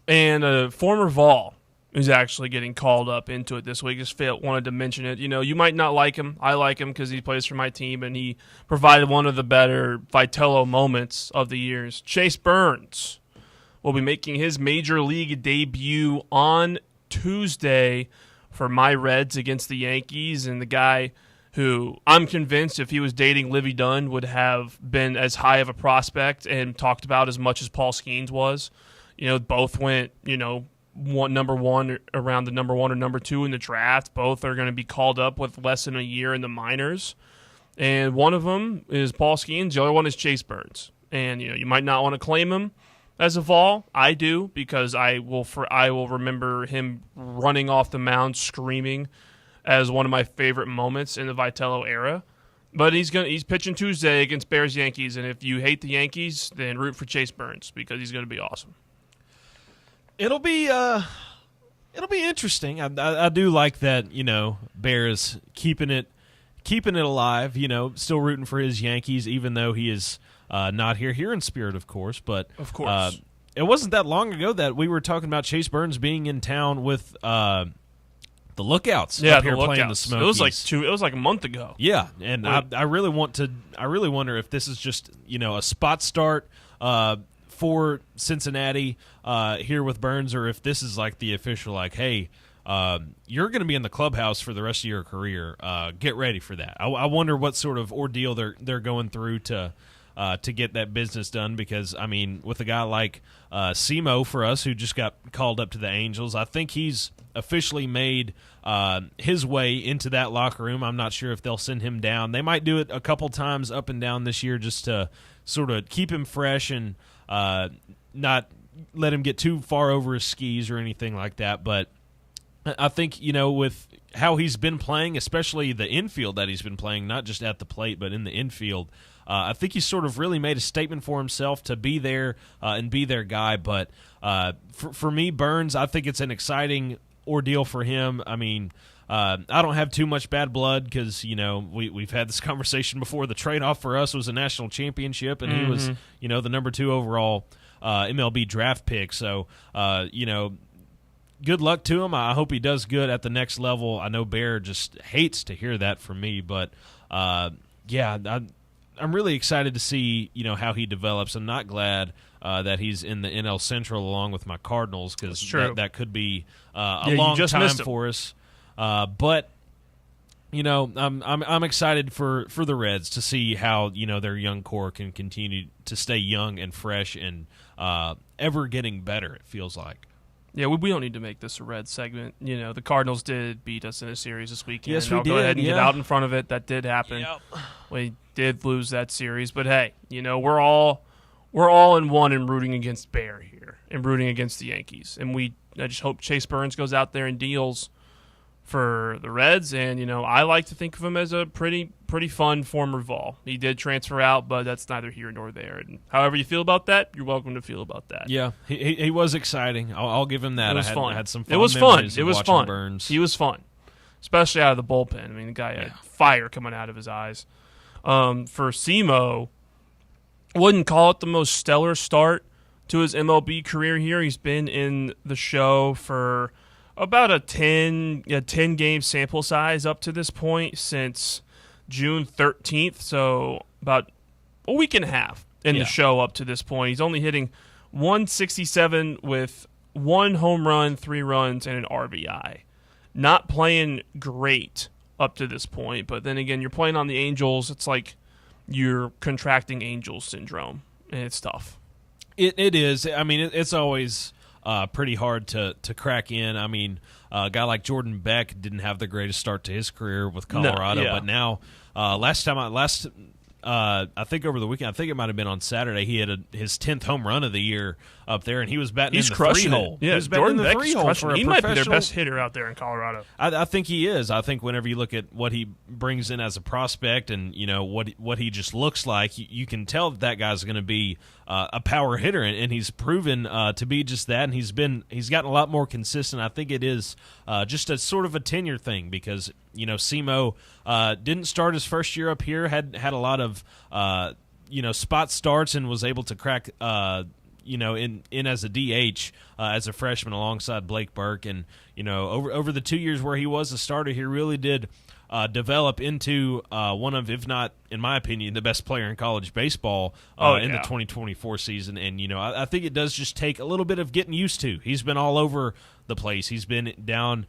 And a former Vol is actually getting called up into it this week. Just wanted to mention it. You might not like him. I like him because he plays for my team and he provided one of the better Vitello moments of the years. Chase Burns will be making his major league debut on Tuesday for my Reds against the Yankees, and the guy who I'm convinced if he was dating Livy Dunn would have been as high of a prospect and talked about as much as Paul Skeens was. Both went, number one around the number one or number two in the draft. Both are going to be called up with less than a year in the minors. And one of them is Paul Skeens. The other one is Chase Burns. And, you might not want to claim him as a Vol. I do, because I will remember him running off the mound screaming as one of my favorite moments in the Vitello era. But he's pitching Tuesday against Bears Yankees, and if you hate the Yankees, then root for Chase Burns because he's going to be awesome. It'll be interesting. I do like that. Bears keeping it alive. Still rooting for his Yankees, even though he is not here in spirit, of course. But of course, it wasn't that long ago that we were talking about Chase Burns being in town with the Lookouts. Yeah, up here the playing Lookouts. the Smokies. It was like a month ago. Yeah, and I really wonder if this is just a spot start for Cincinnati here with Burns, or if this is like the official, hey, you're going to be in the clubhouse for the rest of your career. Get ready for that. I wonder what sort of ordeal they're going through to get that business done, because, with a guy like Simo for us, who just got called up to the Angels, I think he's officially made his way into that locker room. I'm not sure if they'll send him down. They might do it a couple times up and down this year just to sort of keep him fresh and not let him get too far over his skis or anything like that. But I think, with how he's been playing, especially the infield that he's been playing, not just at the plate but in the infield, I think he's sort of really made a statement for himself to be there and be their guy. But for me, Burns, I think it's an exciting ordeal for him. I don't have too much bad blood because, we've had this conversation before. The trade-off for us was a national championship, and he was, the number 2 overall MLB draft pick. So, good luck to him. I hope he does good at the next level. I know Bear just hates to hear that from me, but, I'm really excited to see, how he develops. I'm not glad that he's in the NL Central along with my Cardinals because that could be a long time for us. But I'm excited for the Reds to see how their young core can continue to stay young and fresh and ever getting better. It feels like. Yeah, we don't need to make this a Red segment. The Cardinals did beat us in a series this weekend. Yes, we I'll did. Go ahead and get out in front of it. That did happen. Yep. We did lose that series, but hey, we're all in one and rooting against Bear here and rooting against the Yankees. And I just hope Chase Burns goes out there and deals for the Reds. And I like to think of him as a pretty fun former Vol. He did transfer out, but that's neither here nor there. And however you feel about that, you're welcome to feel about that. Yeah, he was exciting. I'll give him that. It was fun. I had some fun. It was fun. It was fun. Burns. He was fun, especially out of the bullpen. I mean, the guy had fire coming out of his eyes. For Simo, wouldn't call it the most stellar start to his MLB career here. He's been in the show for about a 10-game sample size up to this point since June 13th, so about a week and a half in the show up to this point. He's only hitting 167 with 1 home run, 3 runs, and an RBI. Not playing great up to this point, but then again, you're playing on the Angels. It's like you're contracting Angels syndrome, and it's tough. It is. I mean, it's always pretty hard to crack in. I mean, a guy like Jordan Beck didn't have the greatest start to his career with Colorado, but now I think over the weekend, I think it might have been on Saturday, he had his 10th home run of the year up there, and he was batting in the 3-hole. Yeah, he Jordan Beck is crushing it. He might be their best hitter out there in Colorado. I think he is. I think whenever you look at what he brings in as a prospect and what he just looks like, you can tell that guy's going to be a power hitter, and he's proven to be just that. And he's gotten a lot more consistent. I think it is just a sort of a tenure thing because Simo didn't start his first year up here, had a lot of spot starts, and was able to crack in as a DH as a freshman alongside Blake Burke. And over the 2 years where he was a starter, he really did develop into one of, if not, in my opinion, the best player in college baseball in the 2024 season. And, I think it does just take a little bit of getting used to. He's been all over the place. He's been down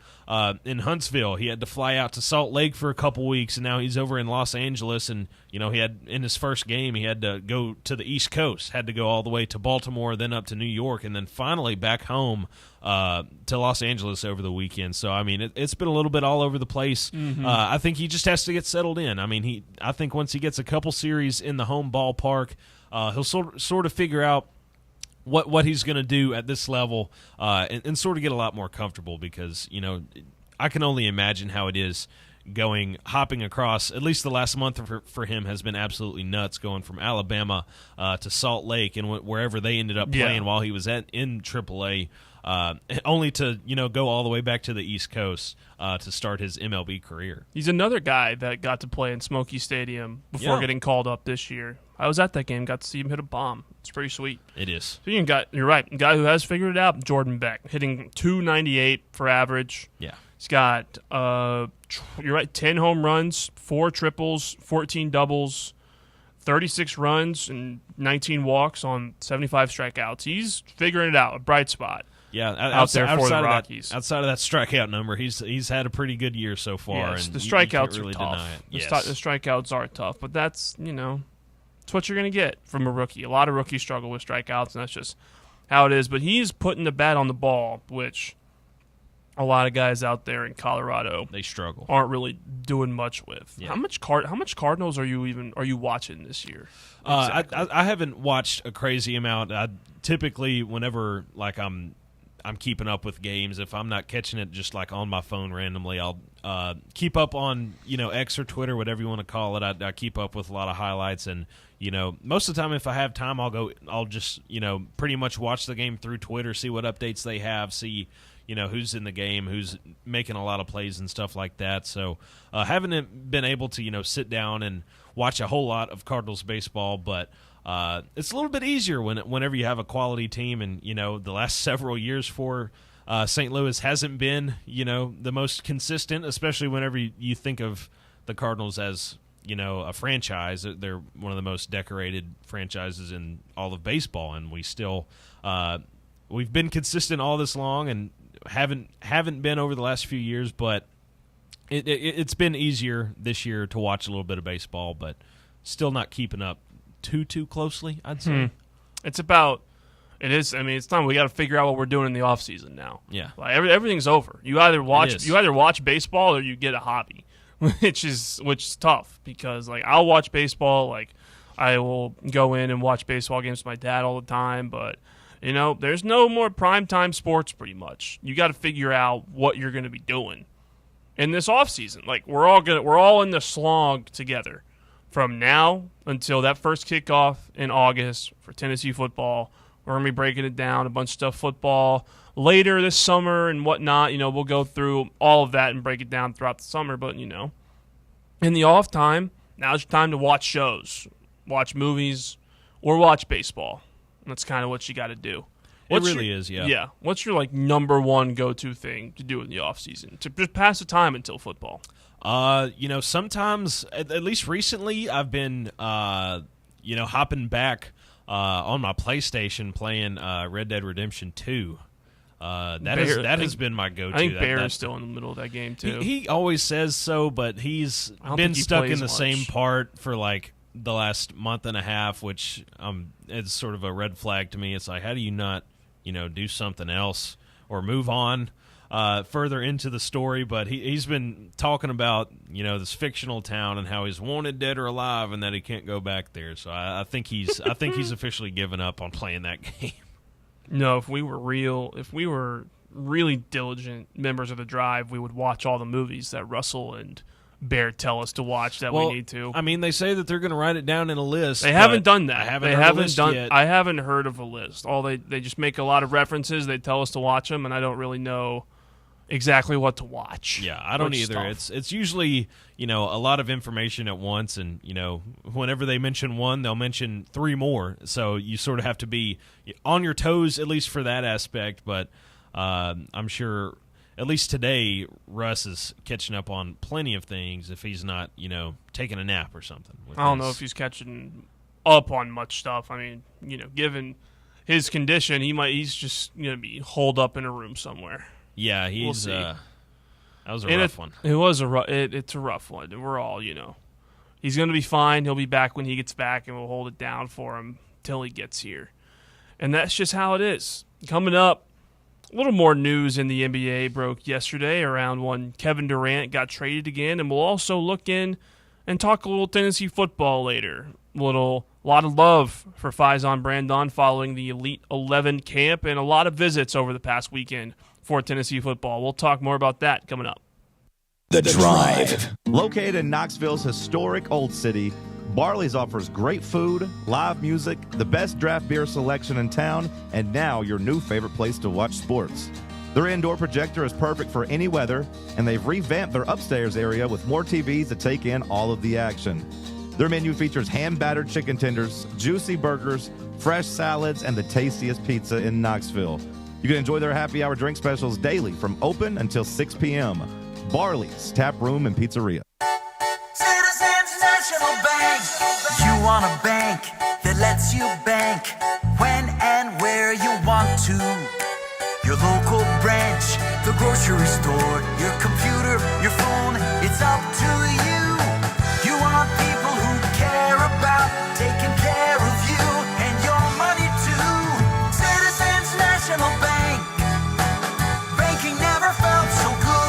in Huntsville. He had to fly out to Salt Lake for a couple weeks, and now he's over in Los Angeles. And, he had, in his first game, he had to go to the East Coast, had to go all the way to Baltimore, then up to New York, and then finally back home to Los Angeles over the weekend. So, I mean, it's been a little bit all over the place. Mm-hmm. I think he just has to get settled in. I mean, I think once he gets a couple series in the home ballpark, he'll sort of figure out what he's going to do at this level and sort of get a lot more comfortable because, I can only imagine how it is hopping across. At least the last month for him has been absolutely nuts, going from Alabama to Salt Lake and wherever they ended up playing while he was in AAA. Only to go all the way back to the East Coast to start his MLB career. He's another guy that got to play in Smoky Stadium before getting called up this year. I was at that game, got to see him hit a bomb. It's pretty sweet. It is. So you're right. A guy who has figured it out, Jordan Beck, hitting .298 for average. Yeah. He's got, you're right, 10 home runs, 4 triples, 14 doubles, 36 runs, and 19 walks on 75 strikeouts. He's figuring it out, a bright spot. Yeah, out there for the Rockies. Outside of that strikeout number, he's had a pretty good year so far. Yes, and the strikeouts you can't really are tough. deny it. The strikeouts are tough, but that's it's what you're going to get from a rookie. A lot of rookies struggle with strikeouts, and that's just how it is. But he's putting the bat on the ball, which a lot of guys out there in Colorado they struggle, aren't really doing much with. Yeah. How much Cardinals are you watching this year? Exactly. I haven't watched a crazy amount. Typically, whenever I'm keeping up with games, if I'm not catching it just like on my phone randomly, I'll keep up on X or Twitter, whatever you want to call it. I keep up with a lot of highlights, and most of the time if I have time, I'll just pretty much watch the game through Twitter, see what updates they have, see who's in the game, who's making a lot of plays and stuff like that. So haven't been able to, sit down and watch a whole lot of Cardinals baseball, but it's a little bit easier whenever you have a quality team. And, the last several years for St. Louis hasn't been, the most consistent, especially whenever you think of the Cardinals as, a franchise. They're one of the most decorated franchises in all of baseball, and we still we've been consistent all this long and haven't been over the last few years, but it's been easier this year to watch a little bit of baseball, but still not keeping up too closely, I'd say. It is. I mean, it's time we got to figure out what we're doing in the off season now. Yeah, like everything's over. You either watch baseball or you get a hobby, which is tough because like I'll watch baseball. Like I will go in and watch baseball games with my dad all the time, but there's no more primetime sports pretty much. You got to figure out what you're going to be doing in this off season. Like we're all in the slog together from now until that first kickoff in August for Tennessee football. We're going to be breaking it down, a bunch of stuff, football, later this summer and whatnot. We'll go through all of that and break it down throughout the summer. But, in the off time, now's your time to watch shows, watch movies, or watch baseball. That's kind of what you got to do. It really is, yeah. Yeah. What's your, number one go-to thing to do in the off season? To just pass the time until football? Sometimes, at least recently, I've been, hopping back on my PlayStation playing Red Dead Redemption 2. That has been my go-to. I think Bear is still in the middle of that game, too. He always says so, but he's been stuck in the same part for, the last month and a half, which it's sort of a red flag to me. It's like, how do you not, do something else or move on further into the story? But he's been talking about, this fictional town and how he's wanted dead or alive and that he can't go back there. So I think he's officially given up on playing that game. No, if we were really diligent members of the Drive, we would watch all the movies that Russell and Bear tell us to watch that we need to. I mean, they say that they're going to write it down in a list. They haven't done that. They haven't done yet. I haven't heard of a list. They just make a lot of references. They tell us to watch them, and I don't really know exactly what to watch. Yeah, I don't either. It's usually, a lot of information at once, and, whenever they mention one, they'll mention three more. So you sort of have to be on your toes, at least for that aspect. But I'm sure, at least today, Russ is catching up on plenty of things if he's not, taking a nap or something. I don't know if he's catching up on much stuff. I mean, given his condition, he's just going to be holed up in a room somewhere. Yeah, we'll see. That was a rough one. It was it's a rough one. We're all, he's going to be fine. He'll be back when he gets back, and we'll hold it down for him till he gets here. And that's just how it is. Coming up, a little more news in the NBA broke yesterday around when Kevin Durant got traded again, and we'll also look in and talk a little Tennessee football later. A lot of love for Faison Brandon following the Elite 11 camp, and a lot of visits over the past weekend for Tennessee football. We'll talk more about that coming up. The Drive. Located in Knoxville's historic Old City, Barley's offers great food, live music, the best draft beer selection in town, and now your new favorite place to watch sports. Their indoor projector is perfect for any weather, and they've revamped their upstairs area with more TVs to take in all of the action. Their menu features hand-battered chicken tenders, juicy burgers, fresh salads, and the tastiest pizza in Knoxville. You can enjoy their happy hour drink specials daily from open until 6 p.m. Barley's Tap Room and Pizzeria. Citizens National Bank. You want a bank that lets you bank when and where you want to. Your local branch, the grocery store, your computer, your phone, it's up to you. You want people who care about taking care of you and your money too. Citizens National Bank. Banking never felt so good.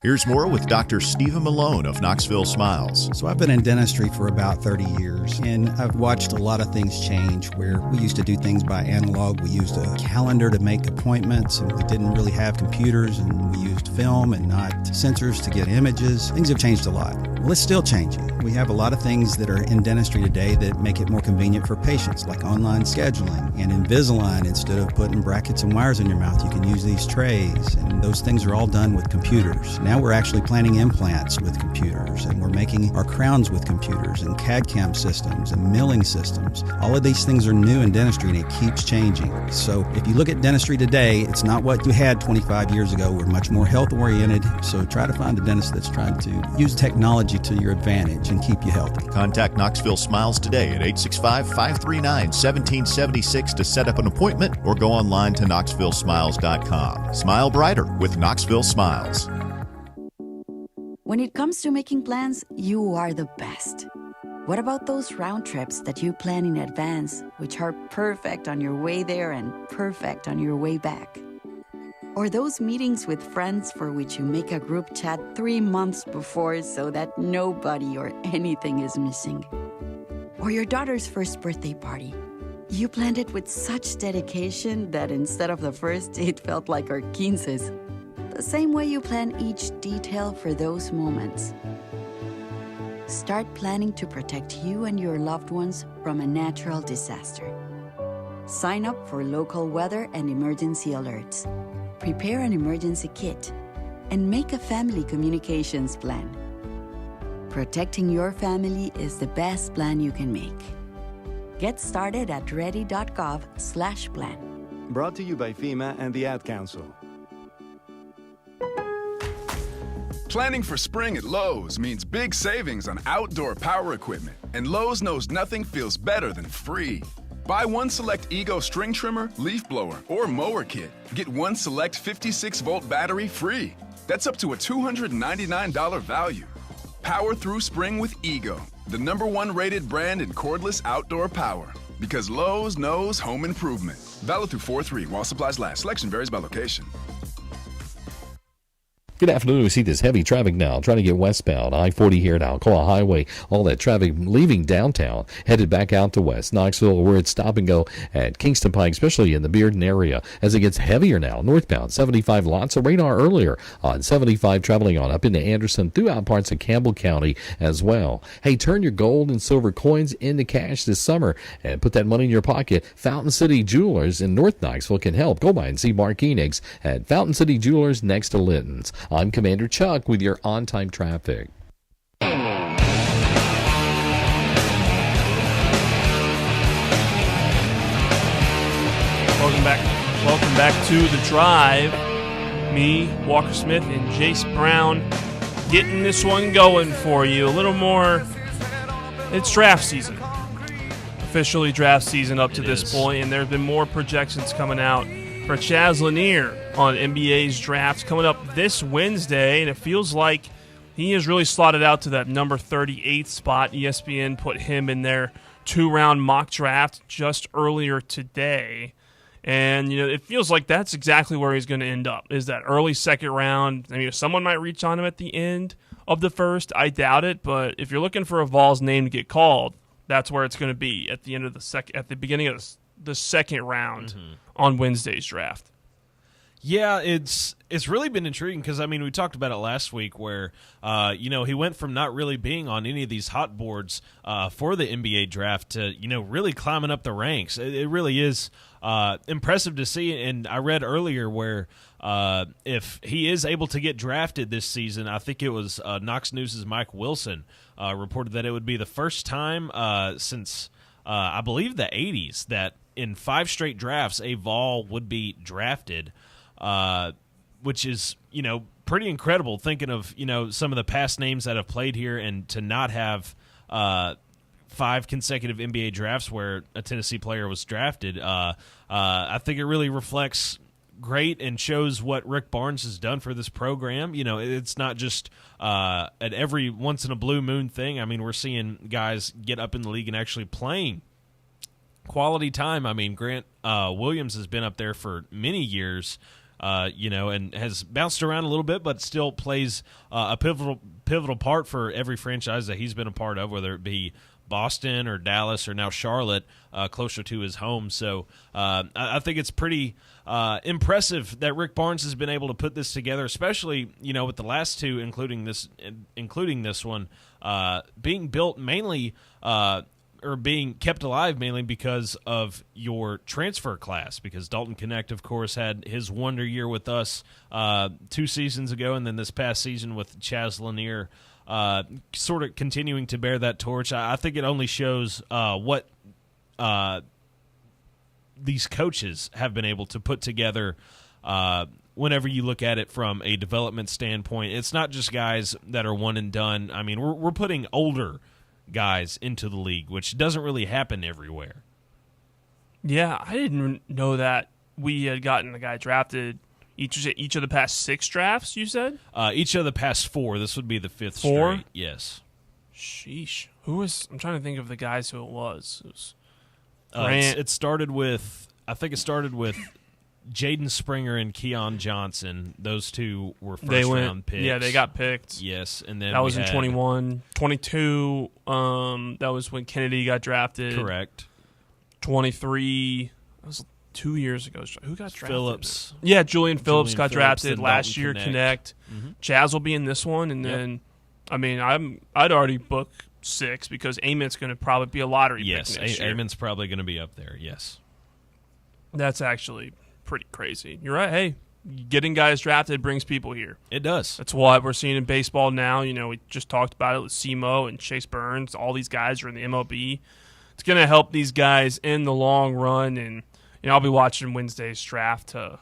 Here's more with Dr. Stephen Malone of Knoxville Smiles. So I've been in dentistry for about 30 years, and I've watched a lot of things change where we used to do things by analog. We used a calendar to make appointments, and we didn't really have computers, and we used film and not sensors to get images. Things have changed a lot. Well, it's still changing. We have a lot of things that are in dentistry today that make it more convenient for patients, like online scheduling and Invisalign. Instead of putting brackets and wires in your mouth, you can use these trays, and those things are all done with computers. Now we're actually planning implants with computers, and we're making our crowns with computers and CAD/CAM systems and milling systems. All of these things are new in dentistry, and it keeps changing. So if you look at dentistry today, it's not what you had 25 years ago. We're much more health-oriented, so try to find a dentist that's trying to use technology to your advantage and keep you healthy. Contact Knoxville Smiles today at 865-539-1776 to set up an appointment, or go online to knoxvillesmiles.com. Smile brighter with Knoxville Smiles. When it comes to making plans, you are the best. What about those round trips that you plan in advance, which are perfect on your way there and perfect on your way back? Or those meetings with friends for which you make a group chat 3 months before so that nobody or anything is missing? Or your daughter's first birthday party. You planned it with such dedication that instead of the first, it felt like our 15's. The same way you plan each detail for those moments. Start planning to protect you and your loved ones from a natural disaster. Sign up for local weather and emergency alerts. Prepare an emergency kit and make a family communications plan. Protecting your family is the best plan you can make. Get started at ready.gov/plan. Brought to you by FEMA and the Ad Council. Planning for spring at Lowe's means big savings on outdoor power equipment, and Lowe's knows nothing feels better than free. Buy one select Ego string trimmer, leaf blower, or mower kit. Get one select 56-volt battery free. That's up to a $299 value. Power through spring with Ego, the #1 rated brand in cordless outdoor power. Because Lowe's knows home improvement. Valid through 4/3 while supplies last. Selection varies by location. Good afternoon. We see this heavy traffic now trying to get westbound. I-40 here at Alcoa Highway. All that traffic leaving downtown, headed back out to West Knoxville, where it's stop and go at Kingston Pike, especially in the Bearden area, as it gets heavier now. Northbound, 75, lots of radar earlier on 75, traveling on up into Anderson, throughout parts of Campbell County as well. Hey, turn your gold and silver coins into cash this summer and put that money in your pocket. Fountain City Jewelers in North Knoxville can help. Go by and see Mark Enix at Fountain City Jewelers next to Linton's. I'm Commander Chuck with your on-time traffic. Welcome back to The Drive. Me, Walker Smith, and Jace Brown getting this one going for you. A little more, it's draft season. Officially draft season up to this point, and there have been more projections coming out for Chaz Lanier on NBA's draft coming up this Wednesday, and it feels like he is really slotted out to that number 38 spot. ESPN put him in their 2-round mock draft just earlier today, and it feels like that's exactly where he's going to end up, is that early second round. I mean, if someone might reach on him at the end of the first, I doubt it, but if you're looking for a Vols name to get called, that's where it's going to be at the end of at the beginning of the second round on Wednesday's draft. Yeah, it's really been intriguing because, I mean, we talked about it last week where, he went from not really being on any of these hot boards for the NBA draft to, really climbing up the ranks. It really is impressive to see, and I read earlier where if he is able to get drafted this season, I think it was Knox News' Mike Wilson reported that it would be the first time since, I believe, the 80s that in 5 straight drafts a Vol would be drafted, which is, pretty incredible thinking of, some of the past names that have played here, and to not have 5 consecutive NBA drafts where a Tennessee player was drafted. I think it really reflects great and shows what Rick Barnes has done for this program. It's not just an every once in a blue moon thing. I mean, we're seeing guys get up in the league and actually playing quality time. I mean, Grant Williams has been up there for many years, and has bounced around a little bit, but still plays a pivotal part for every franchise that he's been a part of, whether it be Boston or Dallas or now Charlotte, closer to his home. So I think it's pretty impressive that Rick Barnes has been able to put this together, especially with the last two, including this one, being built mainly or being kept alive mainly because of your transfer class. Because Dalton Connect, of course, had his wonder year with us 2 seasons ago, and then this past season with Chaz Lanier. Sort of continuing to bear that torch. I think it only shows what these coaches have been able to put together whenever you look at it from a development standpoint. It's not just guys that are one and done. I mean, we're putting older guys into the league, which doesn't really happen everywhere. Yeah, I didn't know that we had gotten a guy drafted each of the past 6 drafts, you said? Each of the past 4. This would be the 5th 4? straight. Yes. Sheesh. I'm trying to think of the guys who it was. It was Grant. It started with Jaden Springer and Keon Johnson. Those two were first-round picks. Yeah, they got picked. Yes, and then that was in 21. 22, that was when Kennedy got drafted. Correct. 23, that was 2 years ago. Who got drafted? Phillips. Yeah, Julian Phillips got drafted last Dalton year. Connect. Chaz will be in this one, and then, I mean, I'd already booked 6 because Amon's going to probably be a lottery pick next year. Amon's probably going to be up there. Yes, that's actually pretty crazy. You're right. Hey, getting guys drafted brings people here. It does. That's what we're seeing in baseball now. We just talked about it with Simo and Chase Burns. All these guys are in the MLB. It's going to help these guys in the long run, and I'll be watching Wednesday's draft to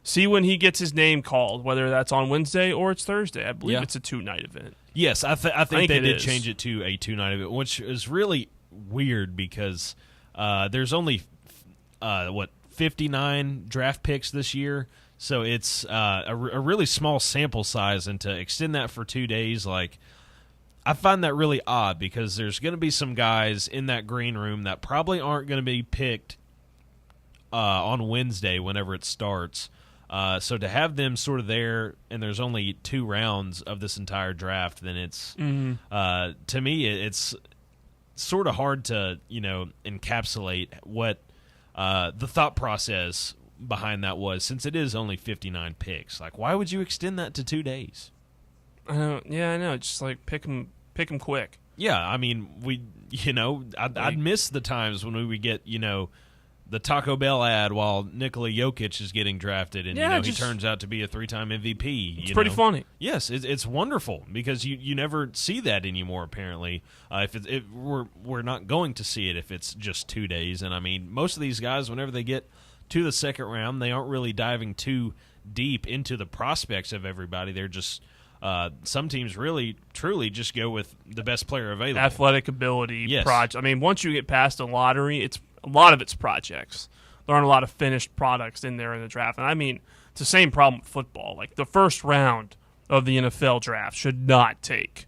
see when he gets his name called, whether that's on Wednesday or it's Thursday. I believe it's a 2-night event. Yes, I think they did change it to a 2-night event, which is really weird because there's only 59 draft picks this year, so it's a really small sample size, and to extend that for 2 days, I find that really odd because there's going to be some guys in that green room that probably aren't going to be picked on Wednesday whenever it starts. So to have them sort of there, and there's only 2 rounds of this entire draft, then it's to me it's sort of hard to encapsulate what the thought process behind that was, since it is only 59 picks. Why would you extend that to 2 days? I know. It's just pick them quick. Yeah, I mean, I'd miss the times when we would get the Taco Bell ad while Nikola Jokic is getting drafted, and he turns out to be a 3-time MVP. It's pretty funny. Yes, it's wonderful because you never see that anymore. Apparently, we're not going to see it if it's just 2 days. And I mean, most of these guys, whenever they get to the second round, they aren't really diving too deep into the prospects of everybody. They're just some teams really truly just go with the best player available. Athletic ability, yes. I mean, once you get past the lottery, it's a lot of it's projects. There aren't a lot of finished products in there in the draft. And I mean, it's the same problem with football. The first round of the NFL draft should not take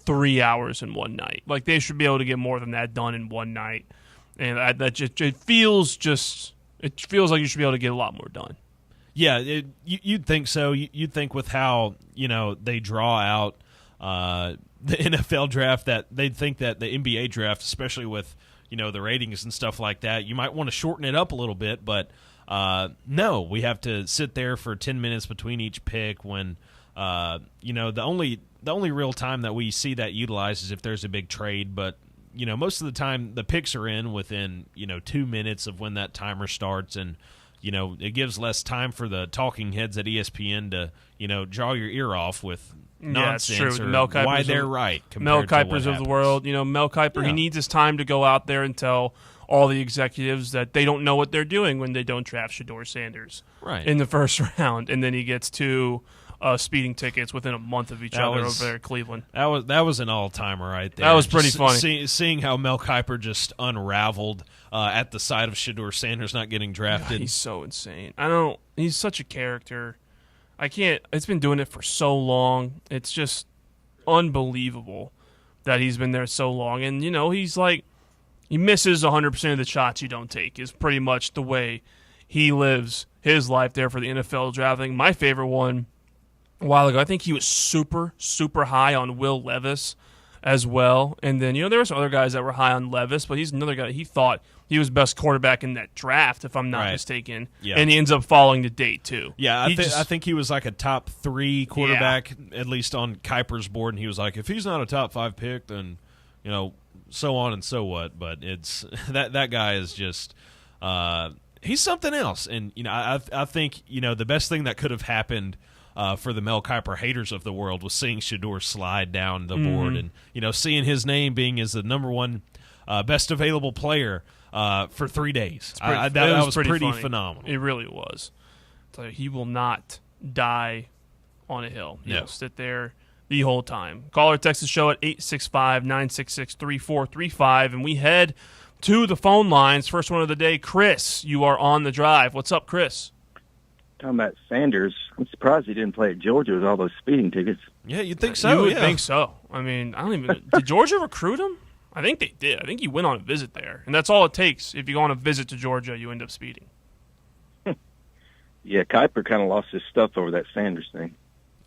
3 hours in one night. They should be able to get more than that done in one night. And it feels like you should be able to get a lot more done. Yeah, you'd think so. You'd think with how they draw out the NFL draft that they'd think that the NBA draft, especially with the ratings and stuff like that, you might want to shorten it up a little bit. But no, we have to sit there for 10 minutes between each pick. When the only real time that we see that utilized is if there's a big trade. But most of the time the picks are in within 2 minutes of when that timer starts, and it gives less time for the talking heads at ESPN to, jaw your ear off with nonsense it's true. or why they're right. Mel Kipers of the world. Mel Kiper, he needs his time to go out there and tell all the executives that they don't know what they're doing when they don't draft Shedeur Sanders in the first round. And then he gets 2 speeding tickets within a month of each other over there at Cleveland. That was an all-timer right there. That was pretty funny. Seeing how Mel Kiper just unraveled at the sight of Shedeur Sanders not getting drafted. God, he's so insane. He's such a character. It's been doing it for so long. It's just unbelievable that he's been there so long. And, he misses 100% of the shots you don't take is pretty much the way he lives his life there for the NFL draft. I think my favorite one a while ago, I think he was super, super high on Will Levis as well. And then, there were some other guys that were high on Levis, but he's another guy that he thought he was best quarterback in that draft, if I'm not mistaken. Yeah. And he ends up following the date, too. Yeah, I think he was like a top 3 quarterback, at least on Kuiper's board, and he was like, if he's not a top 5 pick, then, so on and so what. But it's that guy is just he's something else. And, I think, the best thing that could have happened for the Mel Kiper haters of the world was seeing Shedeur slide down the board and, seeing his name being as the number 1 best available player for 3 days. That was pretty phenomenal. It really was. So he will not die on a hill. He'll sit there the whole time. Call our Texas show at 865-966-3435, and we head to the phone lines. First one of the day, Chris, you are on the drive. What's up, Chris? Talking about Sanders, I'm surprised he didn't play at Georgia with all those speeding tickets. Yeah, you'd think so. You would think so. I mean, I don't even. Did Georgia recruit him? I think they did. I think he went on a visit there, and that's all it takes. If you go on a visit to Georgia, you end up speeding. Yeah, Kiper kind of lost his stuff over that Sanders thing.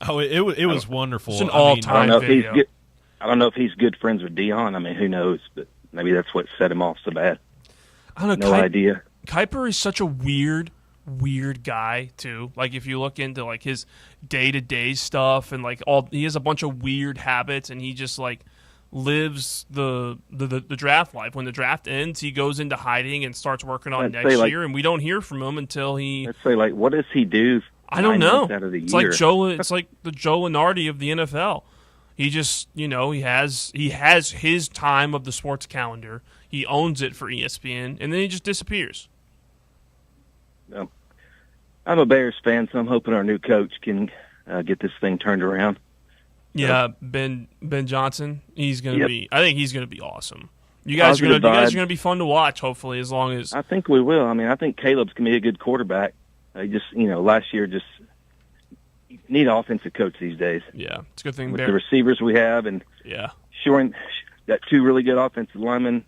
Oh, it was wonderful. It's an all-time video. I don't know if he's good friends with Dion. I mean, who knows? But maybe that's what set him off so bad. I don't know. No idea. Kiper is such a weird guy too. Like if you look into like his day-to-day stuff and like he has a bunch of weird habits, and he just like lives the draft life. When the draft ends, he goes into hiding and starts working on next year, and we don't hear from him until he. Let's say, like, what does he do? I don't know. Out of the it's year? Like Joe. It's like the Joe Lunardi of the NFL. He just, he has his time of the sports calendar. He owns it for ESPN, and then he just disappears. No. I'm a Bears fan, so I'm hoping our new coach can get this thing turned around. Yeah, Ben Johnson. He's gonna be. I think he's gonna be awesome. You guys are gonna be fun to watch. Hopefully, as long as I think we will. I mean, I think Caleb's gonna be a good quarterback. He just, last year you need an offensive coach these days. Yeah, it's a good thing with the receivers we have, and Shoring got 2 really good offensive linemen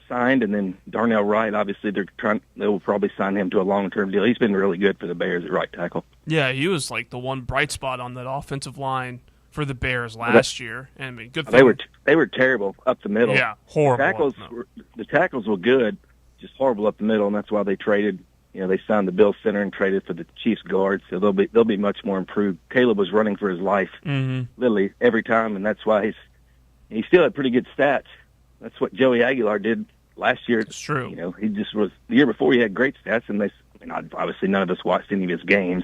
signed, and then Darnell Wright. Obviously, they will probably sign him to a long-term deal. He's been really good for the Bears at right tackle. Yeah, he was like the one bright spot on that offensive line for the Bears last year. And I mean, good thing. They were terrible up the middle. Yeah, horrible. The tackles were good, just horrible up the middle, and that's why they traded. They signed the Bill Center and traded for the Chiefs guard, so they'll be much more improved. Caleb was running for his life, literally every time, and that's why he still had pretty good stats. That's what Joey Aguilar did last year. It's true. He just was the year before. He had great stats, and obviously none of us watched any of his games,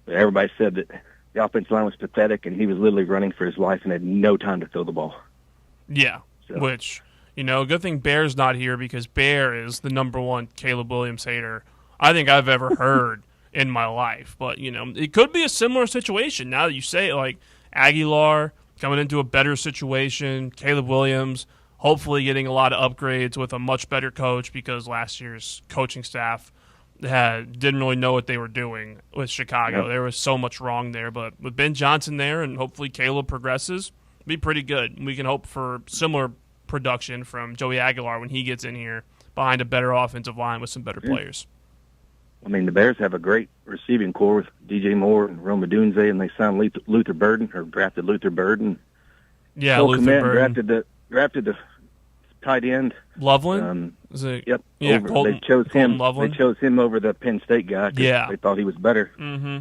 but everybody said that the offensive line was pathetic, and he was literally running for his life and had no time to throw the ball. Yeah, which good thing Bear's not here, because Bear is the number 1 Caleb Williams hater I think I've ever heard in my life. But, it could be a similar situation now that you say it, like Aguilar coming into a better situation, Caleb Williams hopefully getting a lot of upgrades with a much better coach, because last year's coaching staff didn't really know what they were doing with Chicago. Yep. There was so much wrong there. But with Ben Johnson there, and hopefully Caleb progresses, it'll be pretty good. We can hope for similar production from Joey Aguilar when he gets in here behind a better offensive line with some better players. I mean, the Bears have a great receiving core with DJ Moore and Roma Dunze, and they signed Luther Burden, or drafted Luther Burden. Yeah, Luther Burden. Drafted the tight end. Loveland? Yep. Yeah, they chose him. Loveland. They chose him over the Penn State guy. Yeah. They thought he was better. Mm-hmm.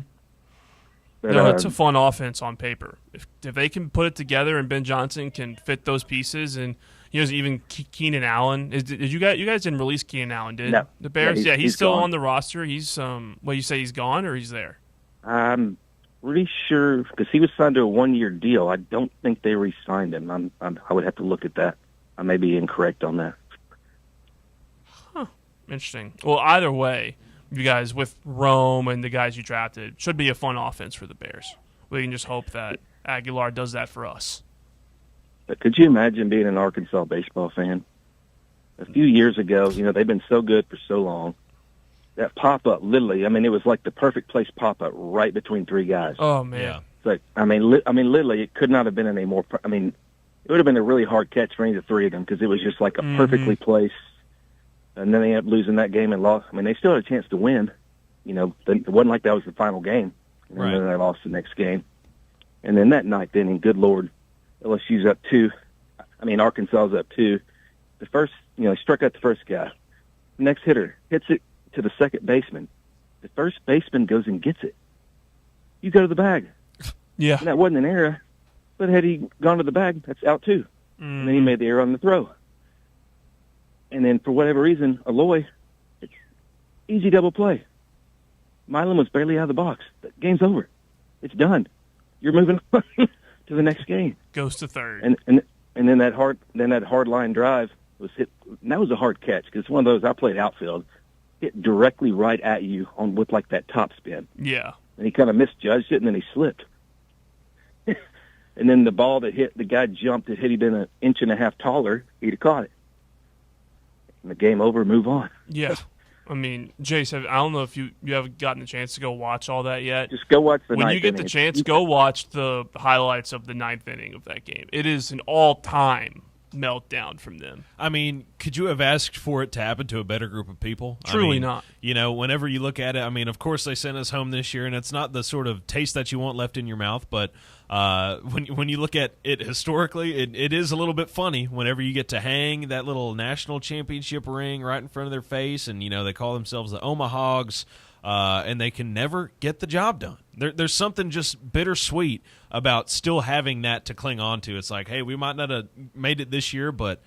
But, it's a fun offense on paper. If they can put it together and Ben Johnson can fit those pieces, and even Keenan Allen. Did you guys didn't release Keenan Allen, did no. The Bears? Yeah, he's still gone. on the roster. He's you say he's gone or he's there? I'm pretty sure, because he was signed to a 1-year deal. I don't think they re-signed him. I would have to look at that. I may be incorrect on that. Huh. Interesting. Well, either way, you guys with Rome and the guys you drafted should be a fun offense for the Bears. We can just hope that Aguilar does that for us. But could you imagine being an Arkansas baseball fan? A few years ago, they've been so good for so long. That pop-up, literally, it was like the perfect place pop-up right between 3 guys. Oh, man. Yeah. It's like, literally, it could not have been any more. It would have been a really hard catch for any of the 3 of them, because it was just like a perfectly placed and then they ended up losing that game and lost. I mean, they still had a chance to win. You know, it wasn't like that was the final game. And then they lost the next game. And then that ninth inning, good Lord, LSU's up 2. I mean, Arkansas's up 2. The first, you know, he struck out the first guy. Next hitter hits it to the second baseman. The first baseman goes and gets it. You go to the bag. Yeah. And that wasn't an error. But had he gone to the bag, that's out too. And then he made the error on the throw. And then for whatever reason, Aloy, it's easy double play. Milan was barely out of the box. The game's over. It's done. You're moving on to the next game. Goes to third. And then that hard line drive was hit. And that was a hard catch because it's one of those, I played outfield, hit directly right at you with like that top spin. Yeah. And he kind of misjudged it, and then he slipped. And then the ball that hit, the guy jumped. Had he been an inch and a half taller, he'd have caught it. And the game over, move on. Yeah. I mean, Jace, I don't know if you haven't gotten a chance to go watch all that yet. Just go watch the When ninth you get inning. the chance, go watch the highlights of the ninth inning of that game. It is an all-time meltdown from them. I mean, could you have asked for it to happen to a better group of people? Truly not. You know, whenever you look at it, I mean, of course they sent us home this year, and it's not the sort of taste that you want left in your mouth, but when you look at it historically, it is a little bit funny whenever you get to hang that little national championship ring right in front of their face, and, you know, they call themselves the Omahogs, and they can never get the job done. There's something just bittersweet about still having that to cling on to. It's like, hey, we might not have made it this year, but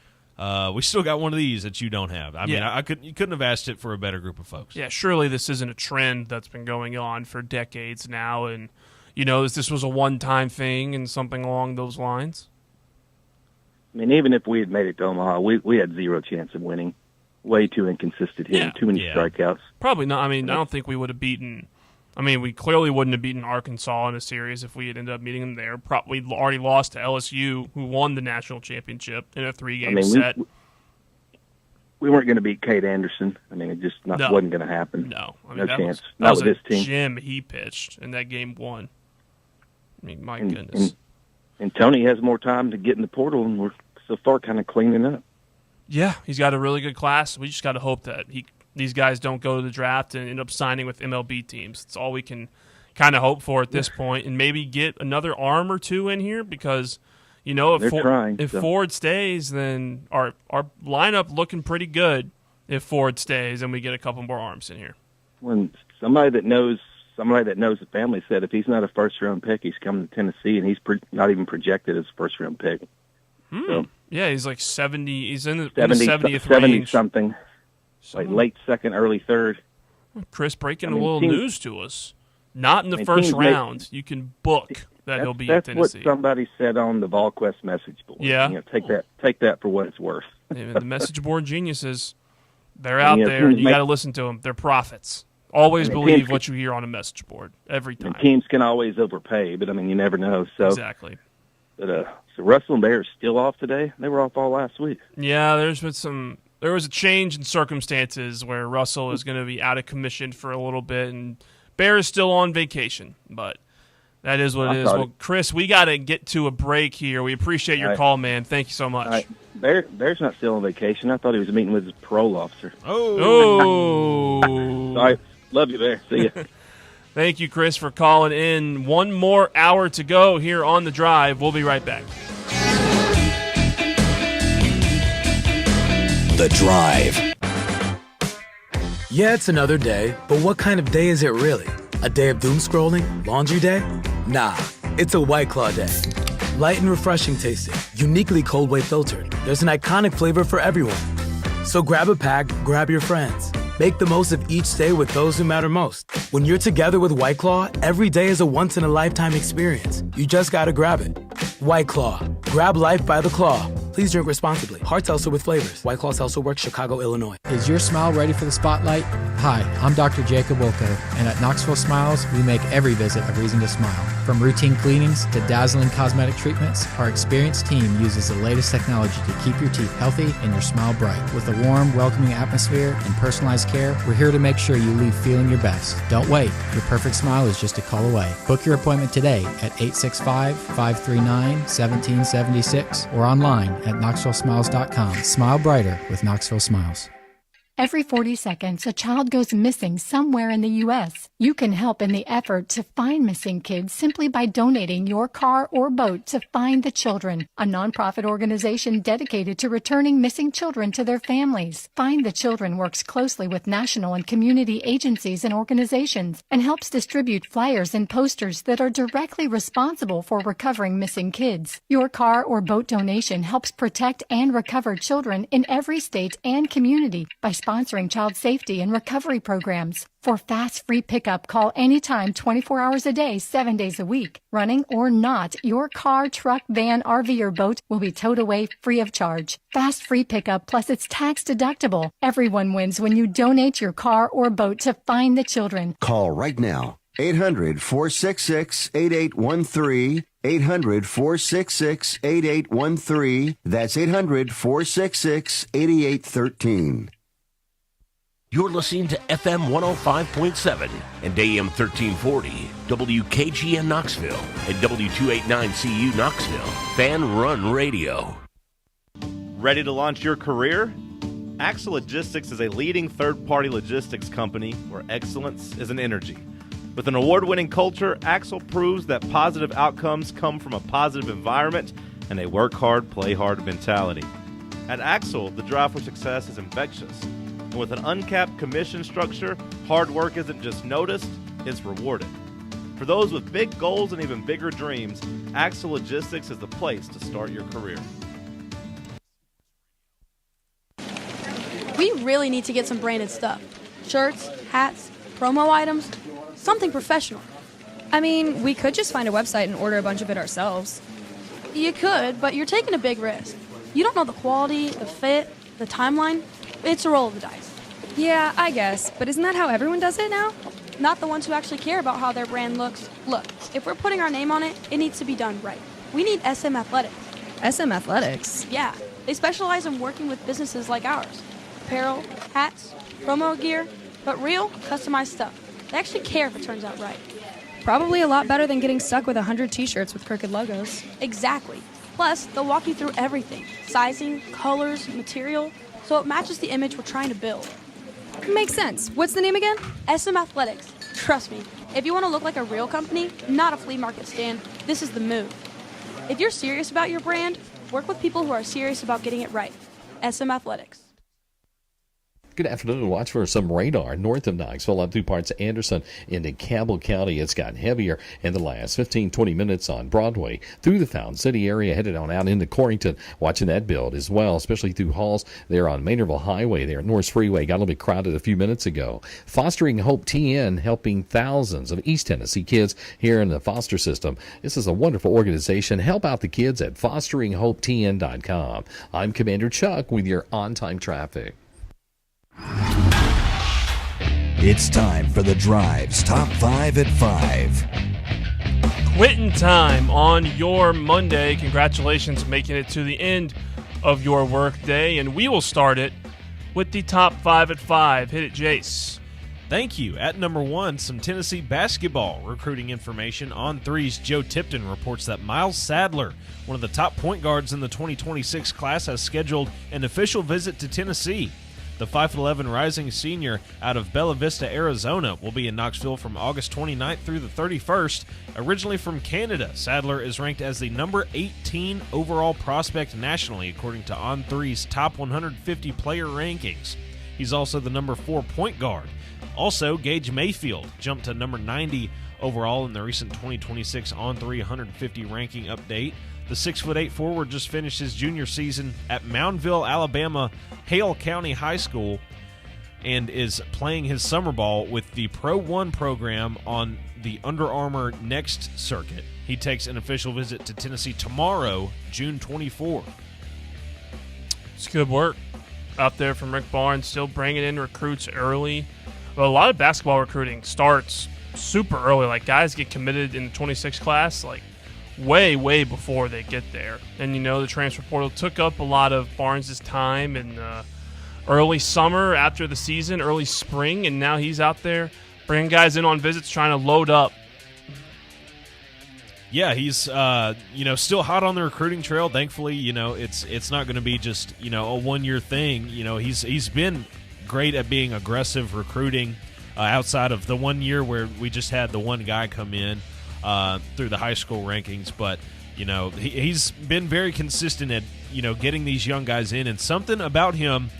we still got one of these that you don't have. I mean, you couldn't have asked it for a better group of folks. Yeah, surely this isn't a trend that's been going on for decades now, and, you know, this was a one-time thing and something along those lines. I mean, even if we had made it to Omaha, we had zero chance of winning. Way too inconsistent hitting, too many strikeouts. Probably not. I mean, I don't think we would have beaten. I mean, we clearly wouldn't have beaten Arkansas in a series if we had ended up meeting them there. We already lost to LSU, who won the national championship in a 3-game set. We weren't going to beat Cade Anderson. I mean, it just wasn't going to happen. No, I no mean, chance. That not was with a this team. gem he pitched in that game 1. I mean, my goodness. And Tony has more time to get in the portal, and we're so far kind of cleaning up. Yeah, he's got a really good class. We just got to hope that these guys don't go to the draft and end up signing with MLB teams. That's all we can kind of hope for at this point, and maybe get another arm or two in here because, you know, if Ford stays, then our lineup looking pretty good if Ford stays and we get a couple more arms in here. When somebody that knows the family said if he's not a first-round pick, he's coming to Tennessee, and he's not even projected as a first-round pick. So, yeah, he's like 70. He's in the 70th 70 range. something, like late second, early third. Chris breaking a little news to us. Not in the first round. You can book that he'll be at Tennessee. That's what somebody said on the VolQuest message board. Yeah. You know, take that for what it's worth. The message board geniuses, they're out there, and you got to listen to them. They're prophets. Always believe what you hear on a message board every time. And teams can always overpay, but I mean, you never know. So exactly. But so Russell and Bear are still off today. They were off all last week. Yeah, there was a change in circumstances where Russell is going to be out of commission for a little bit, and Bear is still on vacation. But that is what it is. Well, Chris, we got to get to a break here. We appreciate your call, man. Thank you so much. Bear's not still on vacation. I thought he was meeting with his parole officer. Oh. Sorry. Love you, Bear. See ya. Thank you, Chris, for calling in. One more hour to go here on The Drive. We'll be right back. The Drive. Yeah, it's another day, but what kind of day is it really? A day of doom scrolling? Laundry day? Nah, it's a White Claw day. Light and refreshing tasting, uniquely cold way filtered. There's an iconic flavor for everyone. So grab a pack, grab your friends. Make the most of each day with those who matter most. When you're together with White Claw, every day is a once-in-a-lifetime experience. You just gotta grab it. White Claw. Grab life by the claw. Please drink responsibly. Hard seltzer with flavors. White Claw Seltzer Works, Chicago, Illinois. Is your smile ready for the spotlight? Hi, I'm Dr. Jacob Wilco, and at Knoxville Smiles, we make every visit a reason to smile. From routine cleanings to dazzling cosmetic treatments, our experienced team uses the latest technology to keep your teeth healthy and your smile bright. With a warm, welcoming atmosphere and personalized care, we're here to make sure you leave feeling your best. Don't wait. Your perfect smile is just a call away. Book your appointment today at 865-539-1776 or online at knoxvillesmiles.com. Smile brighter with Knoxville Smiles. Every 40 seconds, a child goes missing somewhere in the U.S. You can help in the effort to find missing kids simply by donating your car or boat to Find the Children, a nonprofit organization dedicated to returning missing children to their families. Find the Children works closely with national and community agencies and organizations and helps distribute flyers and posters that are directly responsible for recovering missing kids. Your car or boat donation helps protect and recover children in every state and community by sponsoring child safety and recovery programs. For fast, free pickup, call anytime, 24 hours a day, 7 days a week. Running or not, your car, truck, van, RV, or boat will be towed away free of charge. Fast, free pickup, plus it's tax deductible. Everyone wins when you donate your car or boat to Find the Children. Call right now. 800-466-8813. 800-466-8813. That's 800-466-8813. You're listening to FM 105.7 and AM 1340, WKGN Knoxville, and W289CU Knoxville, Fan Run Radio. Ready to launch your career? Axle Logistics is a leading third-party logistics company where excellence is an energy. With an award-winning culture, Axle proves that positive outcomes come from a positive environment and a work hard, play hard mentality. At Axle, the drive for success is infectious. And with an uncapped commission structure, hard work isn't just noticed, it's rewarded. For those with big goals and even bigger dreams, Axle Logistics is the place to start your career. We really need to get some branded stuff. Shirts, hats, promo items, something professional. I mean, we could just find a website and order a bunch of it ourselves. You could, but you're taking a big risk. You don't know the quality, the fit, the timeline. It's a roll of the dice. Yeah, I guess, but isn't that how everyone does it now? Not the ones who actually care about how their brand looks. Look, if we're putting our name on it, it needs to be done right. We need SM Athletics. SM Athletics? Yeah, they specialize in working with businesses like ours. Apparel, hats, promo gear, but real, customized stuff. They actually care if it turns out right. Probably a lot better than getting stuck with 100 t-shirts with crooked logos. Exactly. Plus, they'll walk you through everything. Sizing, colors, material, so it matches the image we're trying to build. Makes sense. What's the name again? SM Athletics. Trust me, if you want to look like a real company, not a flea market stand, this is the move. If you're serious about your brand, work with people who are serious about getting it right. SM Athletics. Good afternoon. Watch for some radar north of Knoxville up through parts of Anderson into Campbell County. It's gotten heavier in the last 15-20 minutes on Broadway through the Fountain City area, headed on out into Corrington. Watching that build as well, especially through Halls there on Maynardville Highway there. Norris Freeway got a little bit crowded a few minutes ago. Fostering Hope TN, helping thousands of East Tennessee kids here in the foster system. This is a wonderful organization. Help out the kids at fosteringhopeTN.com. I'm Commander Chuck with your on-time traffic. It's time for The Drive's Top 5 at 5. Quitting time on your Monday. Congratulations on making it to the end of your work day. And we will start it with the Top 5 at 5. Hit it, Jace. Thank you. At number 1, some Tennessee basketball recruiting information. On 3's Joe Tipton reports that Miles Sadler, one of the top point guards in the 2026 class, has scheduled an official visit to Tennessee. The 5'11" rising senior out of Bella Vista, Arizona, will be in Knoxville from August 29th through the 31st. Originally from Canada, Sadler is ranked as the number 18 overall prospect nationally, according to On3's top 150 player rankings. He's also the number 4 point guard. Also, Gage Mayfield jumped to number 90 overall in the recent 2026 On3 150 ranking update. The 6'8" forward just finished his junior season at Moundville, Alabama, Hale County High School, and is playing his summer ball with the Pro 1 program on the Under Armour Next circuit. He takes an official visit to Tennessee tomorrow, June 24th. It's good work out there from Rick Barnes, still bringing in recruits early. But a lot of basketball recruiting starts super early. Like, guys get committed in the 26 class, like, way before they get there. And, you know, the transfer portal took up a lot of Barnes' time in early summer after the season, early spring, and now he's out there bringing guys in on visits, trying to load up. Yeah, he's still hot on the recruiting trail. Thankfully, it's not going to be just a 1-year thing. He's been great at being aggressive recruiting outside of the 1 year where we just had the one guy come in through the high school rankings. But, he's been very consistent at, getting these young guys in. And something about him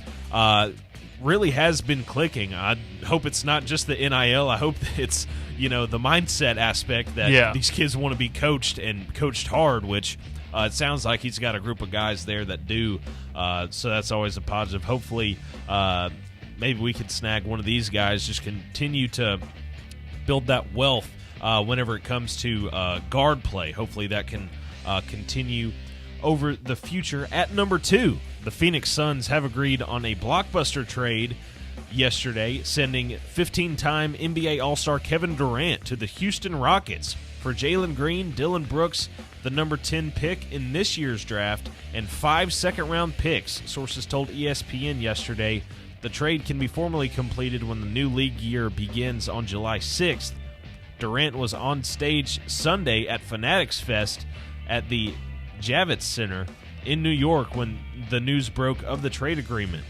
really has been clicking. I hope it's not just the NIL. I hope it's, the mindset aspect that these kids want to be coached and coached hard, which it sounds like he's got a group of guys there that do. So that's always a positive. Hopefully, maybe we could snag one of these guys, just continue to build that wealth whenever it comes to guard play. Hopefully that can continue over the future. At number 2, the Phoenix Suns have agreed on a blockbuster trade yesterday, sending 15-time NBA All-Star Kevin Durant to the Houston Rockets for Jalen Green, Dylan Brooks, the number 10 pick in this year's draft, and 5 second-round picks, sources told ESPN yesterday. The trade can be formally completed when the new league year begins on July 6th. Durant was on stage Sunday at Fanatics Fest at the Javits Center in New York when the news broke of the trade agreement.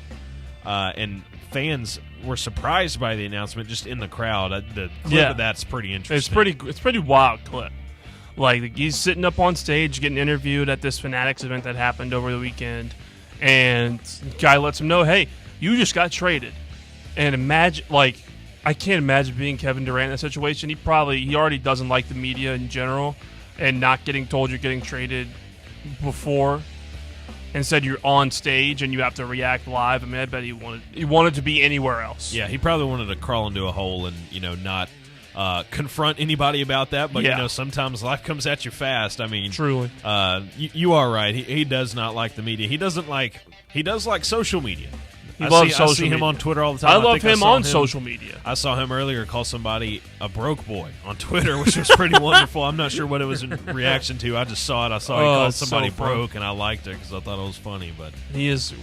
And fans were surprised by the announcement just in the crowd. The clip of that's pretty interesting. It's pretty wild clip. Like, he's sitting up on stage getting interviewed at this Fanatics event that happened over the weekend, and the guy lets him know, hey, you just got traded. And imagine, I can't imagine being Kevin Durant in that situation. He already doesn't like the media in general, and not getting told you're getting traded before. Instead, you're on stage and you have to react live. I mean, I bet he wanted to be anywhere else. Yeah, he probably wanted to crawl into a hole and, not confront anybody about that. But, sometimes life comes at you fast. I mean, truly. You are right. He does not like the media. He does like social media. I see him on Twitter all the time. I love him on social media. I saw him earlier call somebody a broke boy on Twitter, which was pretty wonderful. I'm not sure what it was in reaction to. I just saw it. I saw he called somebody broke, and I liked it because I thought it was funny. But he's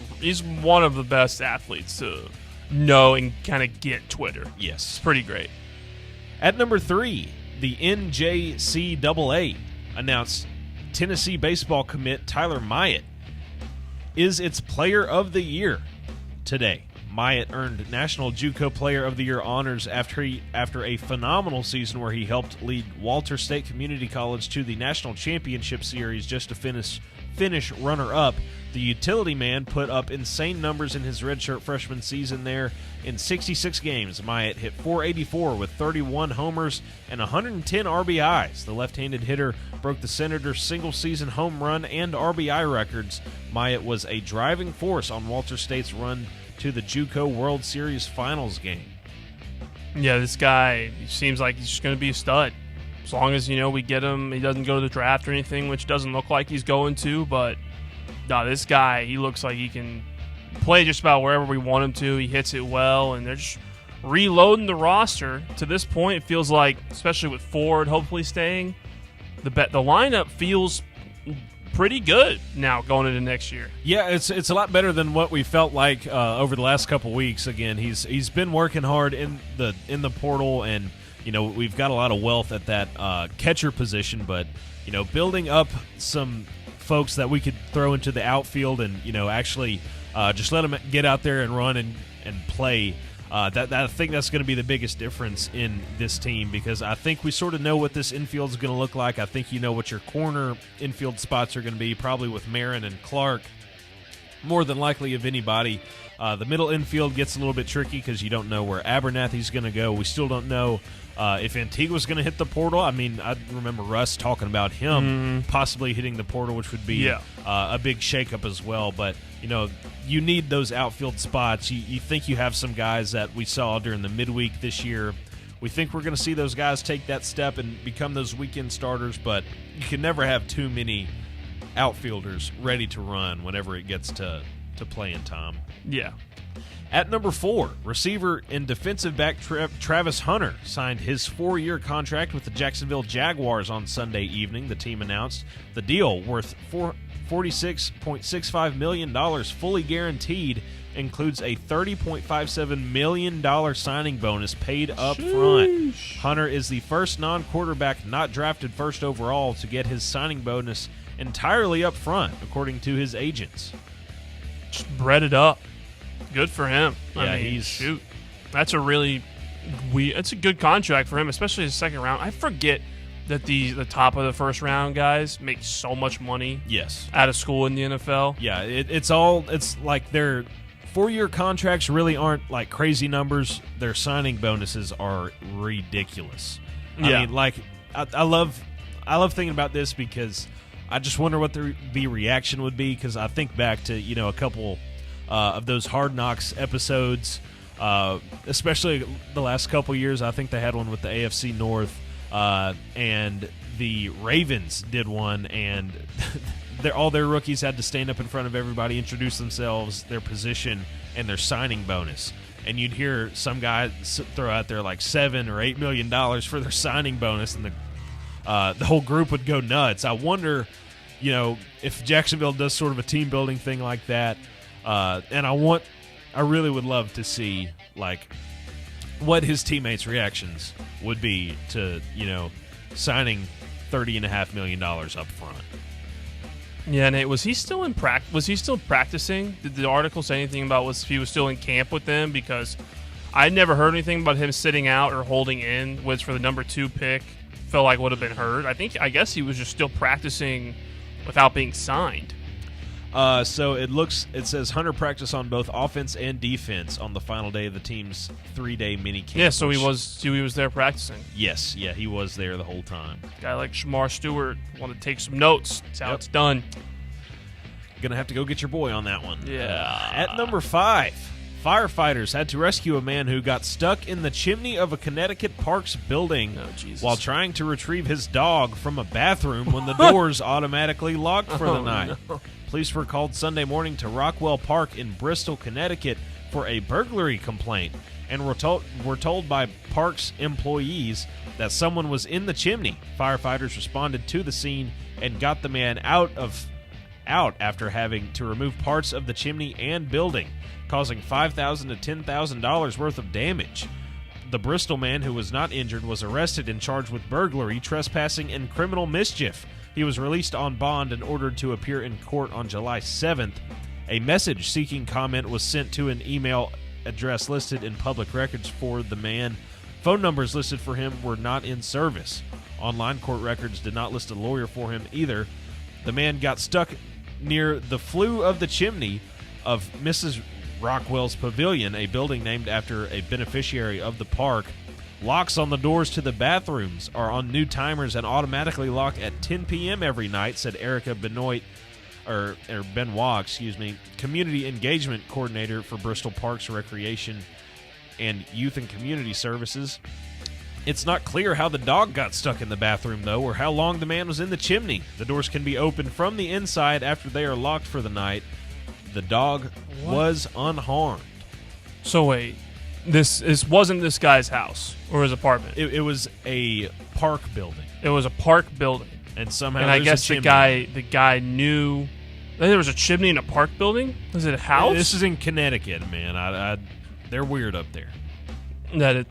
one of the best athletes to know and kind of get Twitter. Yes. It's pretty great. At number 3, the NJCAA announced Tennessee baseball commit Tyler Myatt is its Player of the Year today. Myatt earned National JUCO Player of the Year honors after a phenomenal season where he helped lead Walter State Community College to the National Championship Series just to finish runner-up. The utility man put up insane numbers in his redshirt freshman season there. In 66 games, Myatt hit .484 with 31 homers and 110 RBIs. The left-handed hitter broke the Senators' single-season home run and RBI records. Myatt was a driving force on Walter State's run to the JUCO World Series Finals game. Yeah, this guy seems like he's just going to be a stud. As long as, we get him, he doesn't go to the draft or anything, which doesn't look like he's going to, but no, this guy, he looks like he can play just about wherever we want him to. He hits it well, and they're just reloading the roster. To this point, it feels like, especially with Ford hopefully staying, the lineup feels pretty good now going into next year. Yeah, it's a lot better than what we felt like over the last couple weeks. Again, he's been working hard in the portal, and we've got a lot of wealth at that catcher position, but building up some folks that we could throw into the outfield and actually just let them get out there and run and play. That I think that's going to be the biggest difference in this team, because I think we sort of know what this infield is going to look like. I think what your corner infield spots are going to be, probably with Marin and Clark more than likely of anybody. The middle infield gets a little bit tricky because you don't know where Abernathy's going to go. We still don't know if Antigua's going to hit the portal. I mean, I remember Russ talking about him possibly hitting the portal, which would be a big shakeup as well. But, you need those outfield spots. You think you have some guys that we saw during the midweek this year. We think we're going to see those guys take that step and become those weekend starters, but you can never have too many outfielders ready to run whenever it gets to playing time. Yeah. At number 4, receiver and defensive back Travis Hunter signed his 4-year contract with the Jacksonville Jaguars on Sunday evening. The team announced the deal, worth $46.65 million, fully guaranteed, includes a $30.57 million signing bonus paid up front. Hunter is the first non-quarterback not drafted first overall to get his signing bonus entirely up front, according to his agents. Just bread it up. Good for him. Yeah, I mean, shoot. That's a really it's a good contract for him, especially his second round. I forget that the top of the first round guys make so much money. Yes. Out of school in the NFL. Yeah, it's like their 4-year contracts really aren't like crazy numbers. Their signing bonuses are ridiculous. Yeah. I mean, like I love thinking about this because I just wonder what the reaction would be, because I think back to, a couple of those Hard Knocks episodes, especially the last couple years. I think they had one with the AFC North, and the Ravens did one, and all their rookies had to stand up in front of everybody, introduce themselves, their position, and their signing bonus. And you'd hear some guy throw out there like $7 or $8 million for their signing bonus, and the whole group would go nuts. I wonder, if Jacksonville does sort of a team building thing like that, and I really would love to see like what his teammates' reactions would be to signing $30.5 million up front. Yeah, Nate, was he still in practice? Was he still practicing? Did the article say anything about if he was still in camp with them? Because I never heard anything about him sitting out or holding in, which for the number 2 pick felt like would have been heard. I guess he was just still practicing without being signed. So it says Hunter practiced on both offense and defense on the final day of the team's 3-day mini camp. Yeah, so he was there practicing. Yes, yeah, he was there the whole time. A guy like Shamar Stewart wanted to take some notes. That's how it's done. Gonna have to go get your boy on that one. Yeah. At number 5, firefighters had to rescue a man who got stuck in the chimney of a Connecticut Parks building while trying to retrieve his dog from a bathroom when the doors automatically locked for the night. No. Police were called Sunday morning to Rockwell Park in Bristol, Connecticut for a burglary complaint, and were told by Parks employees that someone was in the chimney. Firefighters responded to the scene and got the man out after having to remove parts of the chimney and building, causing $5,000 to $10,000 worth of damage. The Bristol man, who was not injured, was arrested and charged with burglary, trespassing, and criminal mischief. He was released on bond and ordered to appear in court on July 7th. A message seeking comment was sent to an email address listed in public records for the man. Phone numbers listed for him were not in service. Online court records did not list a lawyer for him either. The man got stuck near the flue of the chimney of Mrs. Rockwell's Pavilion, a building named after a beneficiary of the park. Locks on the doors to the bathrooms are on new timers and automatically lock at 10 p.m. every night, said Erica Benoit, or Benoit, Community Engagement Coordinator for Bristol Parks Recreation and Youth and Community Services. It's not clear how the dog got stuck in the bathroom, though, or how long the man was in the chimney. The doors can be opened from the inside after they are locked for the night. The dog was unharmed. So wait, this wasn't this guy's house or his apartment. It was a park building. It was a park building, and somehow I guess the guy knew that there was a chimney in a park building. Was it a house? This is in Connecticut, man. They're weird up there.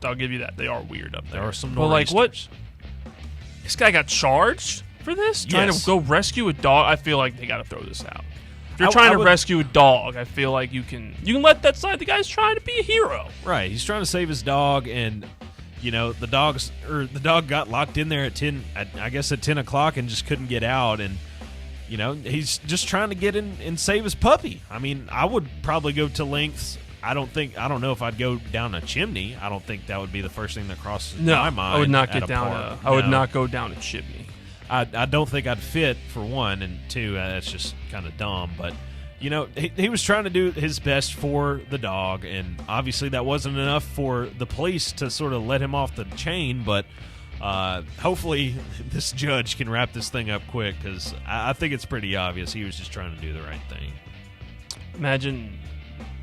I'll give you that. They are weird up there. There are some But like, nor'easters. what? This guy got charged for this? Trying to go rescue a dog? I feel like they got to throw this out. If you're trying to rescue a dog, I feel like you can let that slide. The guy's trying to be a hero. Right. He's trying to save his dog, and the dog got locked in there at 10 o'clock and just couldn't get out, and he's just trying to get in and save his puppy. I mean, I would probably go to lengths. I don't know if I'd go down a chimney. I don't think that would be the first thing that crosses my mind. I would not get down. I would not go down a chimney. I don't think I'd fit, for one, and two, that's just kind of dumb. But he was trying to do his best for the dog, and obviously that wasn't enough for the police to sort of let him off the chain. But hopefully this judge can wrap this thing up quick, because I think it's pretty obvious he was just trying to do the right thing. Imagine.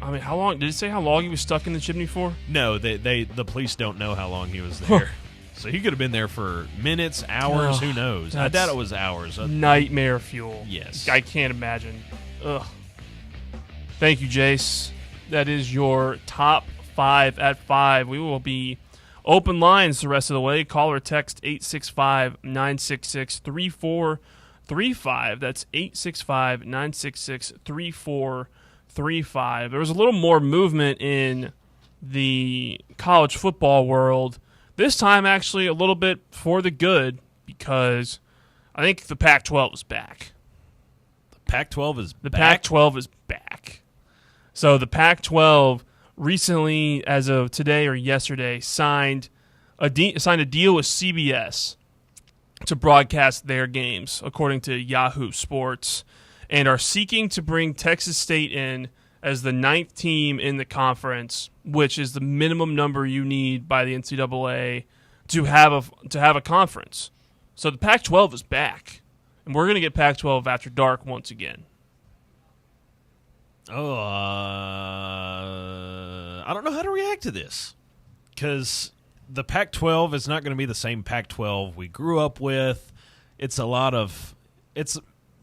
I mean, how long did it say? How long he was stuck in the chimney for? No, the police don't know how long he was there. So he could have been there for minutes, hours, who knows? I doubt it was hours. Nightmare fuel. Yes. I can't imagine. Ugh. Thank you, Jace. That is your top 5 at 5. We will be open lines the rest of the way. Call or text 865-966-3435. That's 865-966-3435. 3-5. There was a little more movement in the college football world. This time, actually, a little bit for the good, because I think the Pac-12 is back. The Pac-12 is The back? Pac-12 is back. So the Pac-12 recently, as of today or yesterday, signed a deal with CBS to broadcast their games, according to Yahoo Sports, and are seeking to bring Texas State in as the 9th team in the conference, which is the minimum number you need by the NCAA to have a conference. So the Pac-12 is back, and we're going to get Pac-12 after dark once again. Oh, I don't know how to react to this, because the Pac-12 is not going to be the same Pac-12 we grew up with. It's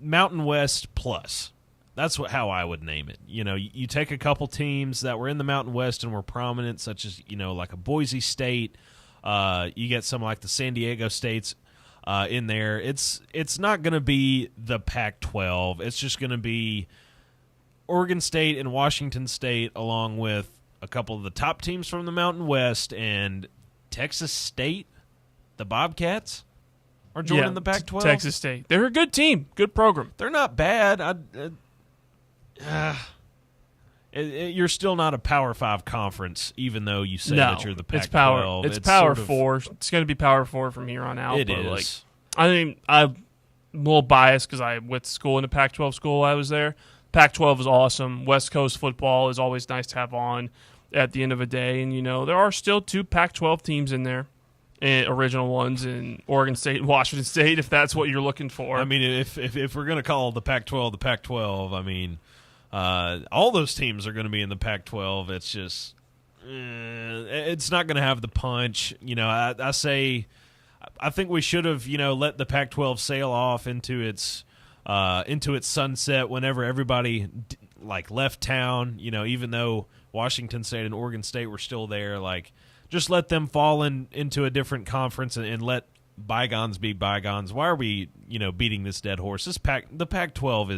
Mountain West plus. That's how I would name it. You know, you take a couple teams that were in the Mountain West and were prominent, such as, you know, like a Boise State. You get some like the San Diego States in there. It's not going to be the Pac-12. It's just going to be Oregon State and Washington State, along with a couple of the top teams from the Mountain West, and Texas State, the Bobcats, are joining the Pac-12. Texas State. They're a good team, good program. They're not bad. You're still not a Power 5 conference, even though you say that you're the Pac-12. It's Power 4. It's going to be Power 4 from here on out. It is. I mean, I'm a little biased because I went to school in a Pac-12 school. I was there. Pac-12 is awesome. West Coast football is always nice to have on at the end of a day. And, you know, there are still 2 Pac-12 teams in there, original ones, in Oregon State and Washington State, if that's what you're looking for. I mean, if we're going to call the Pac-12 the Pac-12, I mean, all those teams are going to be in the Pac-12. It's just it's not going to have the punch. You know, I think we should have, you know, let the Pac-12 sail off into its sunset whenever everybody left town. You know, even though Washington State and Oregon State were still there, like, just let them fall into a different conference and let bygones be bygones. Why are we, you know, beating this dead horse? The Pac-12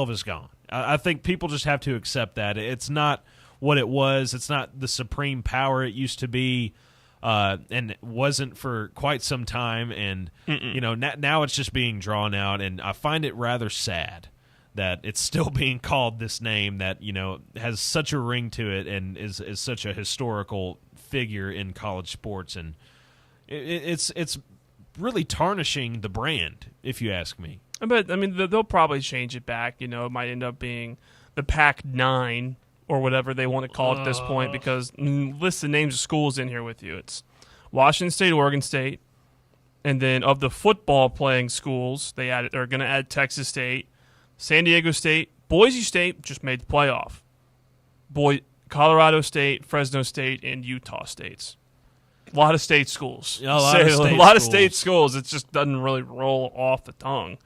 is gone. I think people just have to accept that. It's not what it was. It's not the supreme power it used to be, and it wasn't for quite some time. And, you know, now it's just being drawn out, and I find it rather sad that it's still being called this name that, you know, has such a ring to it and is such a historical figure in college sports. And it's really tarnishing the brand, if you ask me. But, I mean, they'll probably change it back. You know, it might end up being the Pac-9 or whatever they want to call it at this point, because list the names of schools in here with you. It's Washington State, Oregon State, and then of the football playing schools, they're going to add Texas State, San Diego State, Boise State just made the playoff. Colorado State, Fresno State, and Utah States. A lot of state schools. Yeah, a lot of state schools. It just doesn't really roll off the tongue.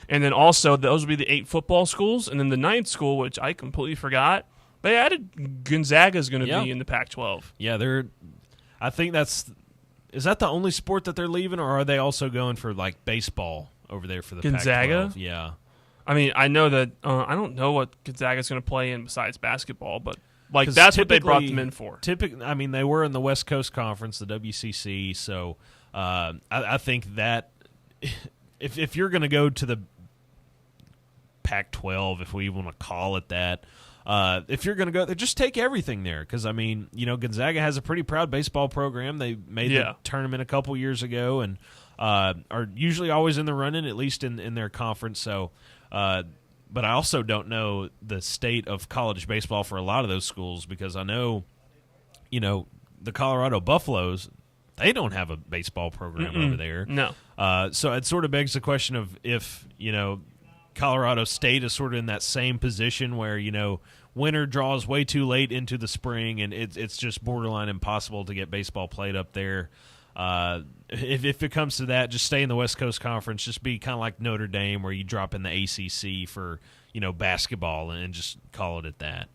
And then also, those would be the 8 football schools. And then the 9th school, which I completely forgot, they added Gonzaga's going to be in the Pac-12. Yeah, I think is that the only sport that they're leaving, or are they also going for, like, baseball over there for the Gonzaga? Pac-12? Yeah. I mean, I know that I don't know what Gonzaga's going to play in besides basketball, but like that's what they brought them in for. I mean, they were in the West Coast Conference, the WCC, so I think that if you're going to go to the Pac-12, if we want to call it that, if you're going to go there, just take everything there, because, I mean, you know, Gonzaga has a pretty proud baseball program. They made the tournament a couple years ago and are usually always in the running, at least in their conference, so but I also don't know the state of college baseball for a lot of those schools, because I know, you know, the Colorado Buffaloes, they don't have a baseball program over there. No. So it sort of begs the question of if, you know, Colorado State is sort of in that same position where, you know, winter draws way too late into the spring and it's just borderline impossible to get baseball played up there. If it comes to that, just stay in the West Coast Conference. Just be kind of like Notre Dame, where you drop in the ACC for, you know, basketball and just call it at that.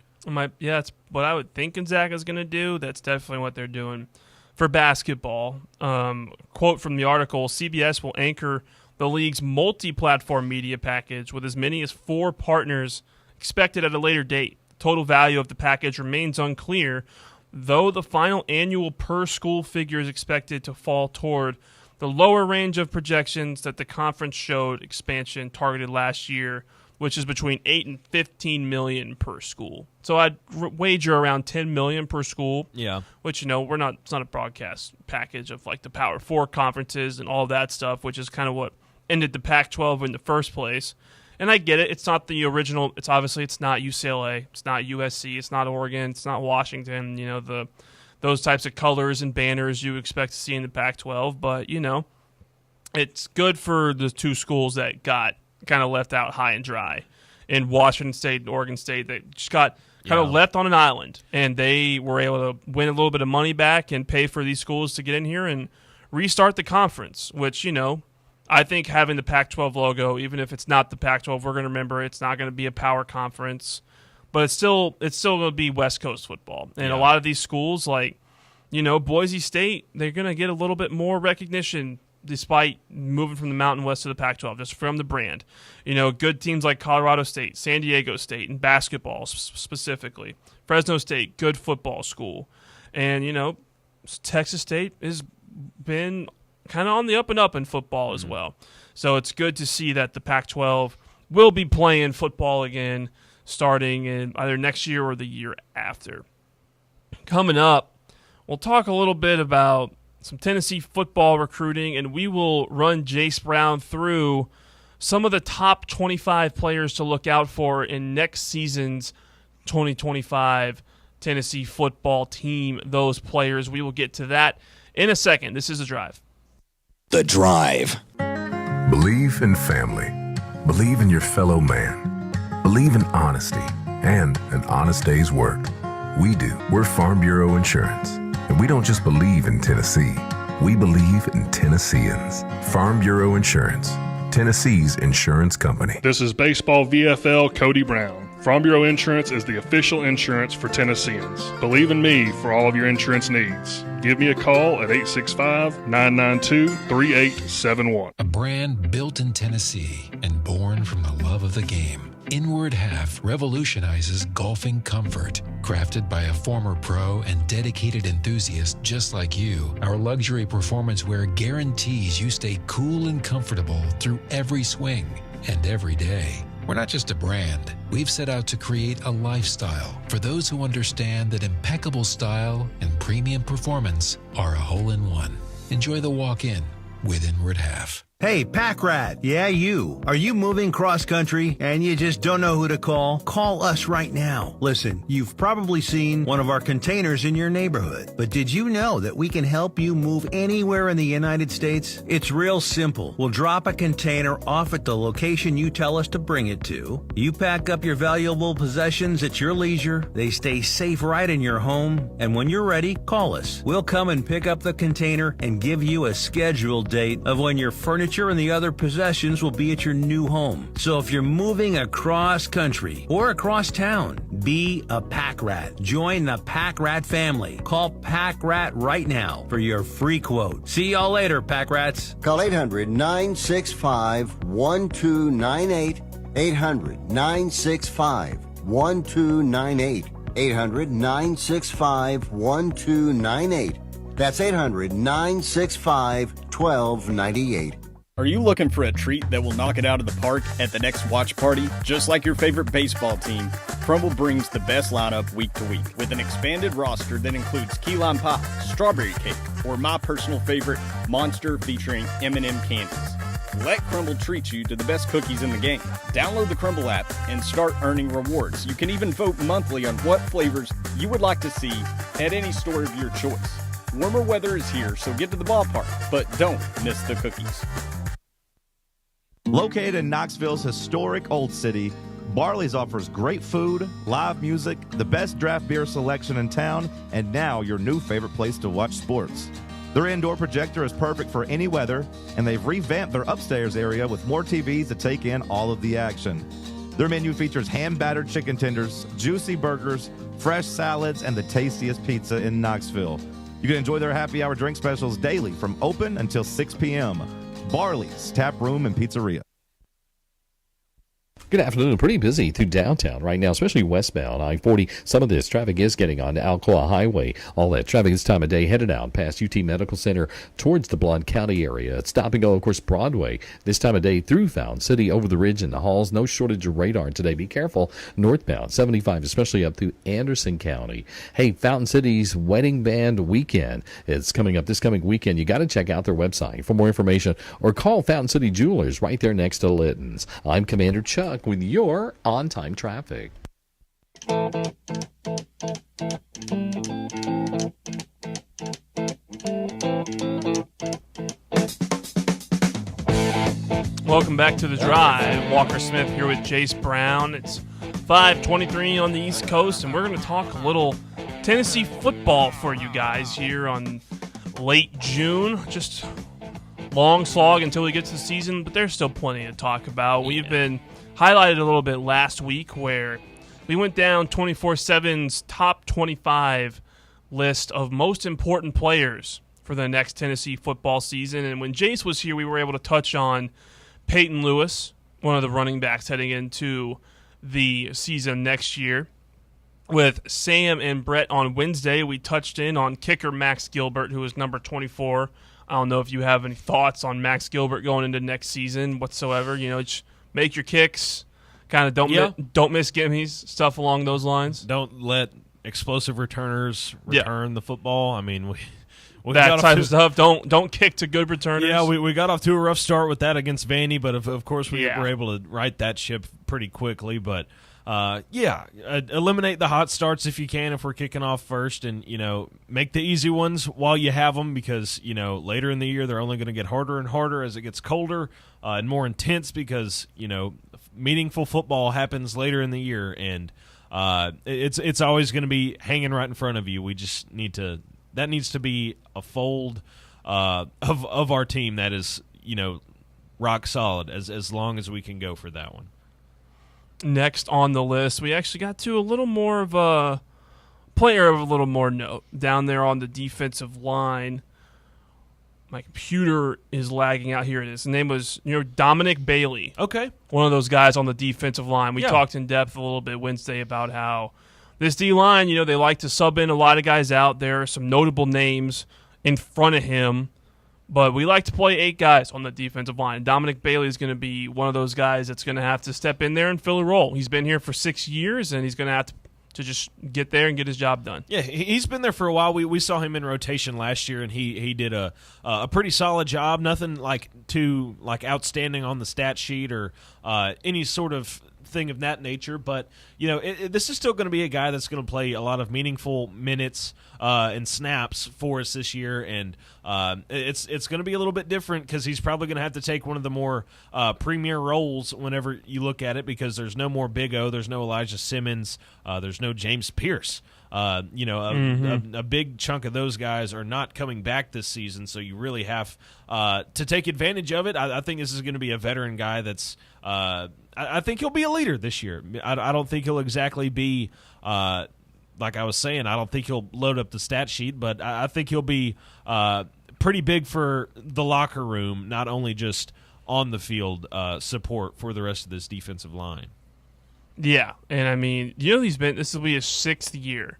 That's what I would think Gonzaga's going to do. That's definitely what they're doing for basketball. Quote from the article: CBS will anchor the league's multi-platform media package with as many as 4 partners expected at a later date. The total value of the package remains unclear, though the final annual per-school figure is expected to fall toward the lower range of projections that the conference showed expansion targeted last year, which is between $8 and $15 million per school. So I'd wager around $10 million per school. Yeah. Which, it's not a broadcast package of like the Power 4 conferences and all that stuff, which is kind of what ended the Pac-12 in the first place. And I get it. It's not the original. It's not UCLA. It's not USC. It's not Oregon. It's not Washington. Those types of colors and banners you expect to see in the Pac-12. But, it's good for the two schools that got kind of left out high and dry in Washington State and Oregon State. That just got kind of left on an island, and they were able to win a little bit of money back and pay for these schools to get in here and restart the conference, which, I think having the Pac-12 logo, even if it's not the Pac-12, we're going to remember it's not going to be a power conference, but it's still going to be West Coast football. And a lot of these schools, like, Boise State, they're going to get a little bit more recognition despite moving from the Mountain West to the Pac-12, just from the brand. Good teams like Colorado State, San Diego State, and basketball specifically. Fresno State, good football school. And, Texas State has been kind of on the up and up in football as well. So it's good to see that the Pac-12 will be playing football again starting in either next year or the year after. Coming up, we'll talk a little bit about some Tennessee football recruiting, and we will run Jace Brown through some of the top 25 players to look out for in next season's 2025 Tennessee football team. Those players, we will get to that in a second. This is The Drive. The Drive. Believe in family. Believe in your fellow man. Believe in honesty and an honest day's work. We do. We're Farm Bureau Insurance. And we don't just believe in Tennessee. We believe in Tennesseans. Farm Bureau Insurance. Tennessee's insurance company. This is Baseball VFL Cody Brown. Farm Bureau Insurance is the official insurance for Tennesseans. Believe in me for all of your insurance needs. Give me a call at 865-992-3871. A brand built in Tennessee and born from the love of the game. Inward Half revolutionizes golfing comfort. Crafted by a former pro and dedicated enthusiast just like you, our luxury performance wear guarantees you stay cool and comfortable through every swing and every day. We're not just a brand. We've set out to create a lifestyle for those who understand that impeccable style and premium performance are a hole-in-one. Enjoy the walk-in with Inward Half. Hey, Pack Rat. Yeah, you. Are you moving cross-country and you just don't know who to call? Call us right now. Listen, you've probably seen one of our containers in your neighborhood, but did you know that we can help you move anywhere in the United States? It's real simple. We'll drop a container off at the location you tell us to bring it to. You pack up your valuable possessions at your leisure. They stay safe right in your home. And when you're ready, call us. We'll come and pick up the container and give you a scheduled date of when your furniture and the other possessions will be at your new home. So if you're moving across country or across town, be a Pack Rat. Join the Pack Rat family. Call Pack Rat right now for your free quote. See y'all later, Pack Rats. Call 800-965-1298. 800-965-1298. 800-965-1298. That's 800-965-1298. Are you looking for a treat that will knock it out of the park at the next watch party? Just like your favorite baseball team, Crumble brings the best lineup week to week with an expanded roster that includes key lime pie, strawberry cake, or my personal favorite, Monster featuring M&M candies. Let Crumble treat you to the best cookies in the game. Download the Crumble app and start earning rewards. You can even vote monthly on what flavors you would like to see at any store of your choice. Warmer weather is here, so get to the ballpark, but don't miss the cookies. Located in Knoxville's historic Old City, Barley's offers great food, live music, the best draft beer selection in town, and now your new favorite place to watch sports. Their indoor projector is perfect for any weather, and they've revamped their upstairs area with more TVs to take in all of the action. Their menu features hand-battered chicken tenders, juicy burgers, fresh salads, and the tastiest pizza in Knoxville. You can enjoy their happy hour drink specials daily from open until 6 p.m. Barley's Tap Room and Pizzeria. Good afternoon. Pretty busy through downtown right now, especially westbound I-40. Some of this traffic is getting on Alcoa Highway. All that traffic this time of day headed out past UT Medical Center towards the Blount County area. It's stop and go, of course, Broadway. This time of day through Fountain City, over the ridge in the halls. No shortage of radar today. Be careful. Northbound 75, especially up through Anderson County. Hey, Fountain City's Wedding Band Weekend. It's coming up this coming weekend. You got to check out their website for more information or call Fountain City Jewelers right there next to Litton's. I'm Commander Chuck with your on-time traffic. Welcome back to The Drive. Walker Smith here with Jace Brown. It's 5:23 on the East Coast, and we're going to talk a little Tennessee football for you guys here on late June. Just long slog until we get to the season, but there's still plenty to talk about. We've been highlighted a little bit last week where we went down 24/7's top 25 list of most important players for the next Tennessee football season. And when Jace was here, we were able to touch on Peyton Lewis, one of the running backs heading into the season next year. With Sam and Brett on Wednesday, we touched in on kicker Max Gilbert, who is number 24. I don't know if you have any thoughts on Max Gilbert going into next season whatsoever. You know, just make your kicks, kind of don't miss gimmies, stuff along those lines. Don't let explosive returners return the football. I mean, we that type of stuff. Don't kick to good returners. Yeah, we got off to a rough start with that against Vandy, but of course we were able to right that ship pretty quickly. But eliminate the hot starts if you can if we're kicking off first, and make the easy ones while you have them, because later in the year they're only going to get harder and harder as it gets colder and more intense, because meaningful football happens later in the year, and it's always going to be hanging right in front of you. We just that needs to be a fold of our team that is rock solid as long as we can go for that one. Next on the list, we actually got to a little more of a player of a little more note down there on the defensive line. My computer is lagging out. Here it is. His name was Dominic Bailey. Okay. One of those guys on the defensive line. We talked in depth a little bit Wednesday about how this D-line, they like to sub in a lot of guys out. There are some notable names in front of him, but we like to play 8 guys on the defensive line. Dominic Bailey is going to be one of those guys that's going to have to step in there and fill a role. He's been here for 6 years, and he's going to have to just get there and get his job done. Yeah, he's been there for a while. We saw him in rotation last year, and he did a pretty solid job. Nothing too outstanding on the stat sheet or any sort of thing of that nature, but this is still going to be a guy that's going to play a lot of meaningful minutes and snaps for us this year, and it's going to be a little bit different because he's probably going to have to take one of the more premier roles whenever you look at it, because there's no more Big O, there's no Elijah Simmons, there's no James Pierce. A big chunk of those guys are not coming back this season, so you really have to take advantage of it. I think this is going to be a veteran guy that's I think he'll be a leader this year. I don't think he'll exactly be like I was saying, I don't think he'll load up the stat sheet, but I think he'll be pretty big for the locker room, not only just on the field support for the rest of this defensive line. Yeah, and I mean, this will be his 6th year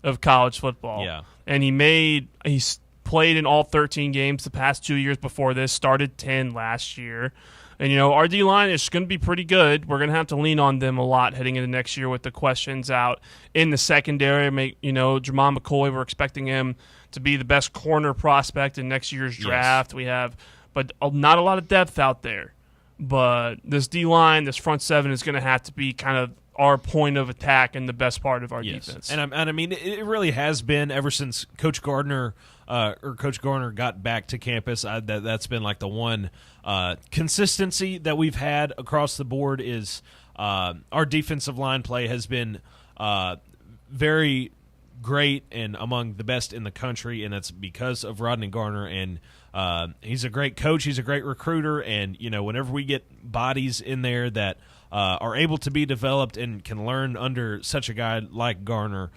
of college football. Yeah. And he's played in all 13 games the past 2 years before this, started 10 last year. And, our D-line is going to be pretty good. We're going to have to lean on them a lot heading into next year with the questions out in the secondary. Jamon McCoy, we're expecting him to be the best corner prospect in next year's draft. Yes. But not a lot of depth out there. But this D-line, this front seven is going to have to be kind of our point of attack and the best part of our defense. And I mean, it really has been ever since Coach Gardner got back to campus. That's been like the one consistency that we've had across the board is our defensive line play has been very great and among the best in the country, and that's because of Rodney Garner. And he's a great coach. He's a great recruiter. And, whenever we get bodies in there that are able to be developed and can learn under such a guy like Garner,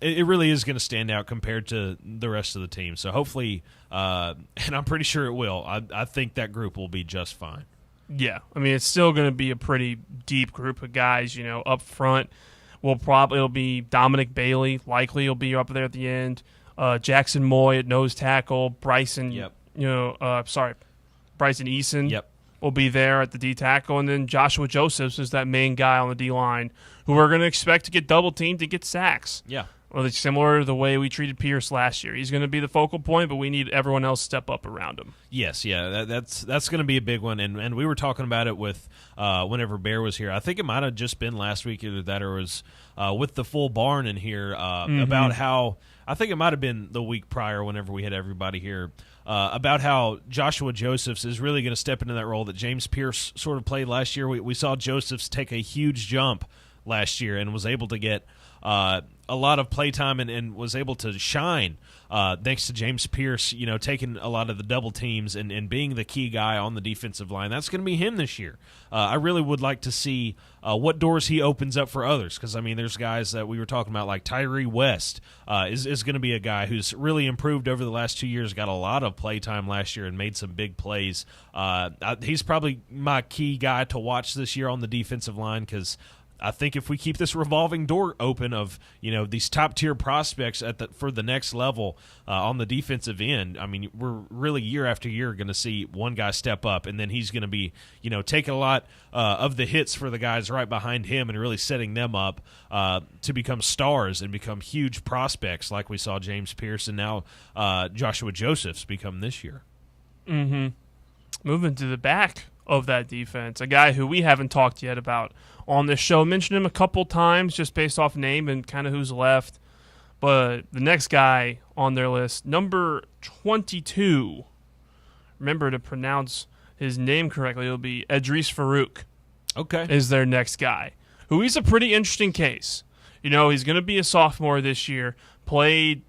it really is going to stand out compared to the rest of the team. So hopefully, and I'm pretty sure it will, I think that group will be just fine. Yeah, I mean, it's still going to be a pretty deep group of guys, up front. It'll be Dominic Bailey, likely he'll be up there at the end. Jackson Moy at nose tackle, Bryson, Bryson Eason will be there at the D tackle, and then Joshua Josephs is that main guy on the D line who we're going to expect to get double teamed to get sacks. Yeah. Well, it's similar to the way we treated Pierce last year. He's going to be the focal point, but we need everyone else to step up around him. Yes, yeah, that's going to be a big one, and we were talking about it with whenever Bear was here. I think it might have just been last week, either that or it was with the full barn in here about how I think it might have been the week prior whenever we had everybody here about how Joshua Josephs is really going to step into that role that James Pierce sort of played last year. We saw Josephs take a huge jump last year and was able to get a lot of playtime and was able to shine thanks to James Pierce, taking a lot of the double teams and being the key guy on the defensive line. That's going to be him this year. I really would like to see what doors he opens up for others because, I mean, there's guys that we were talking about like Tyree West is going to be a guy who's really improved over the last 2 years, got a lot of playtime last year and made some big plays. He's probably my key guy to watch this year on the defensive line because I think if we keep this revolving door open of these top tier prospects for the next level on the defensive end, I mean we're really year after year going to see one guy step up, and then he's going to be taking a lot of the hits for the guys right behind him and really setting them up to become stars and become huge prospects like we saw James Pierce and now Joshua Josephs become this year. Mm-hmm. Moving to the back of that defense, a guy who we haven't talked yet about on this show. Mentioned him a couple times just based off name and kind of who's left. But the next guy on their list, number 22, remember to pronounce his name correctly, it'll be Edris Farouk. Okay. Is their next guy, who he's a pretty interesting case. He's going to be a sophomore this year, played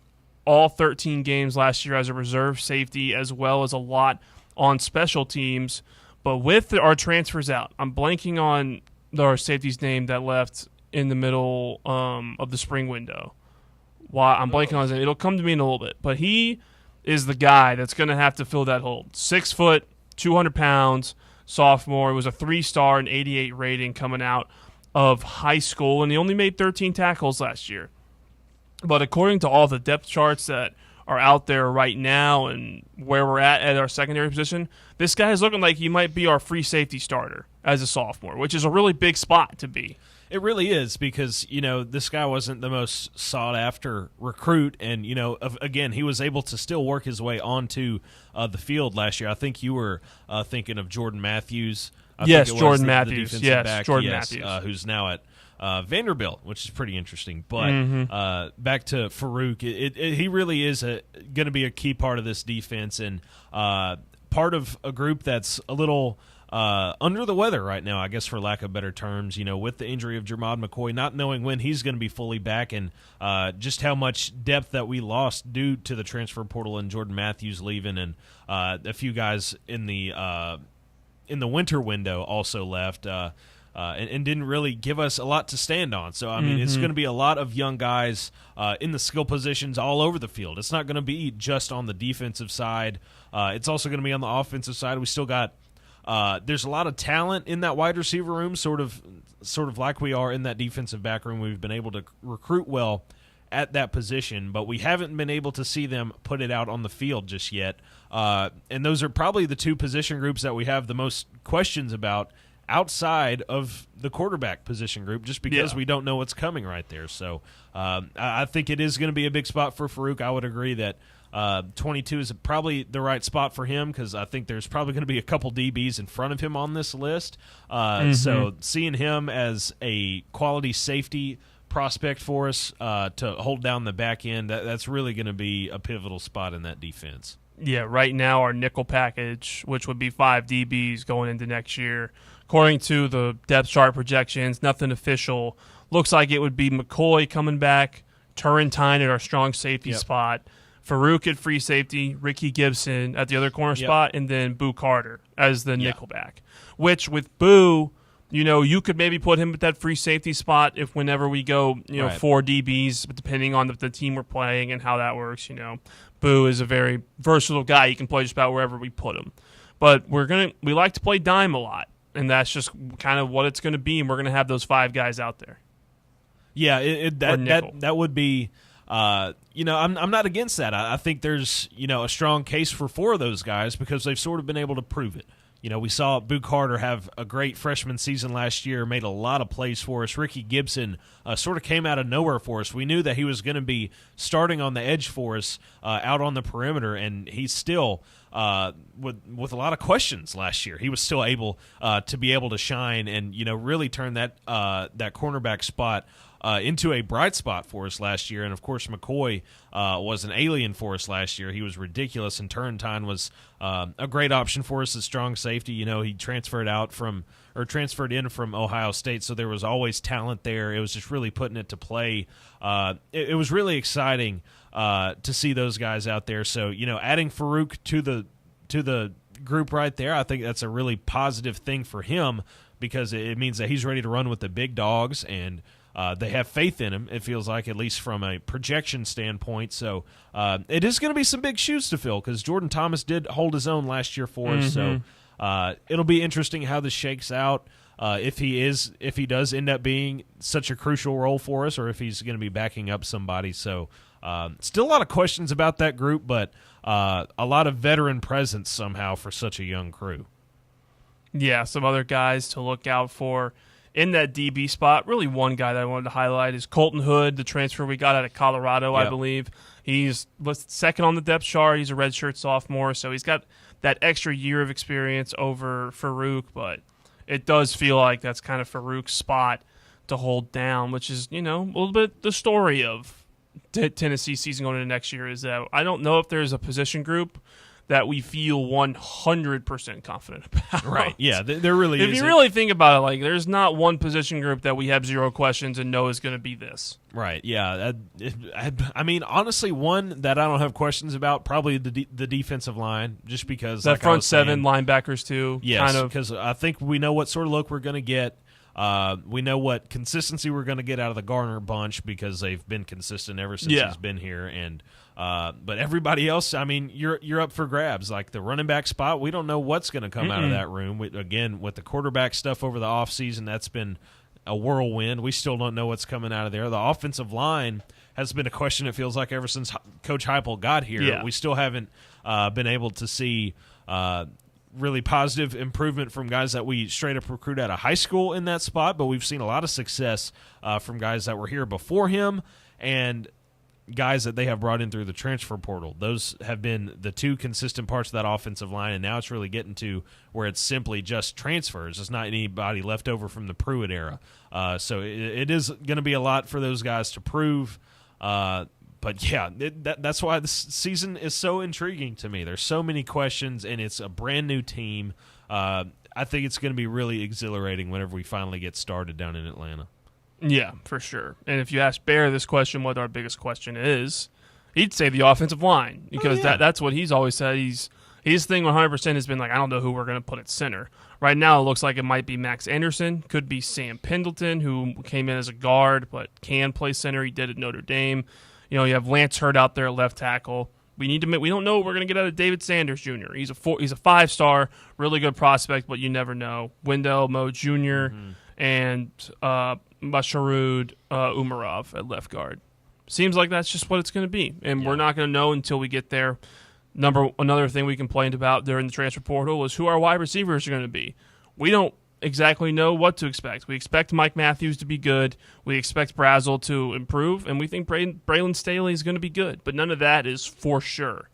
all 13 games last year as a reserve safety as well as a lot on special teams. But with our transfers out, I'm blanking on our safety's name that left in the middle of the spring window. I'm blanking on his name. It'll come to me in a little bit. But he is the guy that's going to have to fill that hole. 6 foot, 200 pounds, sophomore. It was a 3-star and 88 rating coming out of high school, and he only made 13 tackles last year. But according to all the depth charts that are out there right now and where we're at our secondary position, this guy is looking like he might be our free safety starter as a sophomore, which is a really big spot to be. It really is because, this guy wasn't the most sought-after recruit, and, again, he was able to still work his way onto the field last year. I think you were thinking of Jordan Matthews. Yes, Jordan Matthews. Yes, Jordan Matthews. Who's now at Vanderbilt, which is pretty interesting. But back to Farouk, he really is going to be a key part of this defense and part of a group that's a little under the weather right now, I guess, for lack of better terms, with the injury of Jermod McCoy, not knowing when he's going to be fully back and just how much depth that we lost due to the transfer portal and Jordan Matthews leaving and a few guys in the winter window also left. And didn't really give us a lot to stand on. So, I mean, it's going to be a lot of young guys in the skill positions all over the field. It's not going to be just on the defensive side. It's also going to be on the offensive side. We still got there's a lot of talent in that wide receiver room, sort of like we are in that defensive back room. We've been able to recruit well at that position, but we haven't been able to see them put it out on the field just yet. And those are probably the two position groups that we have the most questions about outside of the quarterback position group, just because we don't know what's coming right there. So I think it is going to be a big spot for Farouk. I would agree that 22 is probably the right spot for him because I think there's probably going to be a couple DBs in front of him on this list. So seeing him as a quality safety prospect for us to hold down the back end, that's really going to be a pivotal spot in that defense. Yeah, right now our nickel package, which would be 5 DBs going into next year, according to the depth chart projections, nothing official, looks like it would be McCoy coming back, Turrentine at our strong safety spot, Farouk at free safety, Ricky Gibson at the other corner spot, and then Boo Carter as the nickel back. Which with Boo, you could maybe put him at that free safety spot if whenever we go, 4 DBs, depending on the team we're playing and how that works. Boo is a very versatile guy. He can play just about wherever we put him. But we like to play dime a lot, and that's just kind of what it's going to be, and we're going to have those 5 guys out there. Yeah, that would be I'm not against that. I think there's a strong case for 4 of those guys because they've sort of been able to prove it. We saw Boo Carter have a great freshman season last year, made a lot of plays for us. Ricky Gibson sort of came out of nowhere for us. We knew that he was going to be starting on the edge for us out on the perimeter, and he's still with a lot of questions last year. He was still able to be able to shine and really turn that cornerback spot into a bright spot for us last year. And, of course, McCoy was an alien for us last year. He was ridiculous, and Turrentine was a great option for us as strong safety. He transferred in from Ohio State, so there was always talent there. It was just really putting it to play. It was really exciting to see those guys out there. So, adding Farouk to the group right there, I think that's a really positive thing for him because it means that he's ready to run with the big dogs, and they have faith in him, it feels like, at least from a projection standpoint. So it is going to be some big shoes to fill because Jordan Thomas did hold his own last year for us. So it'll be interesting how this shakes out. If he does end up being such a crucial role for us, or if he's going to be backing up somebody. So still a lot of questions about that group, but a lot of veteran presence somehow for such a young crew. Yeah, some other guys to look out for in that DB spot. Really one guy that I wanted to highlight is Colton Hood, the transfer we got out of Colorado, I believe. He's second on the depth chart. He's a redshirt sophomore, so he's got that extra year of experience over Farouk, but it does feel like that's kind of Farouk's spot to hold down, which is, a little bit the story of Tennessee season going into next year is that I don't know if there's a position group that we feel 100% confident about. Right, yeah, there really is. If you really think about it, there's not one position group that we have 0 questions and know is going to be this. Right, yeah. I mean, honestly, one that I don't have questions about, probably the defensive line, just because that front 7 linebackers too. Yes, because I think we know what sort of look we're going to get. We know what consistency we're going to get out of the Garner bunch because they've been consistent ever since he's been here. And but everybody else, I mean, you're up for grabs. Like the running back spot, we don't know what's going to come out of that room. Again, with the quarterback stuff over the offseason, that's been a whirlwind. We still don't know what's coming out of there. The offensive line has been a question, it feels like, ever since Coach Heupel got here. Yeah. We still haven't been able to see really positive improvement from guys that we straight up recruit out of high school in that spot, but we've seen a lot of success from guys that were here before him and guys that they have brought in through the transfer portal. Those have been the 2 consistent parts of that offensive line, and now it's really getting to where it's simply just transfers. It's not anybody left over from the Pruitt era. So it is going to be a lot for those guys to prove. But, yeah, that's why this season is so intriguing to me. There's so many questions, and it's a brand-new team. I think it's going to be really exhilarating whenever we finally get started down in Atlanta. Yeah, for sure. And if you ask Bear this question, what our biggest question is, he'd say the offensive line because that's what he's always said. His thing 100% has been like, I don't know who we're going to put at center. Right now it looks like it might be Max Anderson, could be Sam Pendleton, who came in as a guard but can play center. He did at Notre Dame. You have Lance Hurd out there at left tackle. We don't know what we're going to get out of David Sanders Jr. He's a 5-star, really good prospect, but you never know. Wendell Moe Jr. And Masharoud Umarov at left guard. Seems like that's just what it's going to be, and we're not going to know until we get there. Another thing we complained about during the transfer portal was who our wide receivers are going to be. We don't exactly know what to expect. We expect Mike Matthews to be good. We expect Brazel to improve, and we think Braylon Staley is going to be good, but none of that is for sure.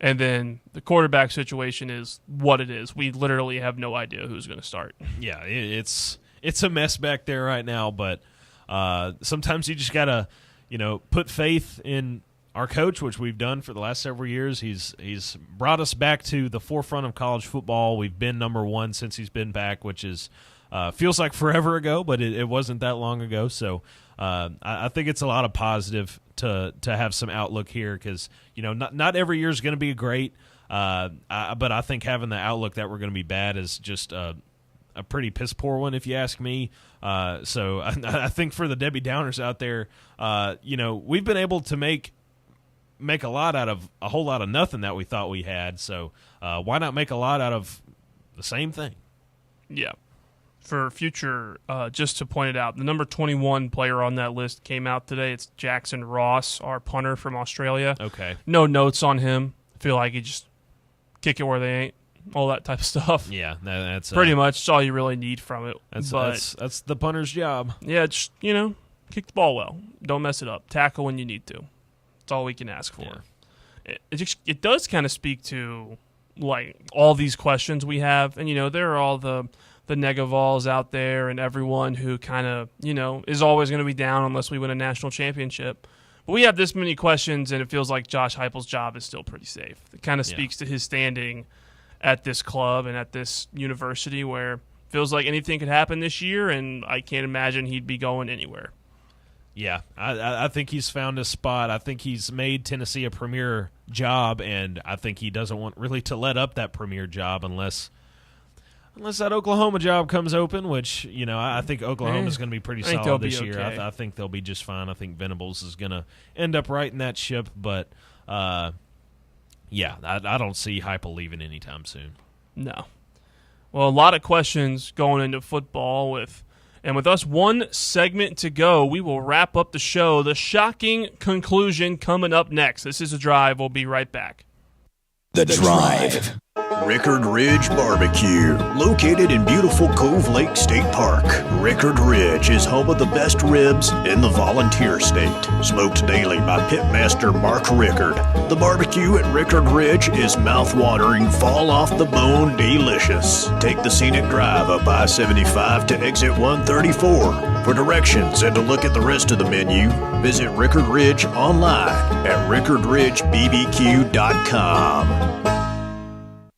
And then the quarterback situation is what it is. We literally have no idea who's going to start. Yeah, it's a mess back there right now, but sometimes you just got to, put faith in our coach, which we've done for the last several years. He's brought us back to the forefront of college football. We've been number 1 since he's been back, which is feels like forever ago, but it wasn't that long ago. So I think it's a lot of positive to have some outlook here because, not every year is going to be great, but I think having the outlook that we're going to be bad is just a pretty piss poor one, if you ask me. So I think for the Debbie Downers out there, we've been able to make make a lot out of a whole lot of nothing that we thought we had. So why not make a lot out of the same thing? Yeah. For future, just to point it out, the number 21 player on that list came out today. It's Jackson Ross, our punter from Australia. Okay. No notes on him. I feel like he just kick it where they ain't, all that type of stuff. Yeah, that's pretty much all you really need from it. That's the punter's job. Yeah, just, kick the ball well. Don't mess it up. Tackle when you need to. That's all we can ask for. Yeah. It does kind of speak to, like, all these questions we have. And, there are all the nega Vols out there and everyone who kind of, is always going to be down unless we win a national championship. But we have this many questions, and it feels like Josh Heupel's job is still pretty safe. It kind of speaks to his standing at this club and at this university, where it feels like anything could happen this year, and I can't imagine he'd be going anywhere. Yeah, I think he's found his spot. I think he's made Tennessee a premier job, and I think he doesn't want really to let up that premier job unless that Oklahoma job comes open, which, I think Oklahoma's going to be pretty solid this year. Okay. I think they'll be just fine. I think Venables is going to end up righting that ship. But, I don't see Heupel leaving anytime soon. No. Well, a lot of questions going into football with us one segment to go. We will wrap up the show. The shocking conclusion coming up next. This is A Drive. We'll be right back. The Drive. Rickard Ridge Barbecue, located in beautiful Cove Lake State Park. Rickard Ridge is home of the best ribs in the volunteer state. Smoked daily by pitmaster Mark Rickard. The barbecue at Rickard Ridge is mouth-watering, fall-off-the-bone delicious. Take the scenic drive up I-75 to exit 134. For directions and to look at the rest of the menu, visit Rickard Ridge online at rickardridgebbq.com.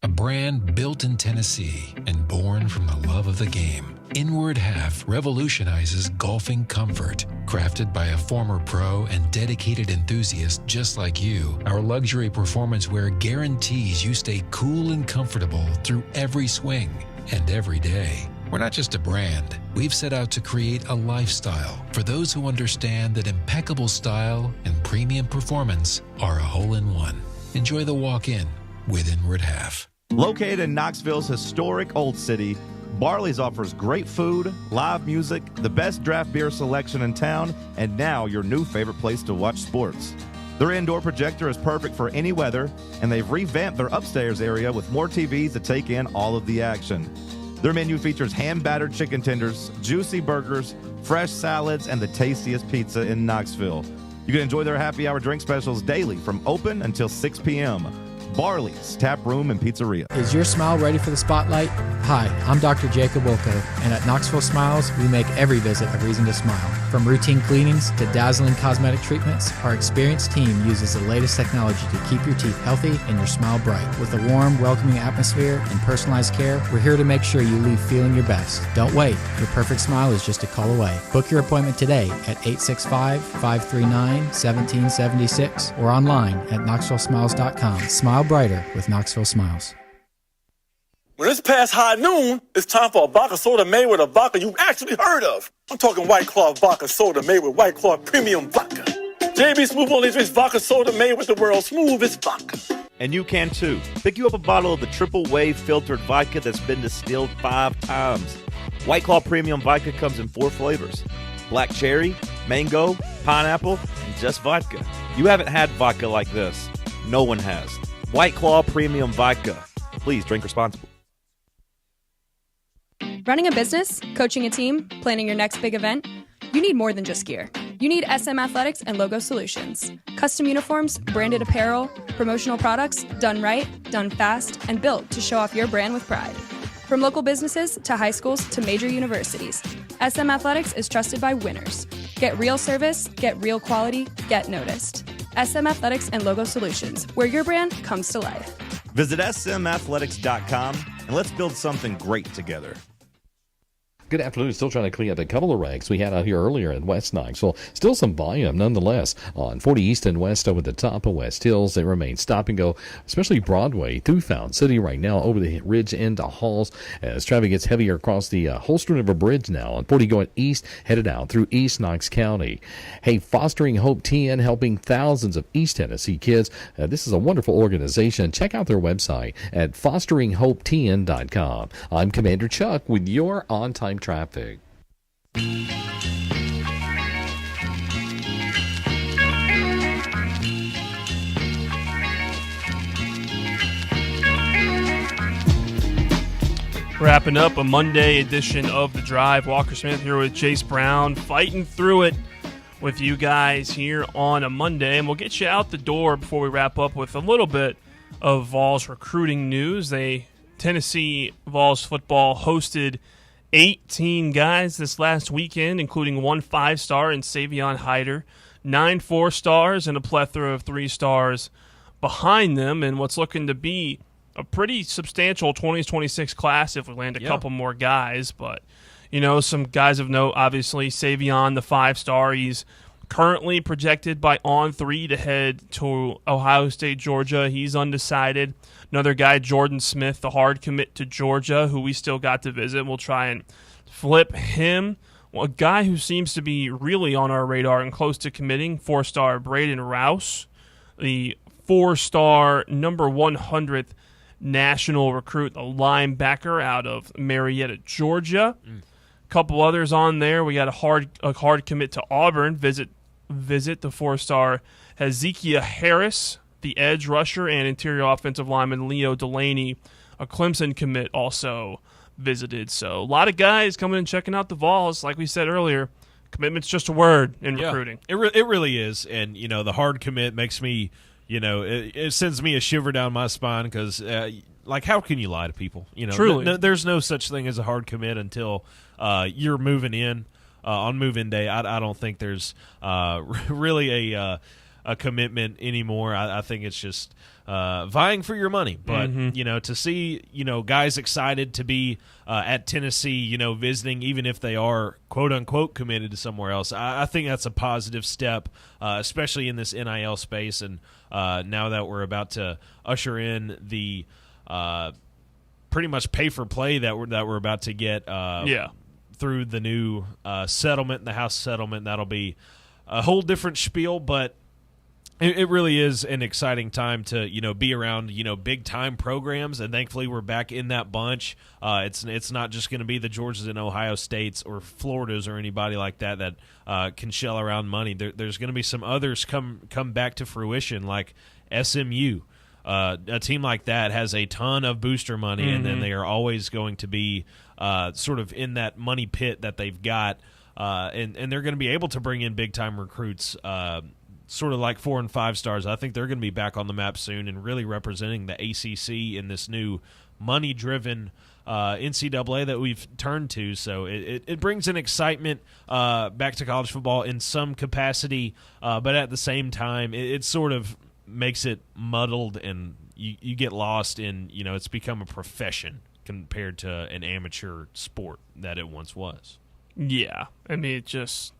A brand built in Tennessee and born from the love of the game. Inward Half revolutionizes golfing comfort. Crafted by a former pro and dedicated enthusiast just like you, our luxury performance wear guarantees you stay cool and comfortable through every swing and every day. We're not just a brand. We've set out to create a lifestyle for those who understand that impeccable style and premium performance are a hole-in-one. Enjoy the walk-in with Inward Half. Located in Knoxville's historic Old City, Barley's offers great food, live music, the best draft beer selection in town, and now your new favorite place to watch sports. Their indoor projector is perfect for any weather, and they've revamped their upstairs area with more TVs to take in all of the action. Their menu features hand-battered chicken tenders, juicy burgers, fresh salads, and the tastiest pizza in Knoxville. You can enjoy their happy hour drink specials daily from open until 6 p.m. Barley's Tap Room and Pizzeria. Is your smile ready for the spotlight? Hi, I'm Dr. Jacob Wilco, and at Knoxville Smiles, we make every visit a reason to smile. From routine cleanings to dazzling cosmetic treatments, our experienced team uses the latest technology to keep your teeth healthy and your smile bright. With a warm, welcoming atmosphere and personalized care, we're here to make sure you leave feeling your best. Don't wait. Your perfect smile is just a call away. Book your appointment today at 865-539-1776 or online at knoxvillesmiles.com. Smile brighter with Knoxville Smiles. When it's past high noon, it's time for a vodka soda made with a vodka you've actually heard of. I'm talking White Claw vodka soda made with White Claw premium vodka. JB Smooth only drinks vodka soda made with the world's smoothest vodka. And you can too. Pick you up a bottle of the triple wave filtered vodka that's been distilled 5 times. White Claw premium vodka comes in 4 flavors: black cherry, mango, pineapple, and just vodka. You haven't had vodka like this. No one has. White Claw Premium Vodka. Please drink responsibly. Running a business, coaching a team, planning your next big event, you need more than just gear. You need SM Athletics and Logo Solutions. Custom uniforms, branded apparel, promotional products, done right, done fast, and built to show off your brand with pride. From local businesses to high schools to major universities, SM Athletics is trusted by winners. Get real service, get real quality, get noticed. SM Athletics and Logo Solutions, where your brand comes to life. Visit smathletics.com and let's build something great together. Good afternoon. Still trying to clean up a couple of wrecks we had out here earlier in West Knoxville. Still some volume, nonetheless, on 40 East and West over the top of West Hills. They remain stop and go, especially Broadway through Fountain City right now over the ridge into Halls as traffic gets heavier across the Holston River Bridge now. On 40 going east, headed out through East Knox County. Hey, Fostering Hope TN, helping thousands of East Tennessee kids. This is a wonderful organization. Check out their website at fosteringhope.tn.com. I'm Commander Chuck with your on-time traffic. Wrapping up a Monday edition of The Drive. Walker Smith here with Chase Brown, fighting through it with you guys here on a Monday. And we'll get you out the door before we wrap up with a little bit of Vols recruiting news. Tennessee Vols football hosted 18 guys this last weekend, including 1 5-star in Savion Hyder, 9 4-stars, and a plethora of 3 stars behind them, and what's looking to be a pretty substantial 2026 class if we land a couple more guys. But, some guys of note, obviously, Savion, the 5-star, he's currently projected by On3 to head to Ohio State, Georgia. He's undecided. Another guy, Jordan Smith, the hard commit to Georgia, who we still got to visit. We'll try and flip him. Well, a guy who seems to be really on our radar and close to committing, 4-star Braden Rouse, the 4-star number 100th national recruit, the linebacker out of Marietta, Georgia. A couple others on there. We got a hard commit to Auburn. Visit the 4-star Hezekiah Harris, the edge rusher, and interior offensive lineman Leo Delaney, a Clemson commit, also visited. So a lot of guys coming and checking out the Vols. Like we said earlier, commitment's just a word in recruiting. It really is. And, the hard commit makes me, it sends me a shiver down my spine because, how can you lie to people? Truly. There's no such thing as a hard commit until you're moving in on move-in day. I don't think there's really a commitment anymore. I think it's just vying for your money. But, to see, guys excited to be at Tennessee, visiting, even if they are quote-unquote committed to somewhere else, I think that's a positive step, especially in this NIL space. And now that we're about to usher in the pretty much pay-for-play that we're about to get through the new settlement, the House settlement, that'll be a whole different spiel, but it really is an exciting time to be around big time programs, and thankfully we're back in that bunch. It's not just going to be the Georgias and Ohio States or Floridas or anybody like that can shell around money. There's going to be some others come back to fruition, like SMU. A team like that has a ton of booster money, and then they are always going to be sort of in that money pit that they've got, and they're going to be able to bring in big time recruits. Sort of like 4 and 5 stars. I think they're going to be back on the map soon and really representing the ACC in this new money-driven NCAA that we've turned to. So it brings an excitement back to college football in some capacity, but at the same time, it sort of makes it muddled, and you get lost in, it's become a profession compared to an amateur sport that it once was. Yeah. I mean, it just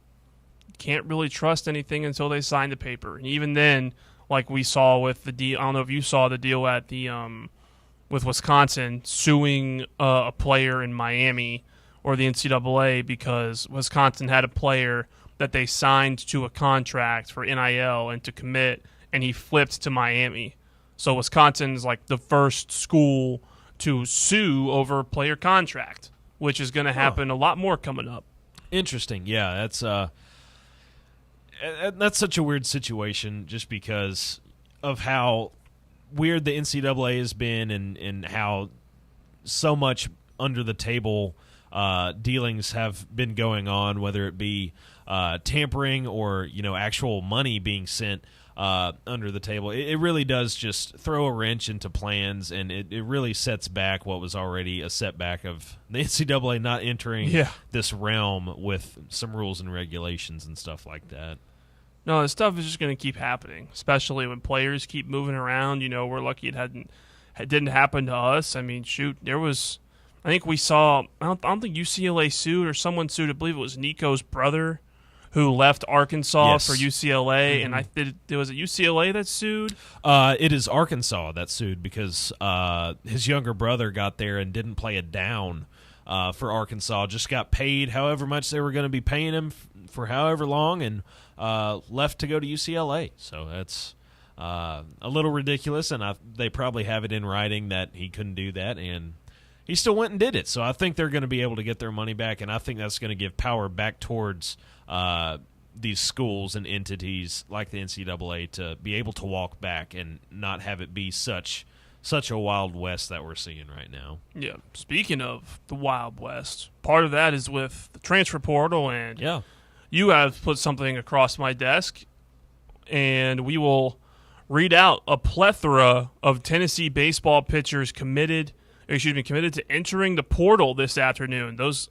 can't really trust anything until they sign the paper. And even then, like we saw with the deal, I don't know if you saw the deal at the with Wisconsin suing a player in Miami or the NCAA because Wisconsin had a player that they signed to a contract for NIL and to commit, and he flipped to Miami. So Wisconsin's like the first school to sue over a player contract, which is going to happen a lot more coming up. Interesting. Yeah, that's such a weird situation just because of how weird the NCAA has been and how so much under the table dealings have been going on, whether it be tampering or actual money being sent under the table. It really does just throw a wrench into plans, and it really sets back what was already a setback of the NCAA not entering this realm with some rules and regulations and stuff like that. No, this stuff is just going to keep happening, especially when players keep moving around. We're lucky it didn't happen to us. I mean, shoot, there was I think we saw. I don't think UCLA sued or someone sued. I believe it was Nico's brother who left Arkansas for UCLA, and was it UCLA that sued? It is Arkansas that sued because his younger brother got there and didn't play it down for Arkansas. Just got paid however much they were going to be paying him for however long, and left to go to UCLA. So that's a little ridiculous, and they probably have it in writing that he couldn't do that, and he still went and did it. So I think they're going to be able to get their money back, and I think that's going to give power back towards these schools and entities like the NCAA to be able to walk back and not have it be such a Wild West that we're seeing right now. Yeah. Speaking of the Wild West, part of that is with the transfer portal, and you have put something across my desk, and we will read out a plethora of Tennessee baseball pitchers committed to entering the portal this afternoon. Those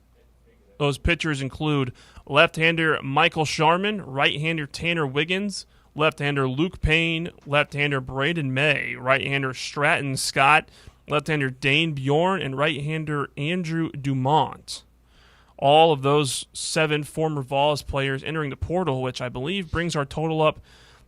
pitchers include left-hander Michael Sharman, right-hander Tanner Wiggins, left-hander Luke Payne, left-hander Braden May, right-hander Stratton Scott, left-hander Dane Bjorn, and right-hander Andrew Dumont. All of those 7 former Vols players entering the portal, which I believe brings our total up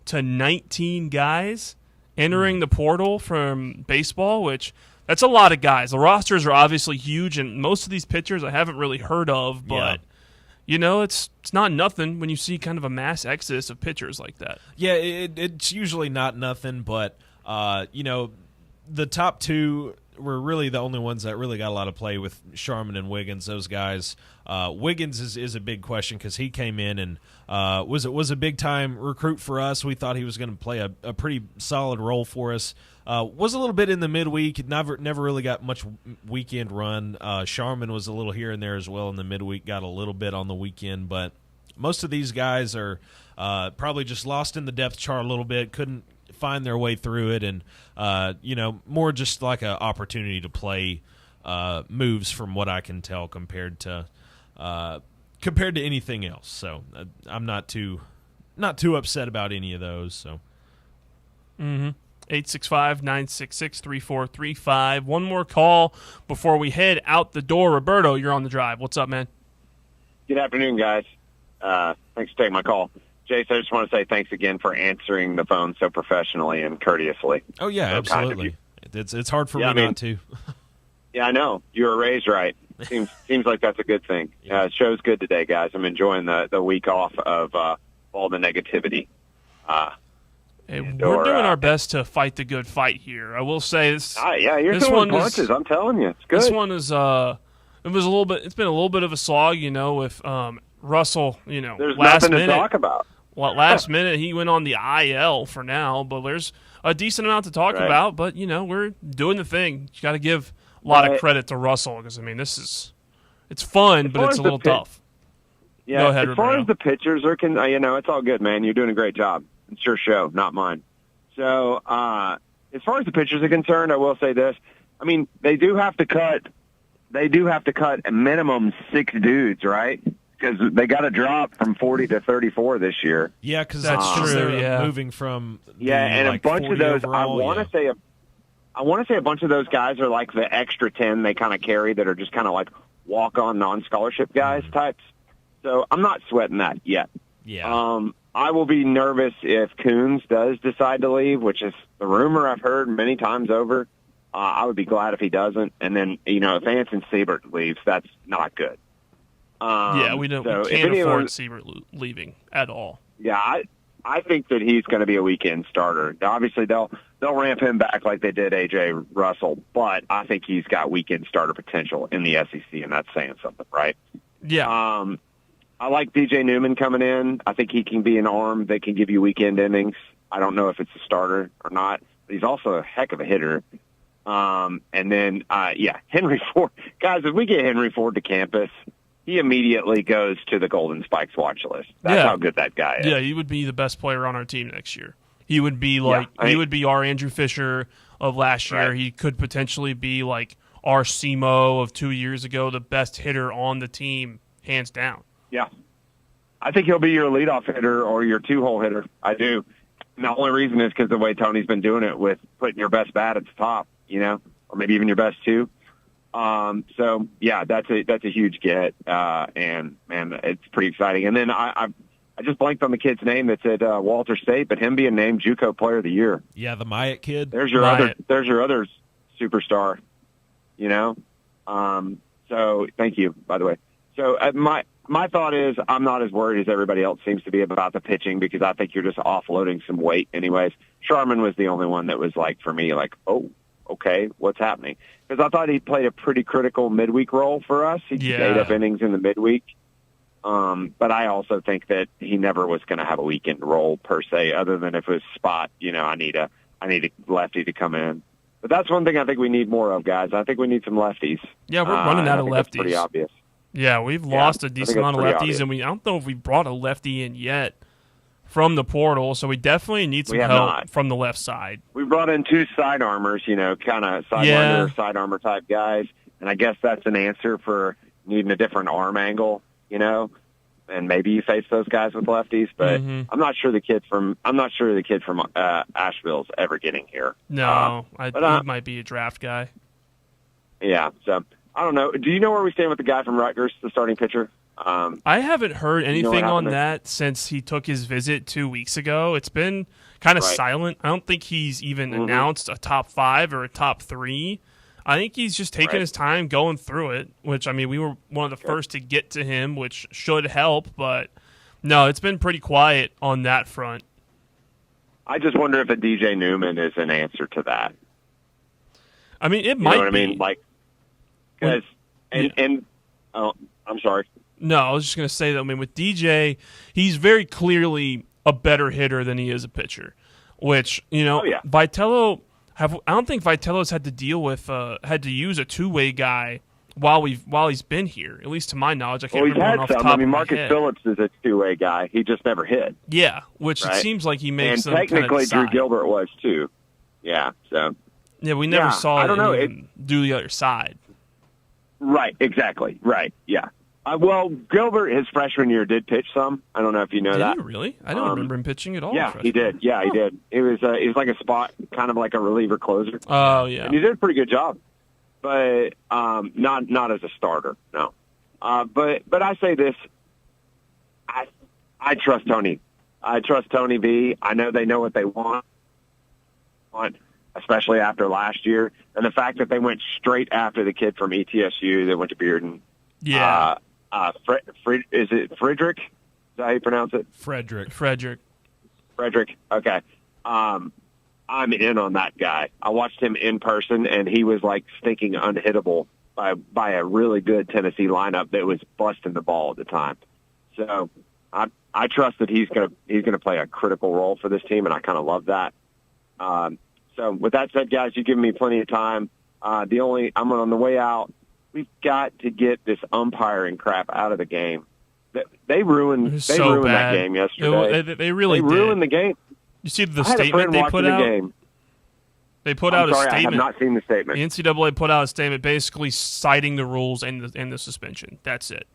to 19 guys entering the portal from baseball, which that's a lot of guys. The rosters are obviously huge, and most of these pitchers I haven't really heard of, but it's not nothing when you see kind of a mass exodus of pitchers like that. Yeah, it's usually not nothing, but the top 2 were really the only ones that really got a lot of play with Sharman and Wiggins. Those guys, Wiggins is a big question because he came in and was a big time recruit for us. We thought he was going to play a pretty solid role for us. Was a little bit in the midweek. Never really got much weekend run. Sharman was a little here and there as well in the midweek. Got a little bit on the weekend, but most of these guys are probably just lost in the depth chart a little bit. Couldn't find their way through it, and more just like an opportunity to play moves from what I can tell compared to anything else. So I'm not too upset about any of those. So. 865-966-3435. One more call before we head out the door. Roberto, you're on the drive. What's up, man? Good afternoon, guys. Thanks for taking my call. Jason, I just want to say thanks again for answering the phone so professionally and courteously. Oh, yeah, so absolutely. It's hard for me not to. Yeah, I know. You were raised right. Seems like that's a good thing. Show's good today, guys. I'm enjoying the week off of all the negativity. We're doing our best to fight the good fight here. I will say this. You're throwing punches. I'm telling you, it's good. This one is it's been a little bit of a slog, with Russell. There's last nothing minute, to talk about. Well, last minute he went on the IL for now, but there's a decent amount to talk about. But we're doing the thing. You got to give a lot of credit to Russell because it's fun, but it's a little tough. Yeah, go ahead, as far as the pitchers are, it's all good, man. You're doing a great job. It's your show, not mine. So, as far as the pitchers are concerned, I will say this. I mean, they do have to cut a minimum 6 dudes, right? Because they got to drop from 40 to 34 this year. Yeah, because that's true. Yeah, moving from and a bunch of those. Overall, I want to say a bunch of those guys are like the extra 10 they kind of carry that are just kind of like walk-on non-scholarship guys types. So I'm not sweating that yet. Yeah. I will be nervous if Coons does decide to leave, which is the rumor I've heard many times over. I would be glad if he doesn't. And then, if Anson Siebert leaves, that's not good. We can't afford Siebert leaving at all. Yeah, I think that he's going to be a weekend starter. Obviously, they'll ramp him back like they did A.J. Russell, but I think he's got weekend starter potential in the SEC, and that's saying something, right? Yeah. I like DJ Newman coming in. I think he can be an arm that can give you weekend innings. I don't know if it's a starter or not, but he's also a heck of a hitter. And then, Henry Ford. Guys, if we get Henry Ford to campus, he immediately goes to the Golden Spikes watch list. That's how good that guy is. Yeah, he would be the best player on our team next year. He would be he would be our Andrew Fisher of last year. Right. He could potentially be like our Simo of 2 years ago, the best hitter on the team, hands down. Yeah. I think he'll be your leadoff hitter or your 2-hole hitter. I do. And the only reason is because the way Tony's been doing it with putting your best bat at the top, or maybe even your best 2. So yeah, that's a huge get, and man, it's pretty exciting. And then I just blanked on the kid's name that said Walter State, but him being named JUCO Player of the Year. Yeah, the Myatt kid. There's your other superstar. You know, so thank you, by the way. So my thought is I'm not as worried as everybody else seems to be about the pitching because I think you're just offloading some weight anyways. Sharman was the only one that was like, for me, like, oh, okay, what's happening? Because I thought he played a pretty critical midweek role for us. He ate up innings in the midweek. But I also think that he never was going to have a weekend role per se, other than if it was spot, I need a lefty to come in. But that's one thing I think we need more of, guys. I think we need some lefties. Yeah, we're running out of lefties. That's pretty obvious. Yeah, we've lost a decent amount of lefties, and I don't know if we brought a lefty in yet from the portal, so we definitely need some help from the left side. We brought in 2 sidearmers, kind of sidearmer type guys, and I guess that's an answer for needing a different arm angle, and maybe you face those guys with lefties, but I'm not sure the kid from Asheville's ever getting here. No, he might be a draft guy. Yeah, so I don't know. Do you know where we stand with the guy from Rutgers, the starting pitcher? I haven't heard anything on that since he took his visit 2 weeks ago. It's been kind of silent. I don't think he's even announced a top 5 or a top 3. I think he's just taking his time going through it, which, we were one of the first to get to him, which should help. But, no, it's been pretty quiet on that front. I just wonder if a DJ Newman is an answer to that. It might be. You know what I mean? Like, because, I'm sorry. No, I was just going to say that, with DJ, he's very clearly a better hitter than he is a pitcher, which, Vitello, I don't think Vitello's had to deal with, had to use a two-way guy while he's been here, at least to my knowledge. I can't remember off the top of my Marcus head. Phillips is a two-way guy. He just never hit. Yeah, which it seems like he makes and technically Drew Gilbert was too. Yeah, so. Yeah, we never saw him do the other side. Right, exactly. Right, yeah. Well, Gilbert, his freshman year, did pitch some. I don't know if you know that. Did he really? I don't remember him pitching at all. Yeah, he did. Yeah, he did. It was like a spot, kind of like a reliever closer. Oh, yeah. And he did a pretty good job, but not as a starter, no. But I say this, I trust Tony. I trust Tony B. I know they know what they want, especially after last year, and the fact that they went straight after the kid from ETSU that went to Bearden. Yeah. Is it Frederick? Is that how you pronounce it? Frederick. Okay. I'm in on that guy. I watched him in person, and he was like stinking unhittable by a really good Tennessee lineup that was busting the ball at the time. So I trust that he's gonna play a critical role for this team, and I kind of love that. So with that said, guys, you've given me plenty of time. I'm on the way out. We've got to get this umpiring crap out of the game. They ruined that game yesterday. They really ruined the game. You see the statement they put out? They put out a statement. I have not seen the statement. The NCAA put out a statement basically citing the rules and the suspension. That's it.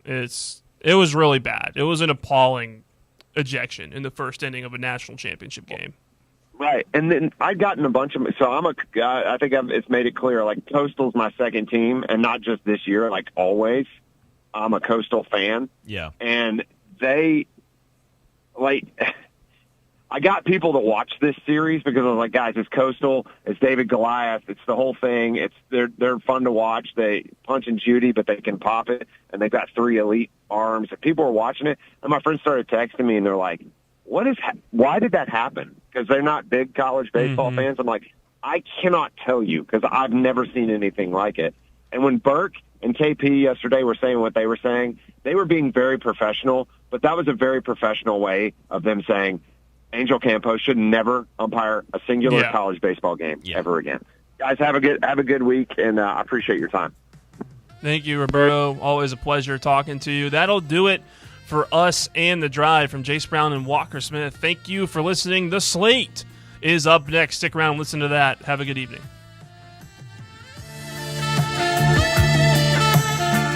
It was really bad. It was an appalling ejection in the first inning of a national championship game. Right, and then I've gotten a bunch of. So I think it's made it clear. Like Coastal's my second team, and not just this year. Like always, I'm a Coastal fan. Yeah, and they I got people to watch this series because I was like, guys, it's Coastal, it's David Goliath, it's the whole thing. They're fun to watch. They punch and Judy, but they can pop it, and they've got 3 elite arms. And people were watching it, and my friends started texting me, and they're like, why did that happen? Because they're not big college baseball fans. I'm like, I cannot tell you because I've never seen anything like it. And when Burke and KP yesterday were saying what they were saying, they were being very professional, but that was a very professional way of them saying Angel Campos should never umpire a singular college baseball game ever again. Guys, have a good week, and I appreciate your time. Thank you, Roberto. Always a pleasure talking to you. That'll do it for us and The Drive from Jace Brown and Walker Smith. Thank you for listening. The Slate is up next. Stick around and listen to that. Have a good evening.